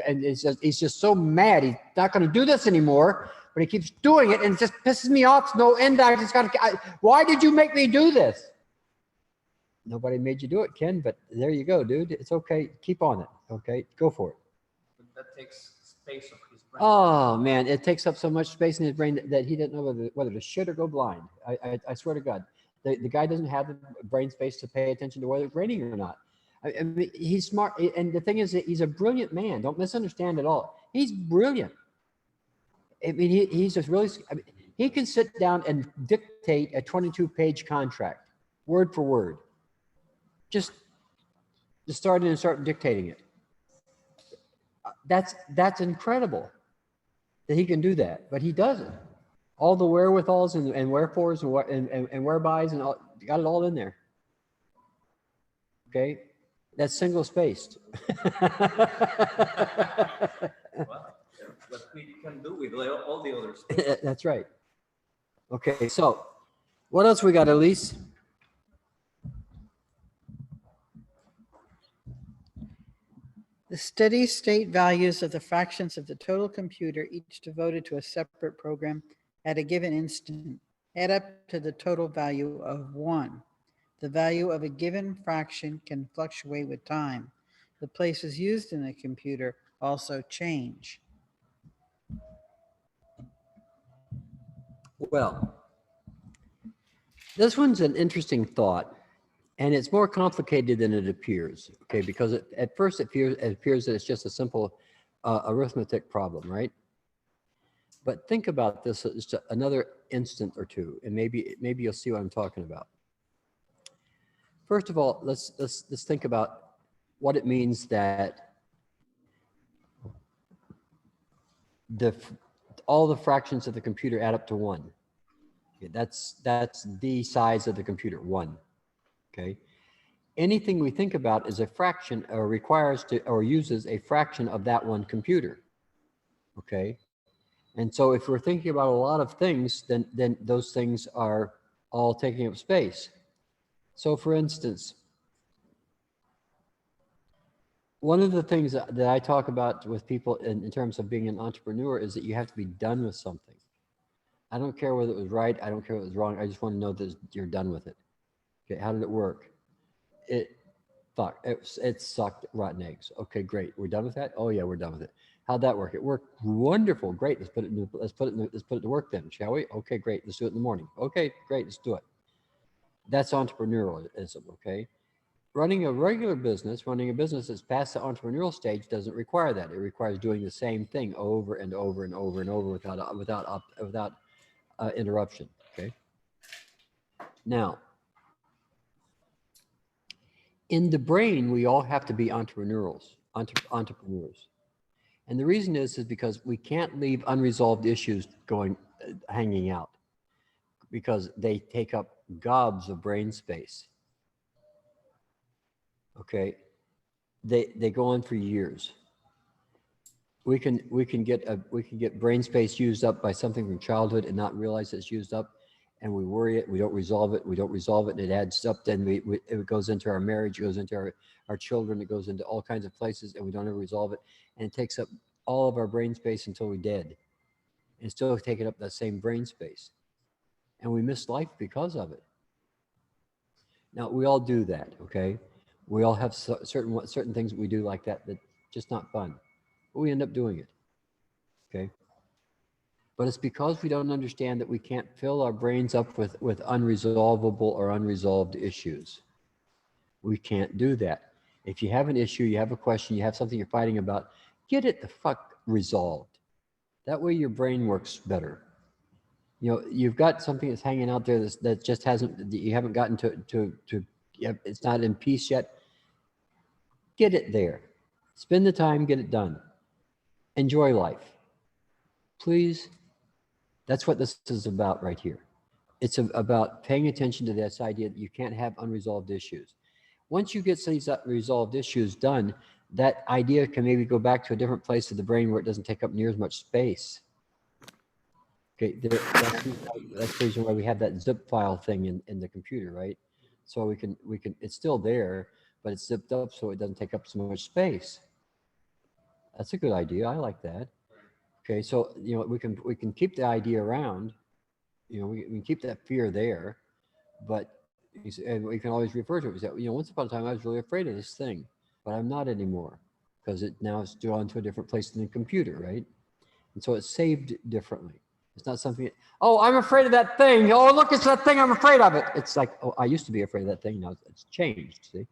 And he's just so mad. He's not going to do this anymore. But he keeps doing it, and it just pisses me off. No end. Why did you make me do this? Nobody made you do it, Ken, but there you go, dude. It's okay. Keep on it. Okay, go for it. But that takes space of his brain. Oh man, it takes up so much space in his brain that he didn't know whether to shit or go blind. I swear to God, the guy doesn't have the brain space to pay attention to whether it's raining or not. I mean, he's smart, and the thing is that he's a brilliant man. Don't misunderstand at all. He's brilliant. I mean, he's just really. I mean, he can sit down and dictate a 22-page contract, word for word. Just start dictating it. That's incredible that he can do that, but he doesn't. All the wherewithals and wherefores and wherebys and all, you got it all in there. Okay, that's single spaced. Well, what we can do with all the others. That's right. Okay, so what else we got, Elise? The steady state values of the fractions of the total computer, each devoted to a separate program at a given instant, add up to the total value of 1. The value of a given fraction can fluctuate with time. The places used in a computer also change. Well, this one's an interesting thought, and it's more complicated than it appears, okay? Because at first it appears that it's just a simple arithmetic problem, right? But think about this as just another instant or two, and maybe you'll see what I'm talking about. First of all, let's think about what it means that all the fractions of the computer add up to 1. Okay, that's the size of the computer, 1. Okay. Anything we think about is a fraction, or requires to, or uses a fraction of that one computer. Okay. And so if we're thinking about a lot of things, then those things are all taking up space. So for instance, one of the things that I talk about with people in terms of being an entrepreneur is that you have to be done with something. I don't care whether it was right. I don't care whether it was wrong. I just want to know that you're done with it. Okay, how did it work? It sucked rotten eggs. Okay, great. We're done with that? Oh yeah, we're done with it. How'd that work? It worked wonderful. Great. Let's put it to work then, shall we? Okay, great. Let's do it in the morning. Okay, great. Let's do it. That's entrepreneurialism, okay? Running a regular business, running a business that's past the entrepreneurial stage doesn't require that. It requires doing the same thing over and over and over and over without interruption, okay? Now, in the brain, we all have to be entrepreneurs. And the reason is because we can't leave unresolved issues hanging out, because they take up gobs of brain space. Okay, they go on for years. We can get brain space used up by something from childhood and not realize it's used up, and we worry it. We don't resolve it. And it adds up. Then it goes into our marriage. It goes into our children. It goes into all kinds of places, and we don't ever resolve it. And it takes up all of our brain space until we're dead, and still taking up that same brain space, and we miss life because of it. Now we all do that, okay? We all have certain things that we do like that just not fun, but we end up doing it, okay? But it's because we don't understand that we can't fill our brains up with unresolvable or unresolved issues. We can't do that. If you have an issue, you have a question, you have something you're fighting about, get it the fuck resolved. That way your brain works better. You know, you've got something that's hanging out there that just you haven't gotten to it's not in peace yet. Get it there. Spend the time, get it done. Enjoy life. Please. That's what this is about right here. It's about paying attention to this idea that you can't have unresolved issues. Once you get these resolved issues done, that idea can maybe go back to a different place of the brain where it doesn't take up near as much space. Okay, that's the reason why we have that zip file thing in the computer, right? So we can it's still there, but it's zipped up so it doesn't take up so much space. That's a good idea. I like that. Okay, so you know we can keep the idea around. You know, we can keep that fear there, but and we can always refer to it. We say, you know, once upon a time I was really afraid of this thing, but I'm not anymore because now it's gone to a different place in the computer, right? And so it's saved differently. It's not something, oh, I'm afraid of that thing. Oh, look, it's that thing, I'm afraid of it. It's like, oh, I used to be afraid of that thing. Now it's changed, see?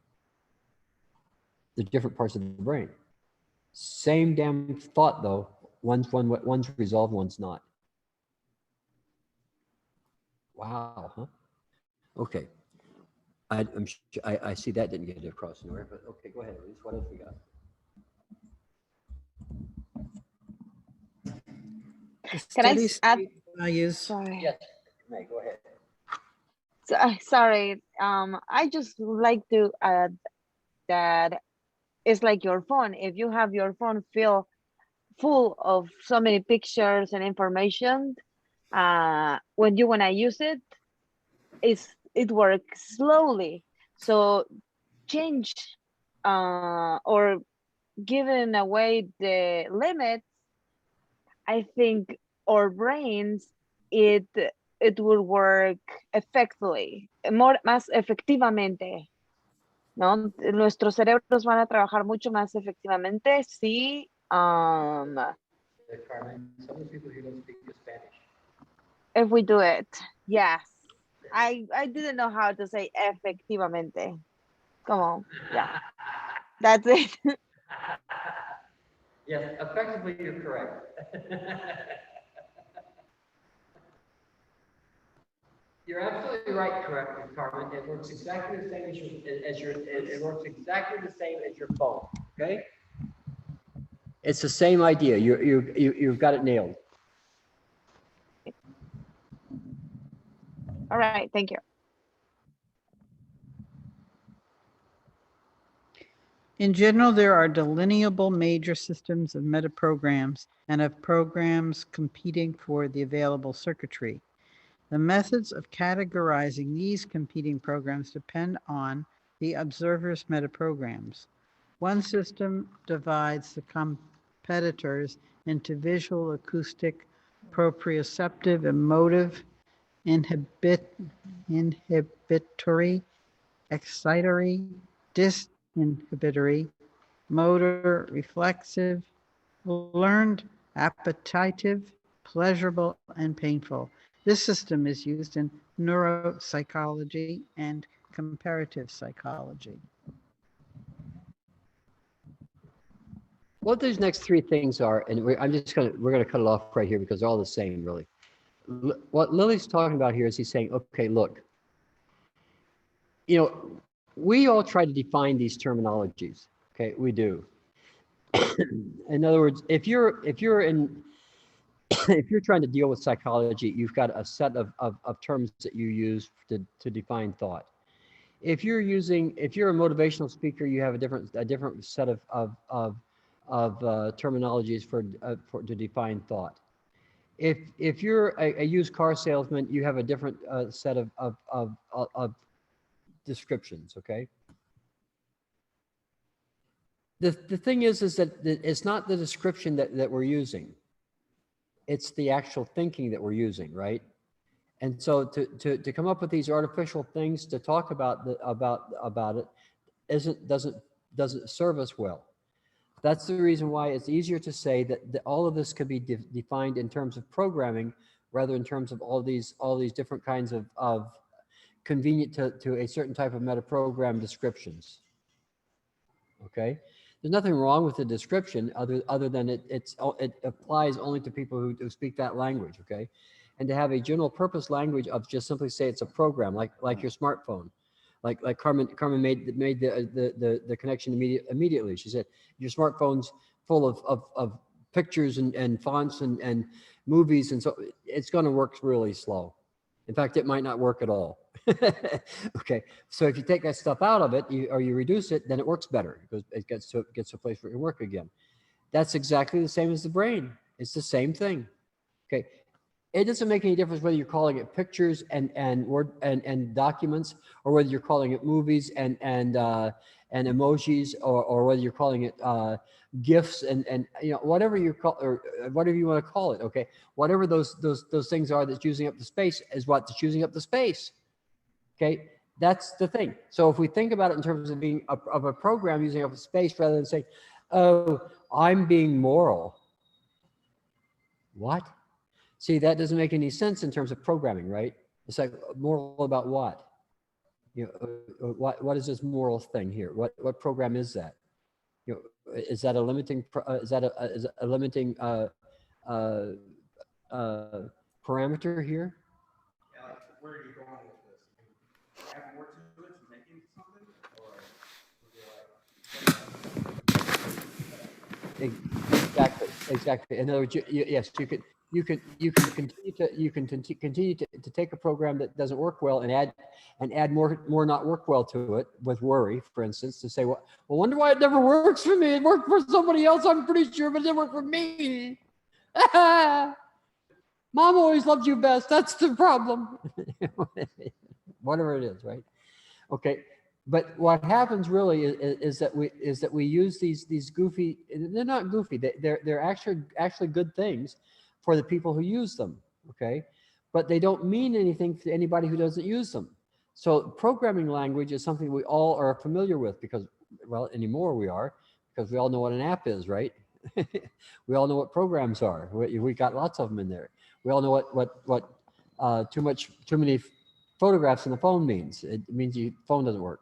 The different parts of the brain. Same damn thought, though. One's resolved, one's not. Wow, huh? Okay. I see that didn't get across anywhere, but okay, go ahead, Elise. What else we got? Can I Steady add? state values. Sorry. Yes, May, go ahead. Sorry. I just would like to add that it's like your phone. If you have your phone full of so many pictures and information, when you wanna use it, it works slowly. So change or giving away the limits, I think our brains, it it will work effectively, más efectivamente, ¿no? Nuestros cerebros van a trabajar mucho más efectivamente si Carmen, some of the people here don't speak Spanish. if we do it. Yes. I didn't know how to say efectivamente. Come on. Yeah. That's it. Yes, effectively, you're correct. You're absolutely right, correct, Carmen. It works exactly the same it works exactly the same as your phone. Okay. It's the same idea. You've got it nailed. All right. Thank you. In general, there are delineable major systems of metaprograms and of programs competing for the available circuitry. The methods of categorizing these competing programs depend on the observer's metaprograms. One system divides the competitors into visual, acoustic, proprioceptive, emotive, inhibitory, excitatory, disinhibitory, motor, reflexive, learned, appetitive, pleasurable, and painful. This system is used in neuropsychology and comparative psychology. What these next three things are, and we're gonna cut it off right here because they're all the same, really. What Lily's talking about here is he's saying, okay, look, we all try to define these terminologies. Okay, we do. In other words, if you're trying to deal with psychology, you've got a set of terms that you use to define thought. If you're a motivational speaker, you have a different set of terminologies to define thought. If you're a used car salesman, you have a different set of descriptions. Okay. The thing is that it's not the description that we're using. It's the actual thinking that we're using, right? And so to come up with these artificial things to talk about it doesn't serve us well. That's the reason why it's easier to say that all of this could be defined in terms of programming rather in terms of all these different kinds of convenient to a certain type of metaprogram descriptions. Okay, there's nothing wrong with the description other than it applies only to people who speak that language. Okay, and to have a general purpose language of just simply say it's a program like your smartphone, like Carmen made the connection immediately. She said your smartphone's full of pictures and fonts and movies, and so it's going to work really slow. In fact, it might not work at all. Okay, so if you take that stuff out of it or you reduce it, then it works better because it gets to a place where it can work again. That's exactly the same as the brain. It's the same thing. Okay, it doesn't make any difference whether you're calling it pictures and word and documents, or whether you're calling it movies and emojis, or whether you're calling it GIFs and whatever you call, or whatever you want to call it. Okay, whatever those things are that's using up the space is what's using up the space. Okay, that's the thing. So if we think about it in terms of being of a program using up the space rather than saying, oh, I'm being moral. What? See, that doesn't make any sense in terms of programming, right? It's like moral about what? What is this moral thing here? What program is that? Is that a limiting? Is that a limiting parameter here? Yeah, like, where are you going with this? Add more to it to make it something, or would you like? Exactly. In other words, yes, you can continue to take a program that doesn't work well and add more not work well to it with worry, for instance, to say, well, wonder why it never works for me. It worked for somebody else, I'm pretty sure, but it didn't work for me. Mom always loved you best. That's the problem. Whatever it is, right? Okay. But what happens really is that we use these goofy. They're not goofy. They're actually good things for the people who use them. Okay, but they don't mean anything to anybody who doesn't use them. So programming language is something we all are familiar with because, well, anymore we are, because we all know what an app is, right? We all know what programs are. We got lots of them in there. We all know what too many photographs in the phone means. It means your phone doesn't work.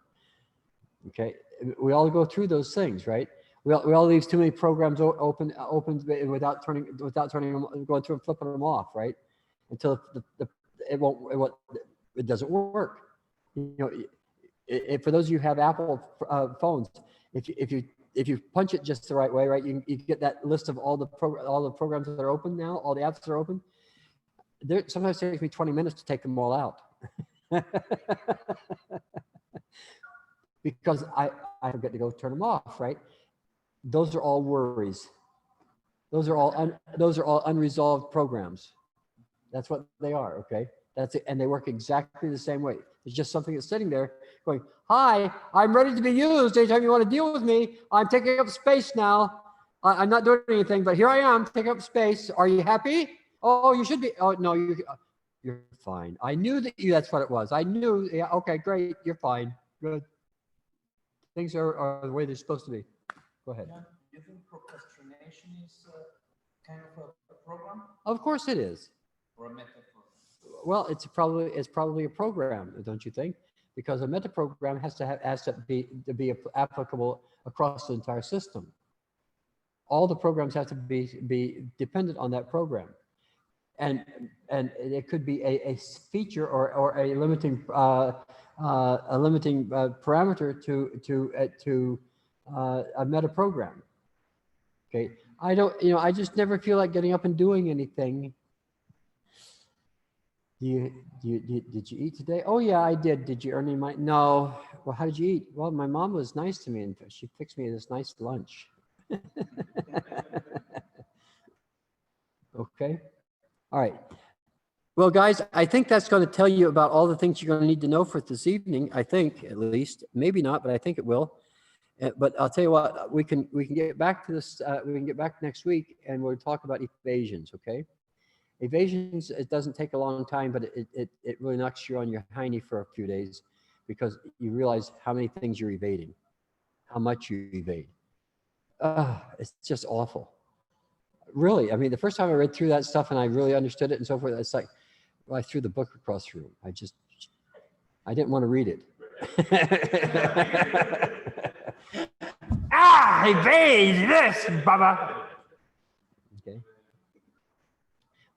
Okay, we all go through those things, right? We all leave too many programs open without turning them, going through and flipping them off, right? Until it doesn't work. You know, for those of you who have Apple phones, if you punch it just the right way, right, you get that list of all the programs that are open now, all the apps that are open. Sometimes it takes me 20 minutes to take them all out. Because I forget to go turn them off, right? Those are all worries. Those are all unresolved programs. That's what they are, okay? That's it, and they work exactly the same way. It's just something that's sitting there going, hi, I'm ready to be used anytime you want to deal with me. I'm taking up space now. I'm not doing anything, but here I am taking up space. Are you happy? Oh, you should be. Oh, no, you're fine. I knew that's what it was. I knew, yeah, okay, great, you're fine, good. Things are the way they're supposed to be. Go ahead. Yeah. Do you think procrastination is kind of a program? Of course it is. Or a metaphor? Well, it's probably a program, don't you think? Because a meta program has to be applicable across the entire system. All the programs have to be dependent on that program, and it could be a feature or a limiting parameter to a meta program. Okay, I just never feel like getting up and doing anything. Did you eat today? Oh yeah, I did. Did you earn any money? No. Well, how did you eat? Well, my mom was nice to me and she fixed me this nice lunch. Okay. All right. Well, guys, I think that's going to tell you about all the things you're going to need to know for this evening. I think, at least, maybe not, but I think it will. But I'll tell you what, we can get back to this. We can get back next week and we'll talk about evasions. Okay. Evasions, it doesn't take a long time, but it really knocks you on your hiney for a few days because you realize how many things you're evading, how much you evade. It's just awful. Really, I mean, the first time I read through that stuff and I really understood it and so forth, it's like, well, I threw the book across the room. I didn't want to read it. Evade this, Baba. Okay.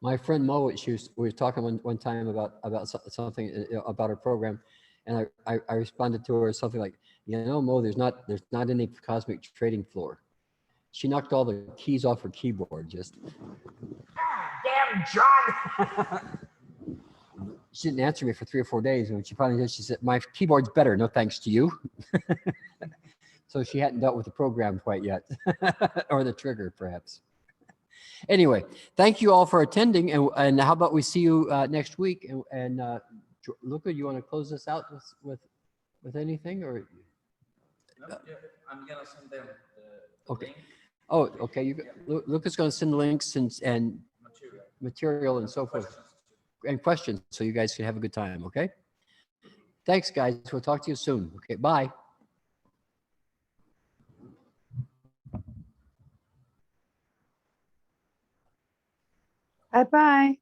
My friend Mo, we were talking one time about something about her program, and I responded to her something like, Mo, there's not any cosmic trading floor. She knocked all the keys off her keyboard. Just, damn, John. She didn't answer me for 3 or 4 days, and when she finally did, she said, my keyboard's better, no thanks to you. So she hadn't dealt with the program quite yet, or the trigger, perhaps. Anyway, thank you all for attending, and how about we see you next week? And Luca, you want to close this out with anything, or? No, yeah, I'm gonna send them the Okay. link. Oh, okay. Luca's going to send links and material and so forth, and questions, so you guys can have a good time. Okay. Thanks, guys. We'll talk to you soon. Okay. Bye. Bye-bye.